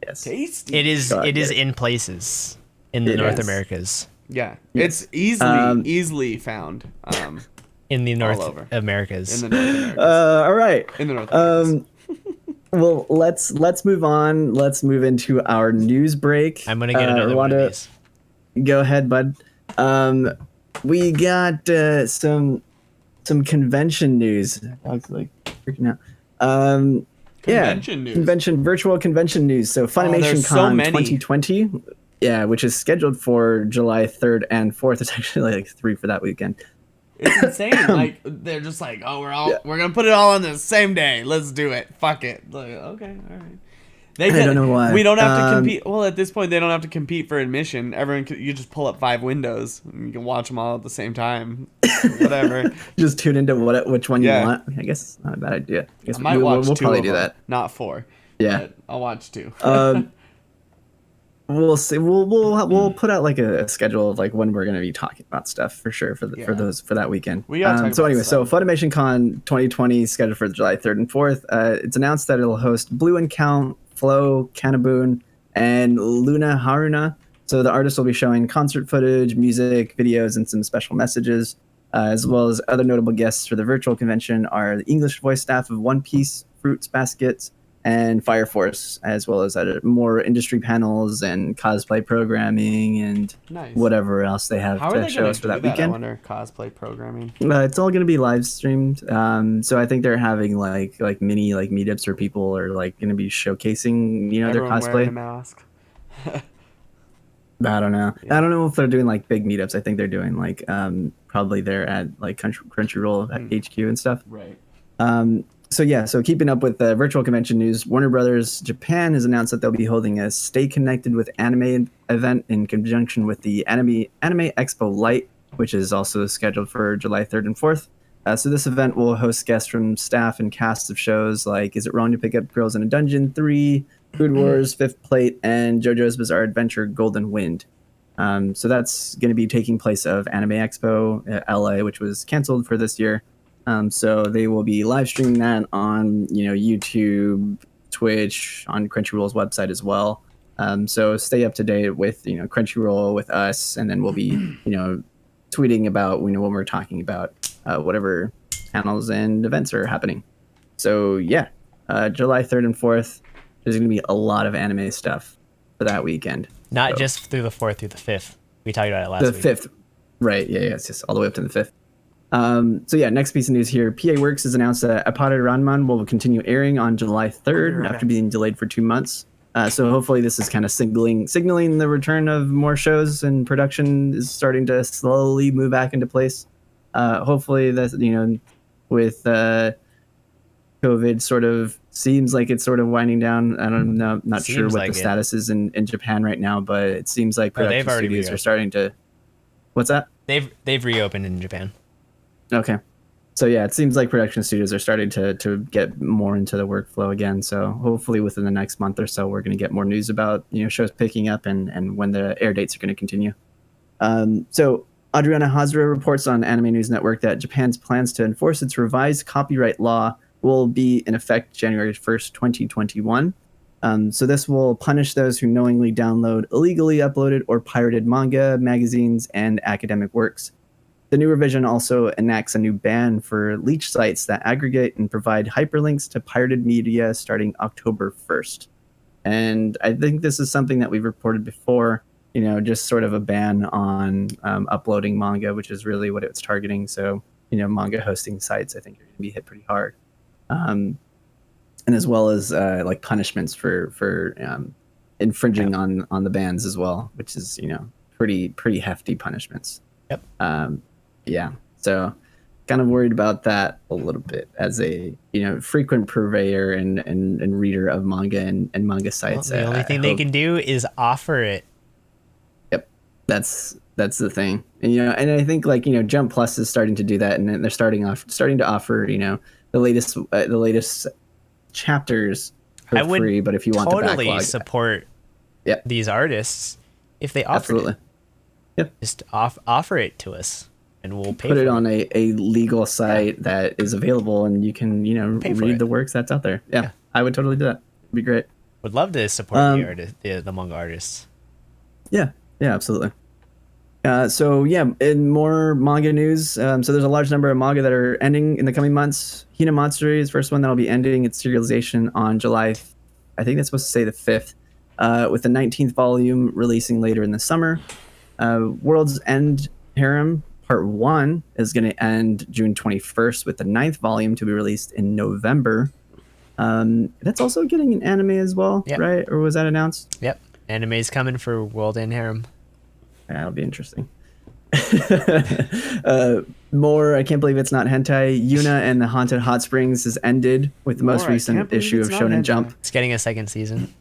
Yes. Tasty. It is. God, It is yeah. in places in the It North is. Americas. Yeah. Yes. It's easily Um, easily found In the North over. Americas. in the North Americas. All right. in the North Americas. Well, let's move on. Let's move into our news break. I'm gonna get another one of Rwanda, these. go ahead, bud. We got some convention news. I was like freaking out. Convention news. Virtual convention news. So Funimation there's so Con many. 2020, yeah, which is scheduled for July 3rd and 4th. It's actually like 3 for that weekend. It's insane. Like, they're just like, oh, we're gonna put it all on the same day. Let's do it. Fuck it. Like, okay, all right. They I don't know why. We don't have to compete. Well, at this point, they don't have to compete for admission. You just pull up 5 windows and you can watch them all at the same time. Whatever. Just tune into which one Yeah. you want. I guess it's not a bad idea. I guess I might we'll watch we'll 2 probably of do them, that. not 4. Yeah. But I'll watch 2. We'll see. We'll put out like a schedule of like when we're gonna be talking about stuff for sure for Yeah. for that weekend. We gotta talk so about anyway, so stuff. Funimation Con 2020 is scheduled for July 3rd and 4th. It's announced that it'll host Blue and Count, Flo, Kanaboon, and Luna Haruna. So the artists will be showing concert footage, music, videos, and some special messages, as well as other notable guests for the virtual convention are the English voice staff of One Piece, Fruits Baskets, and Fire Force, as well as more industry panels and cosplay programming and Nice. whatever else they have How are to they show gonna us do for that that? I weekend. wonder. Cosplay programming. It's all going to be live streamed. So I think they're having like mini like meetups where people are like going to be showcasing their Everyone wearing a cosplay. mask. I don't know. Yeah. I don't know if they're doing like big meetups. I think they're doing like probably they're at like Crunchyroll at HQ and stuff. Right. So keeping up with the virtual convention news, Warner Brothers Japan has announced that they'll be holding a Stay Connected with Anime event in conjunction with the Anime Expo Light, which is also scheduled for July 3rd and 4th. So this event will host guests from staff and casts of shows like Is It Wrong to Pick Up Girls in a Dungeon 3, Food Wars, Fifth Plate, and JoJo's Bizarre Adventure Golden Wind. So that's going to be taking place of Anime Expo LA, which was canceled for this year. So they will be live streaming that on YouTube, Twitch, on Crunchyroll's website as well. So stay up to date with Crunchyroll, with us, and then we'll be tweeting about when we're talking about whatever panels and events are happening. So yeah, July 3rd and 4th, there's going to be a lot of anime stuff for that weekend. Not So- just through the 4th through the 5th. We talked about it last the week. 5th, right? Yeah, it's just all the way up to the 5th. So yeah, next piece of news here. PA Works has announced that Apare Ranman will continue airing on July 3rd after being delayed for 2 months. So hopefully this is kind of signaling the return of more shows, and production is starting to slowly move back into place. Hopefully that, with COVID sort of seems like it's sort of winding down. I don't know, not sure Seems what like the it. status is in Japan right now, but it seems like Oh, they've production already studios are reopened. starting to. What's that? They've reopened in Japan. Okay. So yeah, it seems like production studios are starting to get more into the workflow again. So hopefully within the next month or so, we're going to get more news about shows picking up and when the air dates are going to continue. So Adriana Hazra reports on Anime News Network that Japan's plans to enforce its revised copyright law will be in effect January 1st, 2021. So this will punish those who knowingly download illegally uploaded or pirated manga, magazines, and academic works. The new revision also enacts a new ban for leech sites that aggregate and provide hyperlinks to pirated media starting October 1st. And I think this is something that we've reported before, just sort of a ban on uploading manga, which is really what it's targeting. So, manga hosting sites, I think, are going to be hit pretty hard. And as well as like punishments for infringing on the bans as well, which is, pretty hefty punishments. Yep. Yeah. So kind of worried about that a little bit as a frequent purveyor and reader of manga and manga sites. Well, the only thing they can do is offer it. Yep, that's the thing. And I think Jump Plus is starting to do that, and they're starting to offer the latest chapters for I would free. But if you want the totally backlog, support these artists if they offered absolutely. it. Yep. Just offer it to us, and we'll pay Put for it on a legal site that is available, and you can Pay for read it. the works that's out there. Yeah, I would totally do that. It'd be great. Would love to support the artist, the manga artists. Yeah, absolutely. So yeah, in more manga news, so there's a large number of manga that are ending in the coming months. Hinamatsuri is the first one that'll be ending its serialization on July, I think that's supposed to say the 5th, with the 19th volume releasing later in the summer. World's End Harem Part 1 is going to end June 21st, with the 9th volume to be released in November. That's also getting an anime as well, right? Or was that announced? Yep. Anime's coming for World End Harem. That'll be interesting. More, I can't believe it's not hentai. Yuna and the Haunted Hot Springs has ended with the most recent issue of Shonen Jump. It's getting a second season.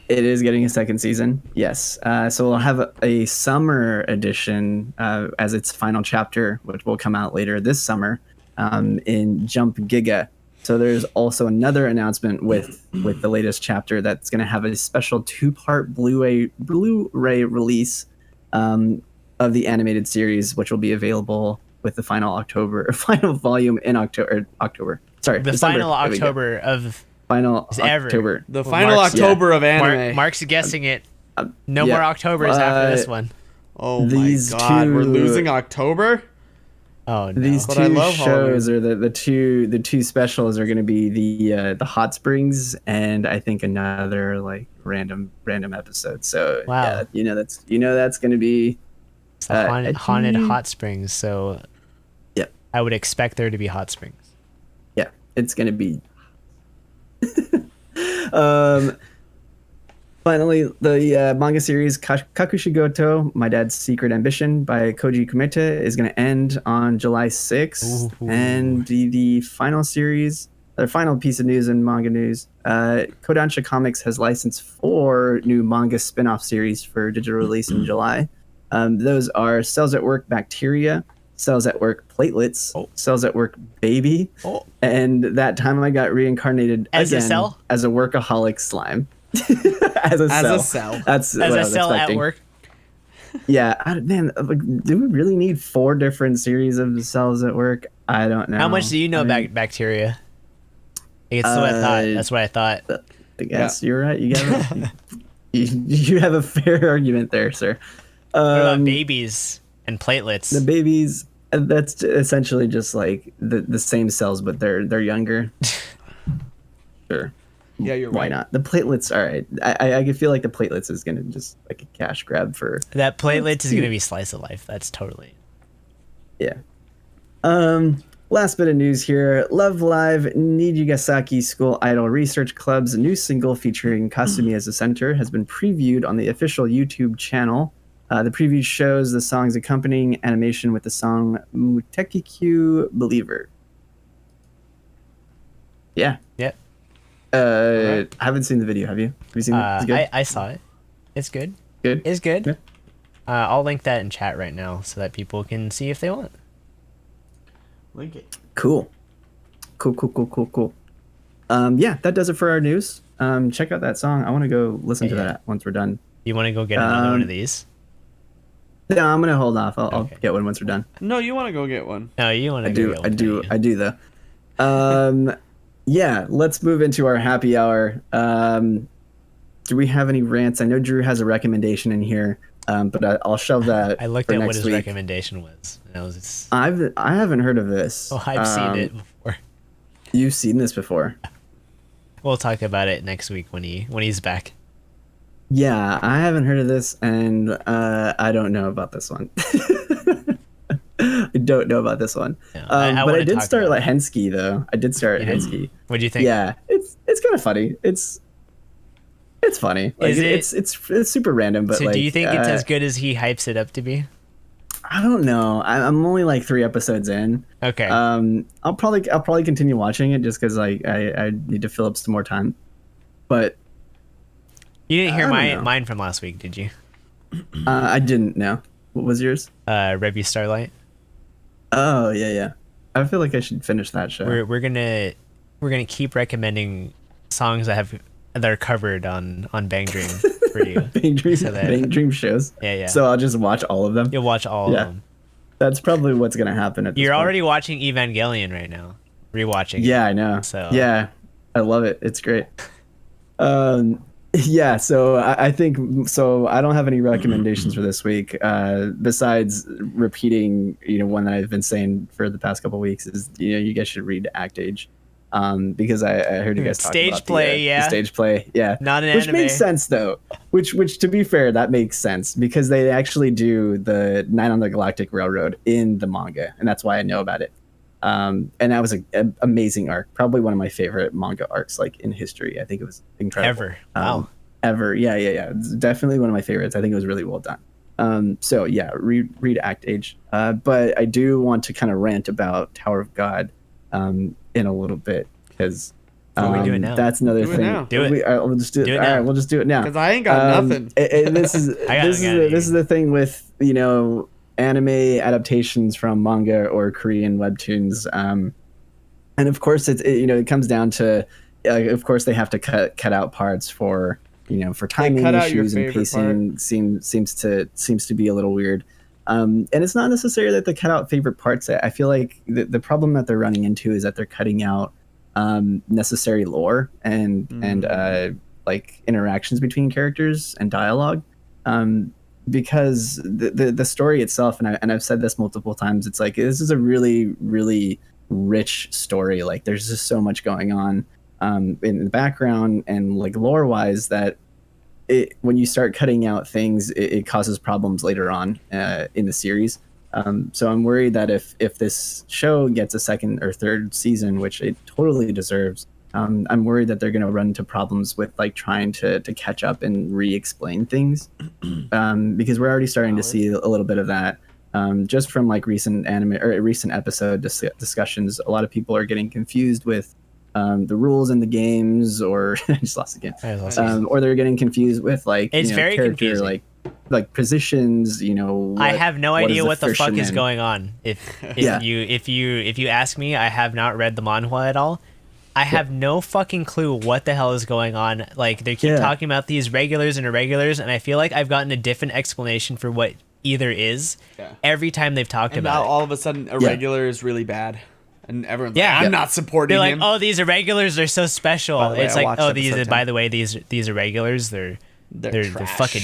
It is getting a second season, yes. So we'll have a summer edition as its final chapter, which will come out later this summer in Jump Giga. So there's also another announcement with the latest chapter that's going to have a special 2-part Blu-ray release of the animated series, which will be available with the final volume in October. Sorry, The December. final October of Final ever. October. The final October of anime. Mark's guessing it. No more Octobers after this one. Oh my these god, we're two- losing October? Oh no. These But I two love shows are the two specials are going to be the Hot Springs and I think another like random episode. So Wow. yeah, that's going to be It's the haunted edgy. hot springs, so Yep. I would expect there to be hot springs. Yeah, it's going to be. Finally, the manga series Kakushigoto, My Dad's Secret Ambition by Koji Kumeta is going to end on July 6th. Ooh. And the final series, the final piece of news in manga news, Kodansha Comics has licensed 4 new manga spin-off series for digital release in July. Those are Cells at Work Bacteria, Cells at Work Platelets, Cells at Work Baby, and That Time I Got Reincarnated As a again cell? as a workaholic slime. as a cell. That's As what I a was cell at expecting. work. Yeah, do we really need 4 different series of Cells at Work? I don't know. How much do you know about bacteria? It's what I thought. That's what I thought. I guess you're right. You have a fair argument there, sir. What about babies and platelets? The babies, that's essentially just like the same cells, but they're younger. Sure. Yeah, you're Why right. not? The platelets, all right. I feel like the platelets is going to just like a cash grab for... That platelet is going to be slice of life. That's totally. Yeah. Last bit of news here. Love Live Nijigasaki School Idol Research Club's new single featuring Kasumi as the center has been previewed on the official YouTube channel. The preview shows the song's accompanying animation with the song Mutekikyu Believer. Yeah. Yep. I haven't seen the video. Have you? Have you seen it? Is it good? I saw it. It's good. Good? It's good. Yeah. I'll link that in chat right now so that people can see if they want. Link it. Cool. Yeah, that does it for our news. Check out that song. I want to go listen to that once we're done. You want to go get another one of these? No, I'm gonna hold off. I'll get one once we're done. No, you want to go get one. No, you want to go get one. I do though. Yeah, let's move into our happy hour. Do we have any rants? I know Drew has a recommendation in here, but I'll shove that. I looked for at next what his week. recommendation was. And I haven't heard of this. Oh, I've seen it before. You've seen this before. We'll talk about it next week when he's back. Yeah, I haven't heard of this, and I don't know about this one. I don't know about this one. Yeah, But I did start like Hensky though. I did start Hensky. What'd you think? Yeah, it's kind of funny. It's funny. Like, Is it? It's super random, but So like, do you think it's as good as he hypes it up to be? I don't know. I'm only like 3 episodes in. Okay. I'll probably continue watching it just because I need to fill up some more time. But You didn't hear I don't know. mine from last week, did you? I didn't know. What was yours? Rebby Starlight. Oh yeah. I feel like I should finish that show. We're gonna keep recommending songs that are covered on Bang Dream for you. Bang Dream shows. Yeah. So I'll just watch all of them. You'll watch all of them. That's probably what's gonna happen. At this You're point. already watching Evangelion right now. Rewatching. Yeah, I know. So yeah, I love it. It's great. Yeah, so I think so. I don't have any recommendations for this week. Besides repeating, one that I've been saying for the past couple of weeks is, you guys should read Act Age, because I heard you guys talking Stage about play, the stage play, yeah, Not an which anime. makes sense though. Which to be fair, that makes sense because they actually do the Night on the Galactic Railroad in the manga, and that's why I know about it. And that was an amazing arc, probably one of my favorite manga arcs like in history. I think it was incredible. Ever. Wow. Ever. Yeah. It's definitely one of my favorites. I think it was really well done. So yeah, read Act Age. But I do want to kind of rant about Tower of God in a little bit because we do it now. that's another Do it thing. now. Do it. We'll just do it. Do it All now. right, we'll just do it now. Because I ain't got nothing. And this is I this is the thing with anime adaptations from manga or Korean webtoons. And of course it comes down to of course they have to cut out parts for for timing cut out your issues and favorite pacing seems to be a little weird. And it's not necessarily that they cut out favorite parts. I feel like the problem that they're running into is that they're cutting out necessary lore and like interactions between characters and dialogue. Because the story itself, and I've said this multiple times, it's like this is a really, really rich story. Like there's just so much going on in the background and like lore wise that when you start cutting out things, it causes problems later on in the series. So I'm worried that if this show gets a second or third season, which it totally deserves, I'm worried that they're going to run into problems with like trying to catch up and re-explain things, because we're already starting to see a little bit of that. Just from like recent episode discussions, a lot of people are getting confused with the rules in the games, or I just lost again, or they're getting confused with like it's very character confusing. like positions. I have no idea what the fuck is fisherman? going on. If Yeah. you ask me, I have not read the manhwa at all. I have no fucking clue what the hell is going on. Like they keep talking about these regulars and irregulars, and I feel like I've gotten a different explanation for what either is every time they've talked And about now it. all of a sudden, irregular is really bad, and everyone's Yeah. like, I'm not supporting They're like, him. oh, these irregulars, they're so special. By the way, It's I like, watched oh, episode 10. by the way, these irregulars, they're trash. fucking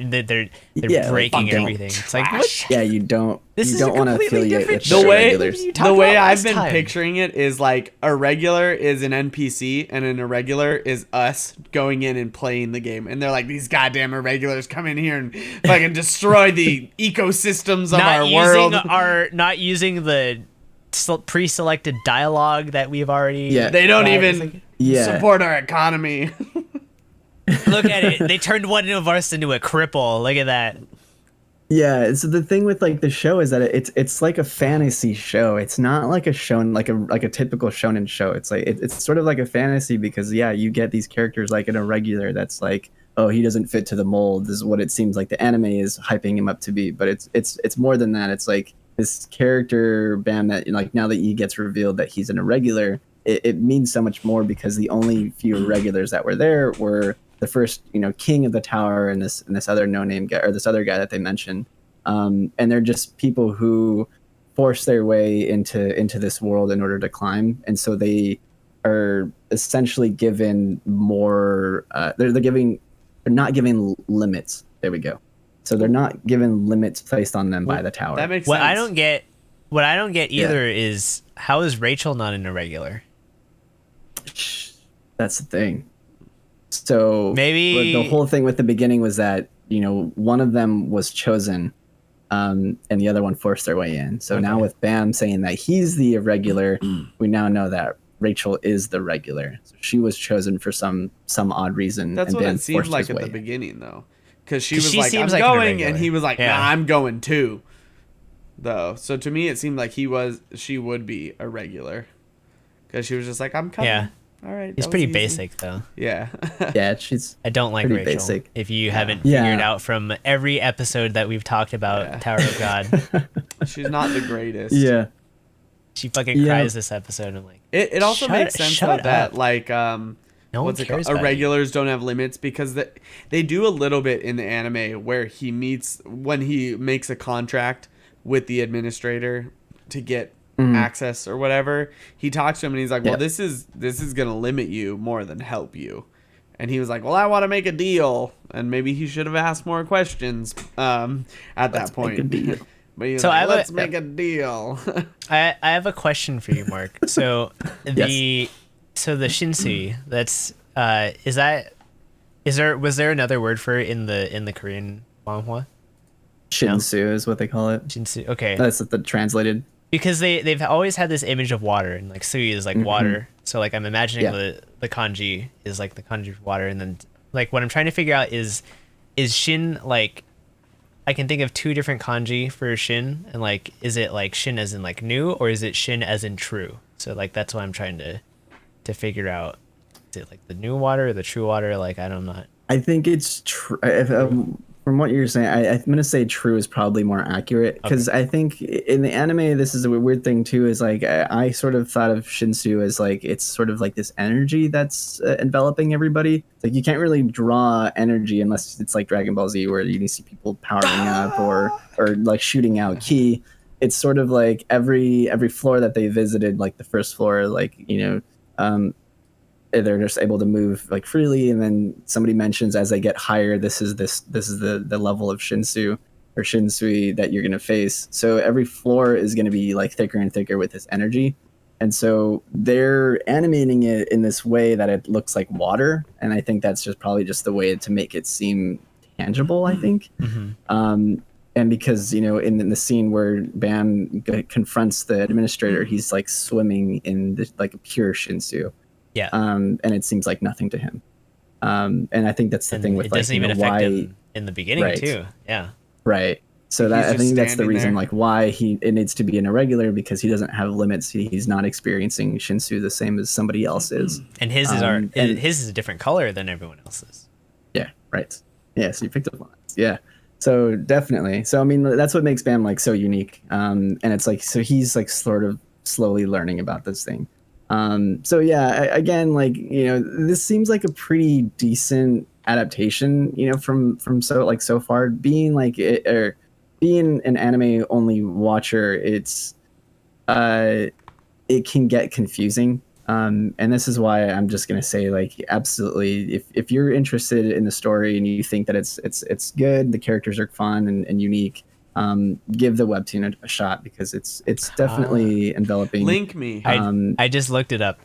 they're Yeah, breaking like, everything. It's like, trash. what? Yeah, you don't This is a want to completely affiliate different with show. The way regulars. You talked the way about I've last been time. picturing it is like a regular is an NPC and an irregular is us going in and playing the game, and they're like, these goddamn irregulars come in here and fucking destroy the ecosystems of our world. Not using the pre-selected dialogue that we've already. Yeah. They don't got. even It's like, Yeah. support our economy. look at it. They turned one of us into a cripple. Look at that. Yeah, so the thing with like the show is that it's like a fantasy show. It's not like a shonen like a typical shonen show. It's like it's sort of like a fantasy because yeah, you get these characters like an irregular that's like, oh, he doesn't fit to the mold. This is what it seems like the anime is hyping him up to be, but it's more than that. It's like this character Bam that like now that he gets revealed that he's an irregular, it means so much more because the only few irregulars that were there were the first, king of the tower and this other no name guy or this other guy that they mentioned, and they're just people who force their way into this world in order to climb, and so they are essentially given more. They're not giving limits. There we go. So they're not given limits placed on them by the tower. That makes What sense. What I don't get either is how is Rachel not an irregular? That's the thing. So Maybe the whole thing with the beginning was that one of them was chosen, and the other one forced their way in. So now with Bam saying that he's the irregular, we now know that Rachel is the regular. So she was chosen for some odd reason. That's and what Ben it seemed forced like his at way the in. beginning, though, because she 'Cause was she like, seems "I'm like an going," and irregular. he was like, Yeah. "Nah, I'm going too." Though, so to me, it seemed like she would be a regular, because she was just like, "I'm coming." Yeah. All right. He's that was pretty easy. basic though. Yeah. Yeah, she's I don't like pretty Rachel. basic. If you haven't Yeah. figured out from every episode that we've talked about Yeah. Tower of God, She's not the greatest. yeah. she fucking Yeah. cries this episode. I'm like, It also makes sense though that up. like No one what's it cares called? about you. Irregulars don't have limits because they do a little bit in the anime where when he makes a contract with the administrator to get access or whatever. He talks to him and he's like, "Well, Yeah. this is gonna limit you more than help you." And he was like, "Well, I want to make a deal," and maybe he should have asked more questions at that Let's point. make a deal. But he was So like, I have a- "Let's make a deal." I have a question for you, Mark. So the Shinsui, that's was there another word for it in the Korean manhwa? Shinsu is what they call it. Shinsui. Okay. That's the translated. Because they've always had this image of water, and like sui is like water. So like I'm imagining Yeah. the kanji is like the kanji for water, and then like what I'm trying to figure out is shin like I can think of two different kanji for shin, and like is it like shin as in like new, or is it shin as in true? So like that's what I'm trying to figure out. Is it like the new water or the true water? Like I don't know. I think it's true. From what you're saying, I'm going to say true is probably more accurate because I think in the anime, this is a weird thing too. Is like I sort of thought of Shinsu as like it's sort of like this energy that's enveloping everybody. It's like you can't really draw energy unless it's like Dragon Ball Z, where you see people powering up or like shooting out ki. It's sort of like every floor that they visited, like the first floor, like they're just able to move like freely, and then somebody mentions as they get higher, this is the level of Shinsu or Shinsui that you're gonna face. So every floor is gonna be like thicker and thicker with this energy, and so they're animating it in this way that it looks like water, and I think that's just probably just the way to make it seem tangible. I think, and because in the scene where Bam confronts the administrator, he's like swimming in like a pure Shinsu. Yeah. And it seems like nothing to him. And I think that's the And thing with it like doesn't even affect why him in the beginning Right. too. Yeah. right. So He's that I just think that's the standing reason there. like why it needs to be an irregular, because he doesn't have limits. He's not experiencing Shinsu the same as somebody else is. And his is and- his is a different color than everyone else's. Yeah, right. Yeah, so you picked up on it. Yeah. So definitely. So I mean that's what makes Bam like so unique. And it's like so he's like sort of slowly learning about this thing. So yeah, again, like this seems like a pretty decent adaptation, from so far. Being like or being an anime only watcher, it can get confusing. And this is why I'm just gonna say like absolutely, if you're interested in the story and you think that it's good, the characters are fun and unique. Give the webtoon a shot because it's definitely enveloping. Link me. I just looked it up.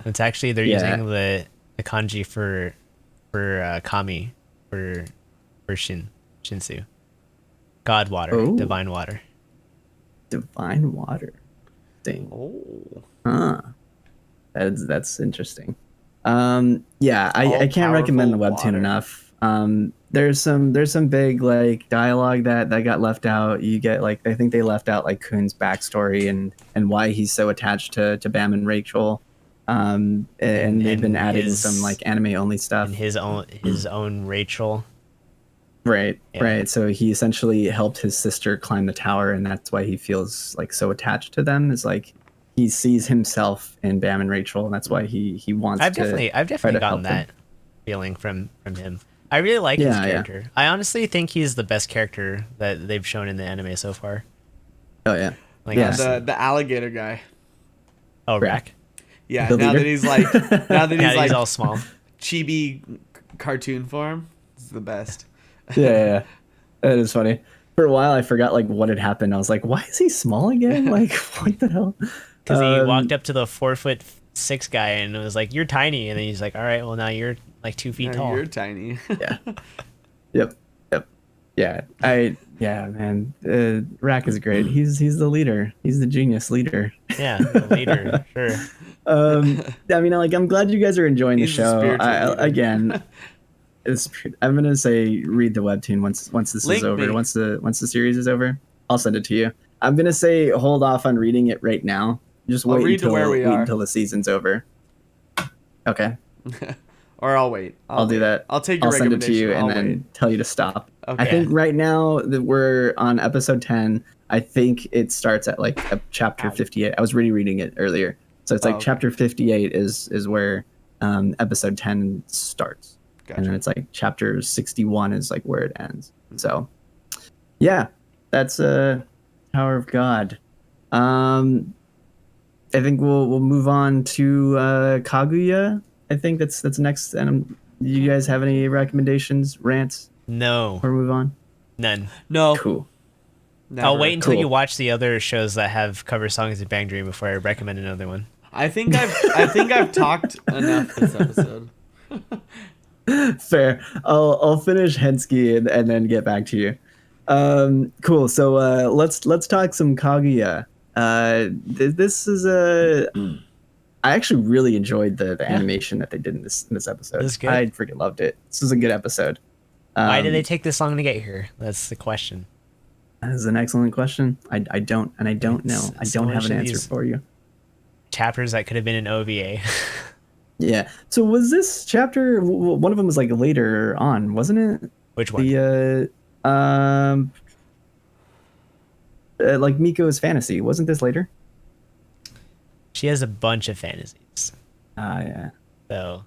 It's actually they're Yeah. using the kanji for kami for Shinsu. God water, Oh. divine water. Divine water. Dang. Oh, Huh. That's interesting. Yeah, I all can't recommend powerful the webtoon water. enough. There's some big like dialogue that got left out. You get like I think they left out like Kuhn's backstory and why he's so attached to Bam and Rachel. and And they've been and adding some his like anime only and stuff. his own Rachel. Right, Yeah. right. So he essentially helped his sister climb the tower, and that's why he feels like so attached to them. Is like he sees himself in Bam and Rachel, and that's why he wants to I've try definitely to gotten help them. that feeling from him. I really like his Yeah, yeah. character. I honestly think he's the best character that they've shown in the anime so far. Oh yeah, Like Yeah, yeah. the alligator guy. oh, Right. Rack. Yeah, The now leader. that he's like now that Yeah, he's he's like all small. chibi cartoon form, it's the best. Yeah, yeah, yeah. That is funny. For a while, I forgot like what had happened. I was like, why is he small again? Like, what the hell? Because he walked Um, up to the 4'6" guy and was like, "You're tiny," and then he's like, "All right, well now you're like 2 feet No, tall." you're tiny. yeah. Yep. Yep. Yeah. Yeah, man. Rack is great. He's the leader. He's the genius leader. Yeah, the leader, sure. I mean, like, I'm glad you guys are enjoying the He's the show. spiritual leader. Again, it's, I'm gonna say read the webtoon once this is Link over. me. Once the series is over, I'll send it to you. I'm gonna say hold off on reading it right now. Just I'll read to where we are. until the season's over. Okay, Or I'll wait. I'll do wait. that. I'll take your I'll send it to recommendation. you and I'll then wait. tell you to stop. I Okay. think right now that we're on episode 10. I think it starts at like chapter 58. I was reading it earlier, so it's like okay. chapter 58 is where episode 10 starts, and then Gotcha. it's like chapter 61 is like where it ends. So yeah, that's Tower of God. I think we'll move on to Kaguya. I think that's next. And do you guys have any recommendations, rants, No, or move on? none. No. Cool. Never. I'll wait until Cool. you watch the other shows that have cover songs of Bang Dream before I recommend another one. I think I've talked enough this episode. Fair. I'll finish Hensky and then get back to you. Cool. So let's talk some Kaguya. This is a. I actually really enjoyed the animation that they did in this episode. It was good. I freaking loved it. This was a good episode. Why did they take this long to get here? That's the question. That is an excellent question. I don't know. I So don't have much an of answer these- for you. Chapters that could have been an OVA. Yeah. So was this chapter? One of them was like later on, wasn't it? Which one? The like Miko's fantasy. Wasn't this later? She has a bunch of fantasies. Ah, yeah. So,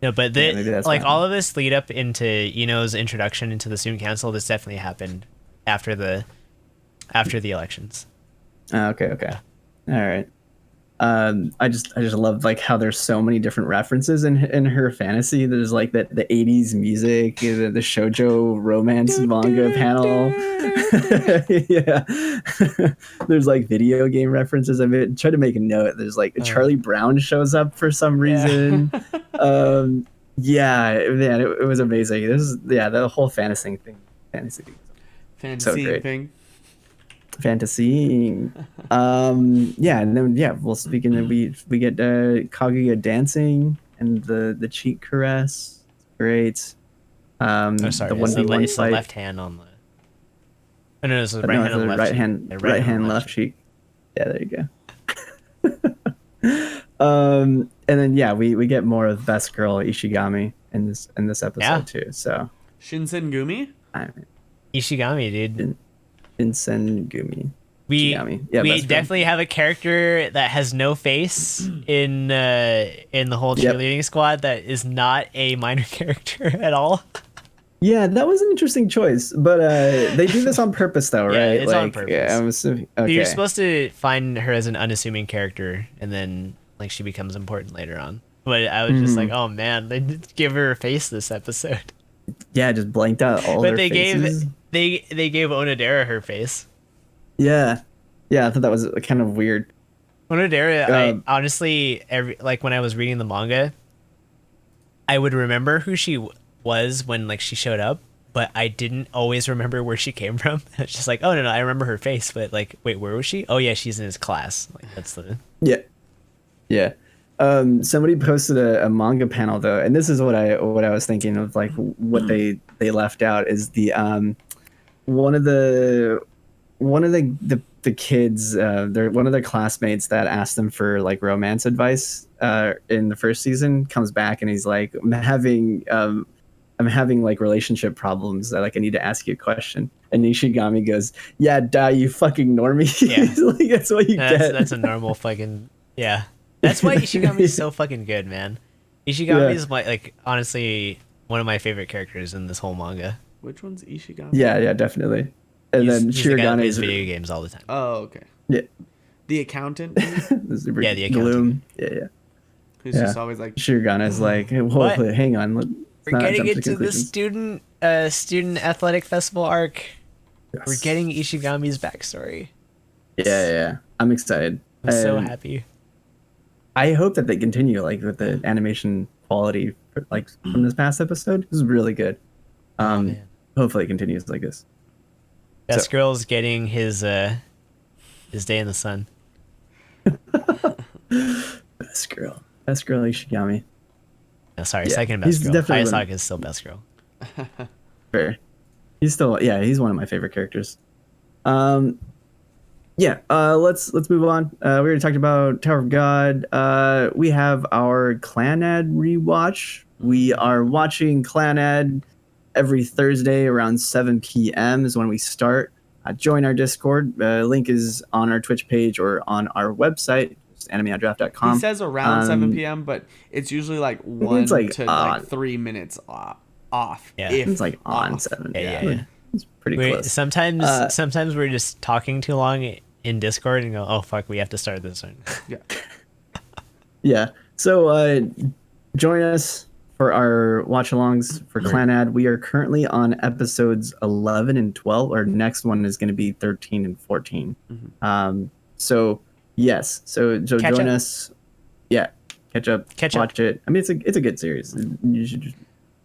no, but Yeah, maybe that's like fine. all of this lead up into Ino's introduction into the Student Council. This definitely happened after the elections. Okay. All right. I just love like how there's so many different references in her fantasy. There's like the 80s music, the shoujo romance manga panel. Yeah. There's like video game references. I mean, try to make a note. There's like Charlie Brown shows up for some reason. Yeah, man, it was amazing. This is the whole fantasy thing. Fantasy great. thing. Fantasy. Yeah, and then well, speaking of, we get Kaguya dancing and the cheek caress. Great. Oh, sorry, the it's the 1v1 it's the fight. left hand on the. Oh, no, it's the No, right it's hand on the the left right cheek. hand, Yeah, right hand, on left cheek. Yeah, there you go. And then we get more of best girl Ishigami in this episode Yeah. too. So Shinsen Gumi? I mean, Ishigami, dude. Vincent Gumi. We Ishigami. Yeah, we best girl. definitely have a character that has no face in the whole Yep. cheerleading squad that is not a minor character at all. Yeah, that was an interesting choice, but they do this on purpose, though, Yeah, right? it's on Like, purpose. yeah, I'm assuming. Okay. You're supposed to find her as an unassuming character, and then like she becomes important later on. But I was just like, oh man, they did give her a face this episode. Yeah, just blanked out all But their they faces. gave they gave Onodera her face. Yeah, I thought that was kind of weird. Onodera, I Um, honestly when I was reading the manga, I would remember who she was when like she showed up, but I didn't always remember where she came from. It's just like, oh no, I remember her face, but like, wait, where was she? Oh yeah, she's in his class. Like that's the Yeah, yeah. Somebody posted a manga panel though, and this is what I was thinking of, like what they left out is the one of the the kids, they're one of their classmates that asked them for like romance advice in the first season comes back and he's like, I'm having like relationship problems that like I need to ask you a question. And Nishigami goes, yeah, duh, you fucking normie. Yeah. Like, that's what you get. that's a normal fucking yeah. That's why Ishigami is so fucking good, man. Ishigami is my like honestly one of my favorite characters in this whole manga. Which one's Ishigami? Yeah, definitely. And then He's the guy that Shirogane plays is video games all the time. Oh, okay. yeah, The accountant, Yeah, the accountant. Gloom. Yeah. who's just always like, Shirogane is like, whoa, What? hang on. We're getting into the student athletic festival arc. Yes. We're getting Ishigami's backstory. Yeah. I'm excited. I'm so And happy. I hope that they continue like with the animation quality like from this past episode. This is really good. Man. Hopefully it continues like this. Best Girl's getting his day in the sun. Best girl Ishigami. No, sorry, Yeah, second he's best girl. definitely Hayasaka is still best girl. Fair. He's still he's one of my favorite characters. Let's move on. We already talked about Tower of God. We have our Clanad rewatch. We are watching Clanad every Thursday around 7 p.m. is when we start. Join our Discord. Link is on our Twitch page or on our website, animeondraft.com. he says around 7 p.m., but it's usually like 1 like to like 3 minutes off. Yeah. if It's like on off. 7. Yeah. It's pretty Wait, close. sometimes we're just talking too long in Discord and go, oh fuck, we have to start this one. Yeah. Yeah. So join us for our watch alongs for Clanad. We are currently on episodes 11 and 12. Our next one is going to be 13 and 14. So yes. So Catch join up. us. Yeah. Catch up. Watch it. I mean, it's a good series. You should just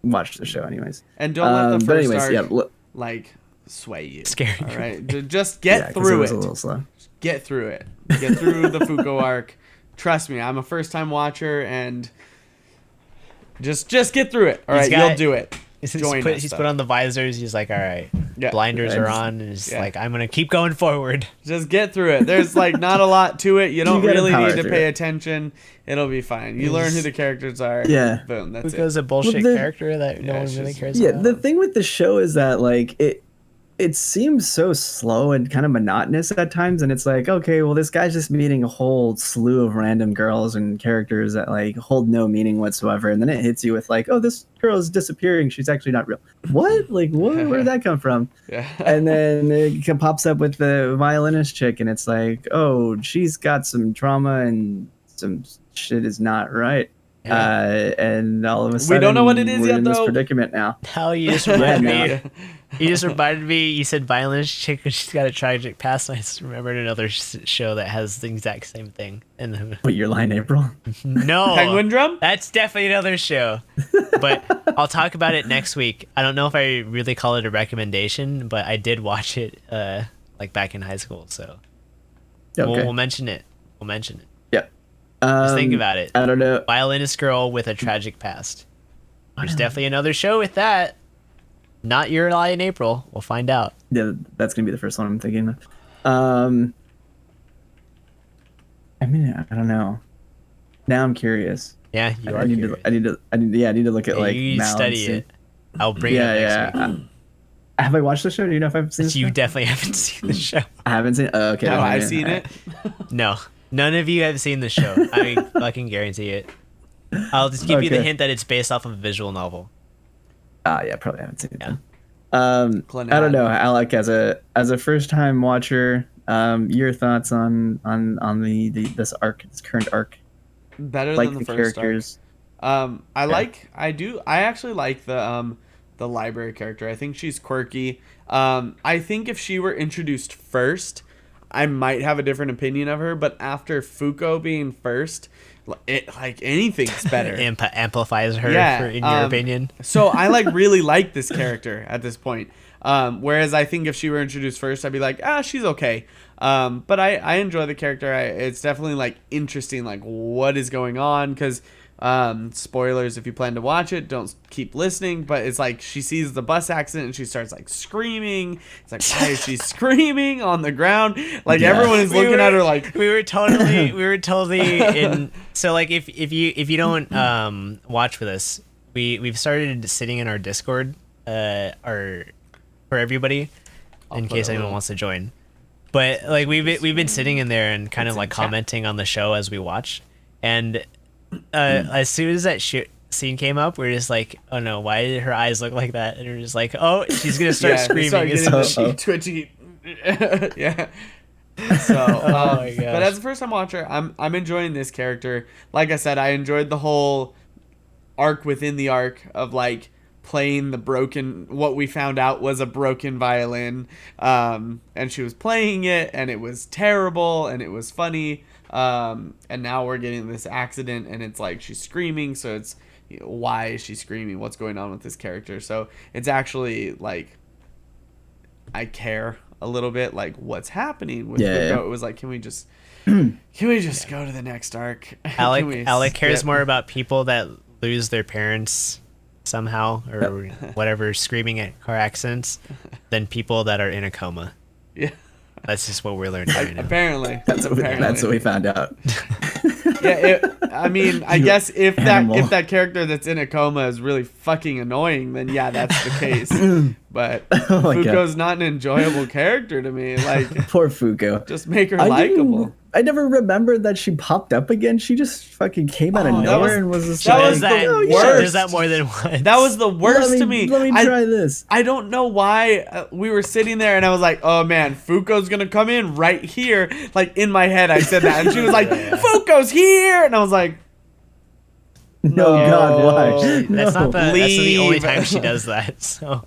watch the show anyways. And don't let the but first anyways, arc like sway you. Scare you. All right. Just yeah, get 'cause through was it. a little slow. Get through it. Get through the Fuko arc. Trust me, I'm a first time watcher and just get through it. All right, you'll do it. He's Join put on the visors. He's like, all right, Yeah. blinders Yeah, are just- on, and he's yeah. like, I'm gonna keep going forward. Just get through it. There's like not a lot to it. You don't gotta really power need to through pay it. attention. It'll be fine. You learn who the characters are. Yeah. Boom. That's it. Fuko's a bullshit Well, character that no Yeah, one it's really just- cares Yeah, about. the thing with the show is that like it seems so slow and kind of monotonous at times, and it's like, okay, well, this guy's just meeting a whole slew of random girls and characters that like hold no meaning whatsoever, and then it hits you with like, oh, this girl is disappearing, she's actually not real. What? Like, what? Where did that come from? Yeah. And then it pops up with the violinist chick, and it's like, oh, she's got some trauma and some shit is not right. And all of a sudden, We don't know what it is we're yet, in this though. predicament now. How you just reminded Yeah, me. You just reminded me. You said violence chick, and she's got a tragic past. And I just remembered another show that has the exact same thing. And then, What, your line, April? no, Penguin Drum? That's definitely another show. But I'll talk about it next week. I don't know if I really call it a recommendation, but I did watch it like back in high school. So Okay. we'll mention it. We'll mention it. Yeah. Just think about it. I don't know. Violinist girl with a tragic past. There's definitely another show with that. Not Your Lie in April. We'll find out. Yeah, that's gonna be the first one I'm thinking of. I mean, I don't know. Now I'm curious. Yeah, you are. I need curious. to. I need to look at Yeah, like. you Mal and study see. it. I'll bring it up next week. Have I watched the show? Do you know if I've seen You it? definitely haven't seen the show. I haven't seen. Oh, okay. Have I okay, seen alright. it? No, none of you have seen the show. I fucking guarantee it. I'll just give you the Okay. hint that it's based off of a visual novel. Yeah, probably haven't seen it. Yeah. Then. Glenn I don't know, Adams. Alec, as a first time watcher, your thoughts on this current arc, Better like than the the first arc. characters. I actually like the library character. I think she's quirky. I think if she were introduced first, I might have a different opinion of her, but after Fuko being first, like anything's better. Amplifies her, Yeah, in your opinion. So I like really like this character at this point. Whereas I think if she were introduced first, I'd be like, she's okay. But I enjoy the character. It's definitely like interesting, like what is going on, because spoilers if you plan to watch it, don't keep listening, but it's like she sees the bus accident and she starts like screaming. It's like, why is she screaming on the ground? Like everyone is looking at her like we were totally in. So like if you don't watch with us, we've started sitting in our Discord for everybody in case anyone wants to join. But like we've been sitting in there and kind of like commenting on the show as we watch, and as soon as that scene came up, we are just like, oh no, why did her eyes look like that? And we're just like, oh, she's gonna start screaming. Twitchy. Yeah. So, oh my gosh. But as a first time watcher, I'm enjoying this character. Like I said, I enjoyed the whole arc within the arc of like playing what we found out was a broken violin, and she was playing it and it was terrible and it was funny, and now we're getting this accident and it's like she's screaming, so it's, why is she screaming, what's going on with this character? So it's actually like I care a little bit, like what's happening with Fuko. It was like, can we just go to the next arc? Alec cares more about people that lose their parents somehow or whatever, screaming at car accidents, than people that are in a coma. Yeah, that's just what we're learning right now. Apparently that's what we found out. Yeah, I mean, I guess if that character that's in a coma is really fucking annoying, then yeah, that's the case. But Fuko's not an enjoyable character to me. Like, poor Fuko. Just make her likable. I never remembered that she popped up again. She just fucking came out of nowhere and was just that was the worst. There's that more than once. That was the worst to me. Let me try this. I don't know why we were sitting there and I was like, oh man, Fuko's gonna come in right here. Like in my head, I said that, and she was like, Fuko's here, and I was like, no, God, why? That's not the only time she does that. So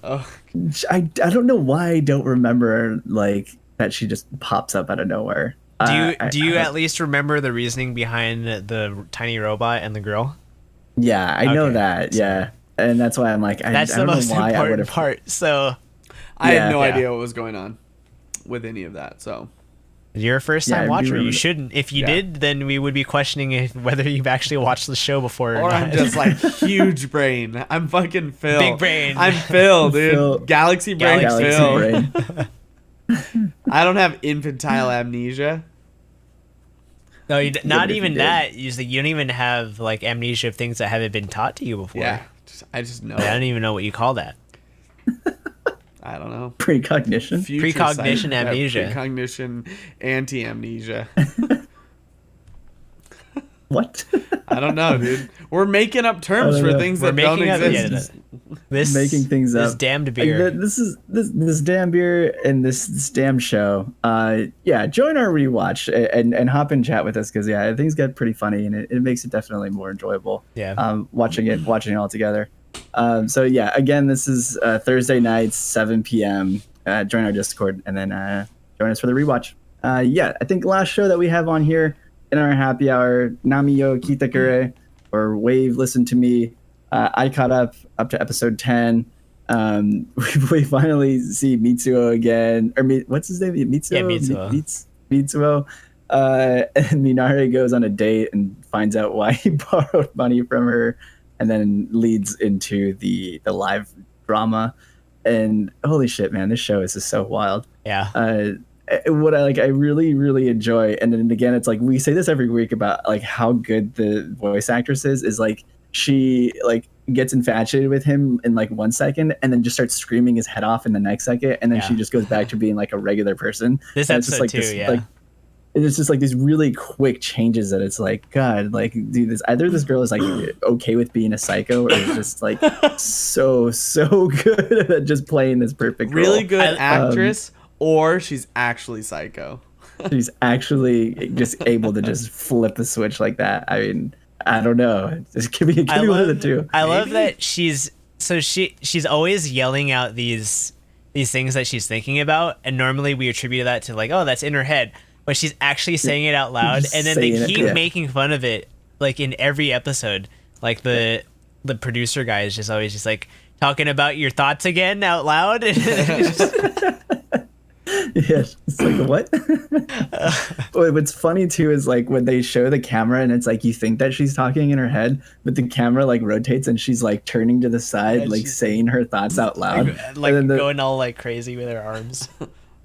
I don't know why I don't remember like that she just pops up out of nowhere. Do you at least remember the reasoning behind the tiny robot and the girl? Yeah, I know that. Yeah, and that's why I'm like, that's the most important part. So I had no idea what was going on with any of that. So you're a first time watcher. You shouldn't. If you did, then we would be questioning whether you've actually watched the show before. Or I'm just like huge brain. I'm fucking Phil. Big brain. I'm Phil, dude. Phil. Galaxy brain. Phil. Brain. I don't have infantile amnesia. No, not even that. You don't even have like amnesia of things that haven't been taught to you before. Yeah, I just know. I don't even know what you call that. I don't know. Precognition. Precognition amnesia. Precognition anti-amnesia. What? I don't know, dude. We're making up terms for things that don't exist. Making things up. This damned beer. This damn beer and this damn show. Join our rewatch and hop in chat with us, because things get pretty funny and it makes it definitely more enjoyable. Yeah. Watching it all together. Again, this is Thursday nights, 7 p.m. Join our Discord and then join us for the rewatch. I think last show that we have on here in our happy hour, Namiyo Kitakure, or Wave Listen to Me. I caught up to episode 10. We finally see Mitsuo again. Or what's his name? Mitsuo? Yeah, Mitsuo. And Minare goes on a date and finds out why he borrowed money from her, and then leads into the live drama. And holy shit, man, this show is just so wild. Yeah. What I really, really enjoy, and then again, it's like we say this every week about like how good the voice actress is like she like gets infatuated with him in like 1 second and then just starts screaming his head off in the next second, and then she just goes back to being like a regular person. This episode like too, like it's just like these really quick changes that it's like, God, like, dude, either this girl is like okay with being a psycho, or is just like so good at just playing this perfect role. Really good actress, or she's actually psycho. She's actually just able to just flip the switch like that. I mean, I don't know. Just give me one of the two. I love that she's always yelling out these these things that she's thinking about, and normally we attribute that to like, oh, that's in her head, but she's actually saying it out loud, Just and then they saying it, keep yeah. making fun of it like in every episode. Like the producer guy is just always just like talking about your thoughts again out loud. Yeah, it's like what? What's funny too is like when they show the camera and it's like you think that she's talking in her head, but the camera like rotates and she's like turning to the side, Yeah, like she's saying her thoughts out loud. like And then going all like crazy with her arms.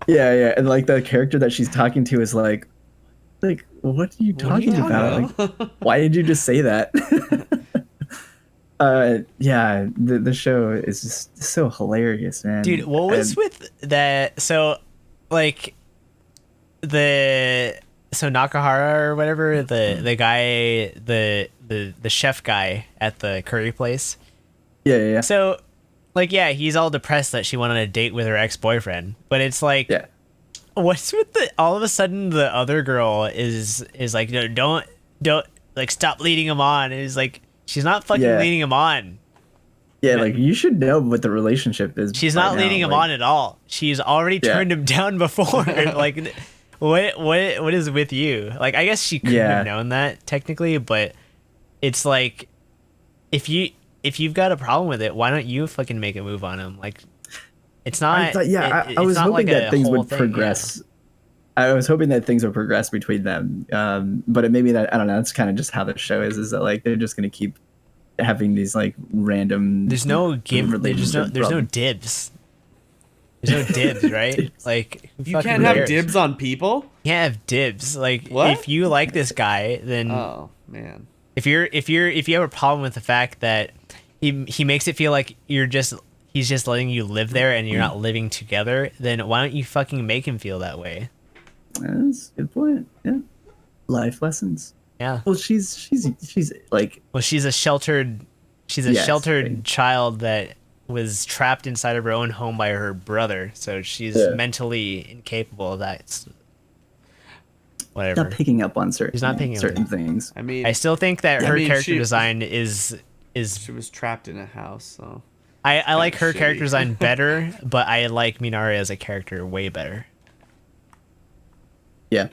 yeah, and like the character that she's talking to is like, what are you What are you talking talking about? Like, why did you just say that? Yeah, the show is just so hilarious, man. Dude, what was And- with that? So, like, so Nakahara or whatever, the guy, the chef guy at the curry place. yeah. So, like, yeah, he's all depressed that she went on a date with her ex-boyfriend, but it's like, Yeah. what's with the? All of a sudden, the other girl is like, no, don't like stop leading him on. And it's like she's not fucking Yeah. leading him on. Yeah, like you should know what the relationship is. She's by not now, leading him like- on at all. She's already Yeah. turned him down before. Like, what is with you? Like, I guess she could Yeah. have known that technically, but it's like, if you've got a problem with it, why don't you fucking make a move on him? Like, it's not. I thought, yeah, it's I was not hoping like that a things whole would thing, progress. I was hoping that things would progress between them. But it maybe that I don't know. That's kind of just how the show is that like they're just gonna keep having these like random. There's no give. relationship There's no problems. dibs. There's no dibs, right? Dibs. Like, who You fucking can't have cares? dibs on people. You can't have dibs. Like, What? if you like this guy, then Oh man. if you have a problem with the fact that he makes it feel like he's just letting you live there and you're not living together, then why don't you fucking make him feel that way? That's a good point. Yeah, life lessons. Yeah. Well, she's like Well, she's a sheltered Yes, sheltered right. child that was trapped inside of her own home by her brother, so she's Yeah. mentally incapable of that. Whatever. not picking up on certain She's not picking up certain on- things. I mean, I still think that I her mean, character she- design is she was trapped in a house, so I like her shitty. character design better, but I like Minari as a character way better. Yeah,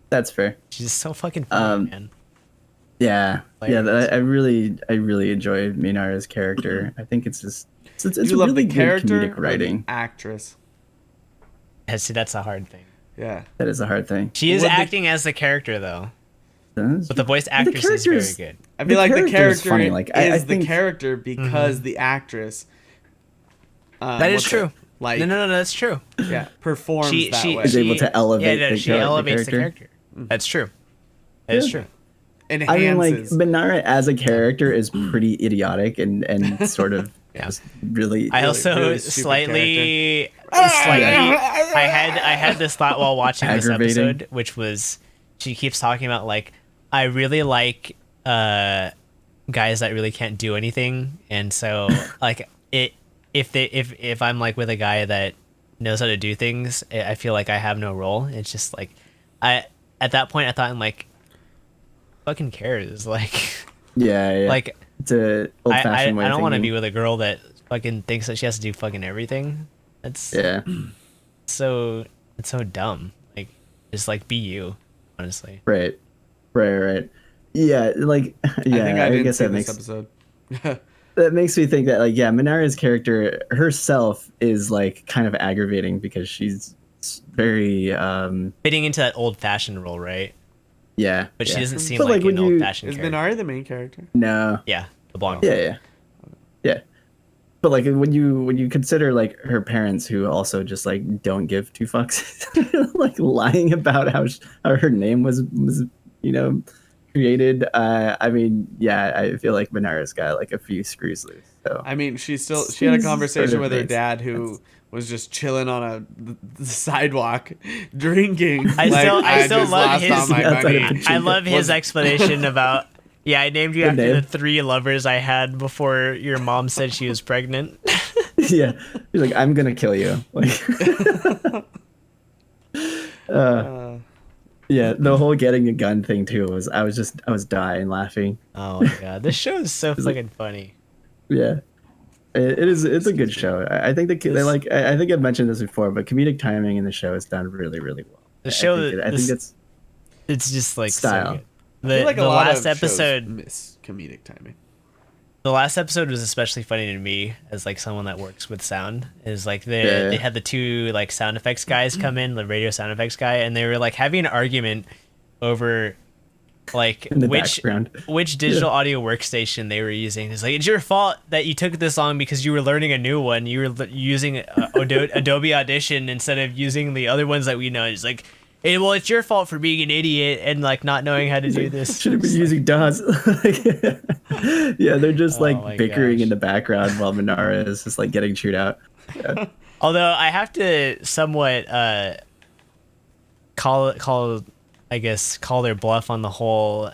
that's fair. She's so fucking funny, Um, man. Yeah, Hilarious. I really enjoy Minara's character. I think it's just it's you love really the character good comedic or writing. the actress. See, that's a hard thing. Yeah. That is a hard thing. She is Well, the- acting as the character though, But but the voice actress is very good. I feel like the character is character funny. Like, I is the think- character because the actress. That is what's true. it? Like, No, that's true. yeah, performs She that she way. Is able to elevate Yeah, the she char- the elevates the character. character. That's true. That is Yeah. true. Enhances. I mean, like Minara as a character is pretty idiotic and sort of Yeah. just really. I also really stupid slightly. Ah! I had this thought while watching this Aggravating. episode, which was she keeps talking about like I really like guys that really can't do anything, and so like if I'm like with a guy that knows how to do things, I feel like I have no role. It's just like at that point I thought I'm like fucking cares like yeah. like It's a old I fashioned way. don't of want to thinking. be with a girl that fucking thinks that she has to do fucking everything. That's Yeah, so it's so dumb. Like just like be you, honestly. right. Yeah, like I think yeah. I I didn't guess see that this makes episode. that makes me think that like yeah, Minara's character herself is like kind of aggravating because she's very Fitting into that old fashioned role, right? yeah. But yeah. she doesn't seem But, like, like, when an old you- fashioned Is character. Minari the main character? No. Yeah, the blonde. Yeah. But like when you consider like her parents who also just like don't give two fucks, like lying about how her name was created. I mean, yeah, I feel like Minara's got like a few screws loose. So I mean, she had a She's conversation sort of with her makes dad who was just chilling on the sidewalk, drinking. I still just love lost his. all my Outside of money." the I love his Was- explanation about. Yeah, I named you Good after name. the 3 lovers I had before your mom said she was pregnant. yeah, he's like, I'm gonna kill you. Like, yeah, the whole getting a gun thing too was I was dying laughing. Oh my god, this show is so fucking funny. Yeah. It's a good Excuse me. show. I think they This like. I think I've mentioned this before, but comedic timing in the show is done really, really well. the I think show I think this it's it's just like so style. good. I feel like a The lot last of shows episode miss comedic timing. the last episode was especially funny to me as like someone that works with sound. Is like they Yeah. had the two like sound effects guys come in, the radio sound effects guy, and they were like having an argument over like In the which background. digital audio workstation they were using. It's like it's your fault that you took this long because you were learning a new one. You were using Adobe Audition instead of using the other ones that we know. It's like, hey, well, it's your fault for being an idiot and like not knowing how to do this. Should have been using DOS. Yeah, they're just Oh like my bickering gosh. in the background while Minara is just like getting chewed out. Yeah. Although I have to somewhat call I guess call their bluff on the whole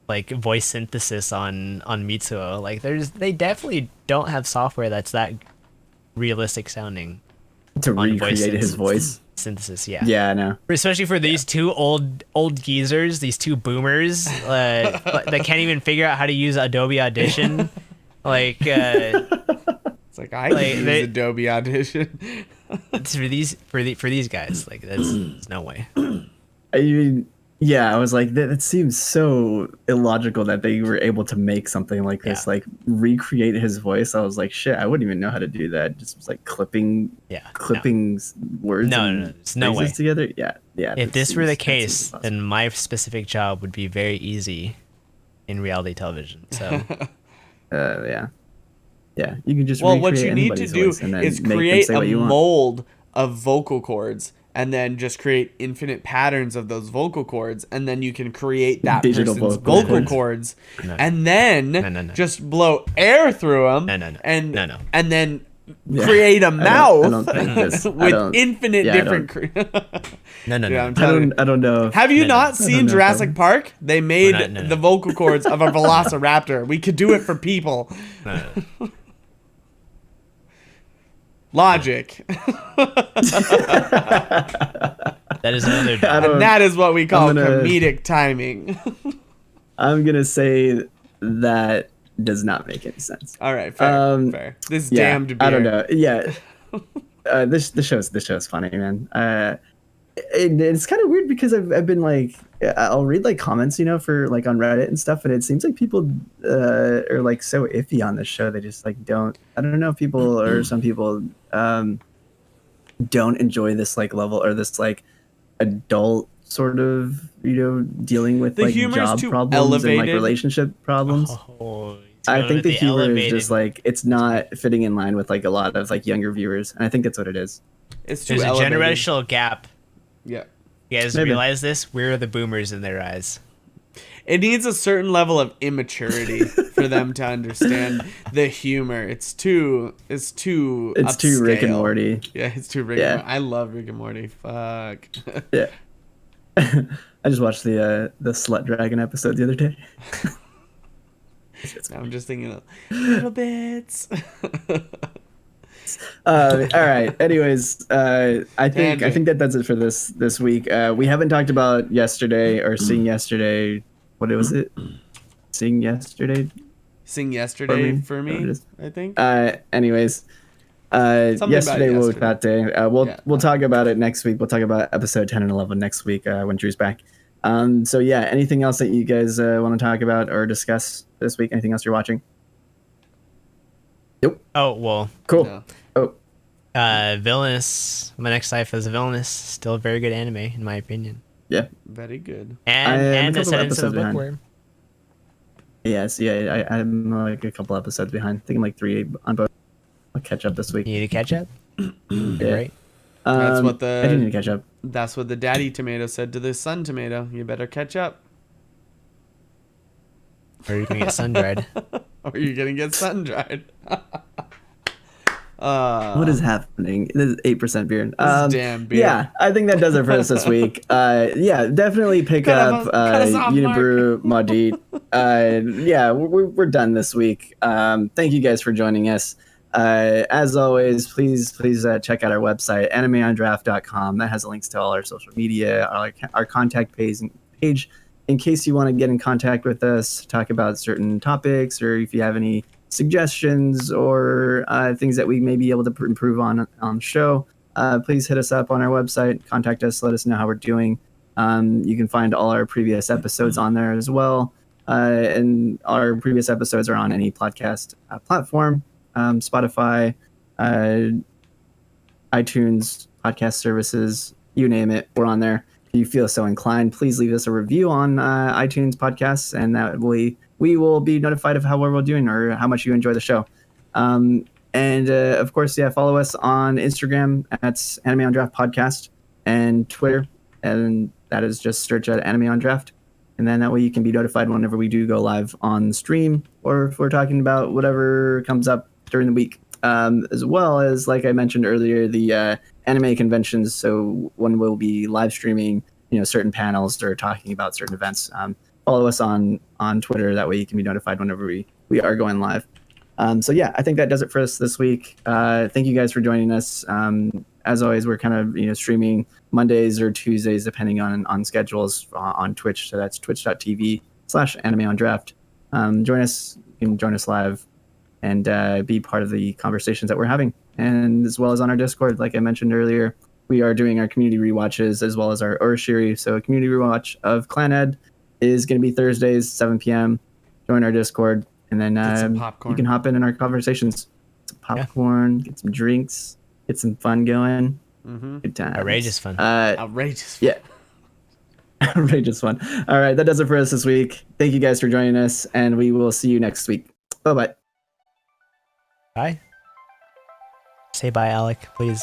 like voice synthesis on Mitsuo. Like they definitely don't have software that's that realistic sounding To on voice recreate his voice. synthesis. Yeah. Yeah, I know. Especially for these two old geezers, these two boomers that can't even figure out how to use Adobe Audition. Like It's like I Like, can use they- Adobe Audition. it's for these guys, like there's no way. I mean, yeah, I was like, that seems so illogical that they were able to make something like this, Yeah. like recreate his voice. I was like, shit, I wouldn't even know how to do that. Just was like clipping Yeah. words No, and no, there's no phrases way. together. Yeah, yeah. If that this were the seems case, impossible. then my specific job would be very easy in reality television. So Yeah, yeah, you can just Well, what recreate you need to anybody's do voice and then is make them create say a what you want. mold of vocal cords and then just create infinite patterns of those vocal cords, and then you can create that Digital person's vocal vocal cords. cords, and then No. just blow air through them, No. and No. and then Yeah. create a I mouth don't think this- I with don't- infinite yeah, I different. no. Yeah, I'm I telling you. don't. I don't know. If, Have you No, no. not seen know, Jurassic Park? They made no. the vocal cords of a velociraptor. We could do it for people. No. Logic. That is another I job. don't- And that is what we call I'm gonna- comedic timing. I'm gonna say that does not make any sense. All right, fair, fair. This damned beer. I don't know. Yeah, the show's funny, man. It's kind of weird because I've been like, I'll read like comments, for like on Reddit and stuff, and it seems like people are like so iffy on this show. They just like don't. I don't know if people or some people don't enjoy this like level or this like adult sort of dealing with The like humor is job too problems and like elevated. relationship problems. Oh, I think the with humor is elevated- just like it's not fitting in line with like a lot of like younger viewers, and I think that's what it is. It's too there's a elevated. generational gap. Yeah. You guys Maybe. realize this? We're the boomers in their eyes. It needs a certain level of immaturity for them to understand the humor. It's too It's too Rick and upscale. Morty. Yeah, it's too Rick Yeah. and Morty. I love Rick and Morty. Fuck. Yeah. I just watched the Slut Dragon episode the other day. Now I'm just thinking of little bits. All right. Anyways, I think Tangent. that does it for this week. We haven't talked about yesterday or seeing yesterday. What was it? Seeing yesterday. Sing yesterday me. for What it me, is. I think. Anyways, Something yesterday about will yesterday. that day. We'll Yeah. we'll talk about it next week. We'll talk about episode 10 and 11 next week when Drew's back. So yeah, anything else that you guys want to talk about or discuss this week? Anything else you're watching? Oh well, Cool. No. Oh, Villainous. My next life is Villainous. Still a very good anime in my opinion. yeah. Very good. And I am a and couple Descendants of episodes a behind. Bookworm. Yes, yeah. I'm like a couple episodes behind. I think I'm like 3 on both. I'll catch up this week. You need to catch up. Yeah. Right. That's what I do need to catch up. That's what the daddy tomato said to the son tomato. You better catch up, Or you can get sun dried. or you're gonna get sun dried. What is happening? This is 8% beer. damn beer. Yeah, I think that does it for us this week. Yeah, definitely pick Cut up us off, Mark. Unibrew Maudit. Yeah, we're done this week. Thank you guys for joining us. As always, please check out our website, animeondraft.com. That has links to all our social media, our contact page in case you want to get in contact with us, talk about certain topics, or if you have any suggestions or things that we may be able to improve on the show, please hit us up on our website, contact us, let us know how we're doing. You can find all our previous episodes on there as well. And our previous episodes are on any podcast platform, Spotify, iTunes, podcast services, you name it, we're on there. If you feel so inclined, please leave us a review on iTunes podcasts, and that we will be notified of how well we're doing or how much you enjoy the show. And of course, follow us on Instagram at Anime on Draft Podcast and Twitter, and that is just search at Anime on Draft. And then that way you can be notified whenever we do go live on stream or if we're talking about whatever comes up during the week. As well as, like I mentioned earlier, the anime conventions. So when we'll be live streaming, certain panels or talking about certain events. Follow us on Twitter. That way you can be notified whenever we are going live. So yeah, I think that does it for us this week. Thank you guys for joining us. As always, we're kind of streaming Mondays or Tuesdays depending on schedules on Twitch. So that's twitch.tv/animeondraft. Join us. You can join us live and be part of the conversations that we're having. And as well as on our Discord, like I mentioned earlier, we are doing our community rewatches as well as our Urshiri. So a community rewatch of Clan Ed is going to be Thursdays, 7 p.m. Join our Discord, and then you can hop in our conversations. Get some popcorn, get some drinks, get some fun going. Mm-hmm. Good times. Outrageous fun. Outrageous fun. Yeah. Outrageous fun. All right, that does it for us this week. Thank you guys for joining us, and we will see you next week. Bye-bye. Bye. Say bye, Alec, please.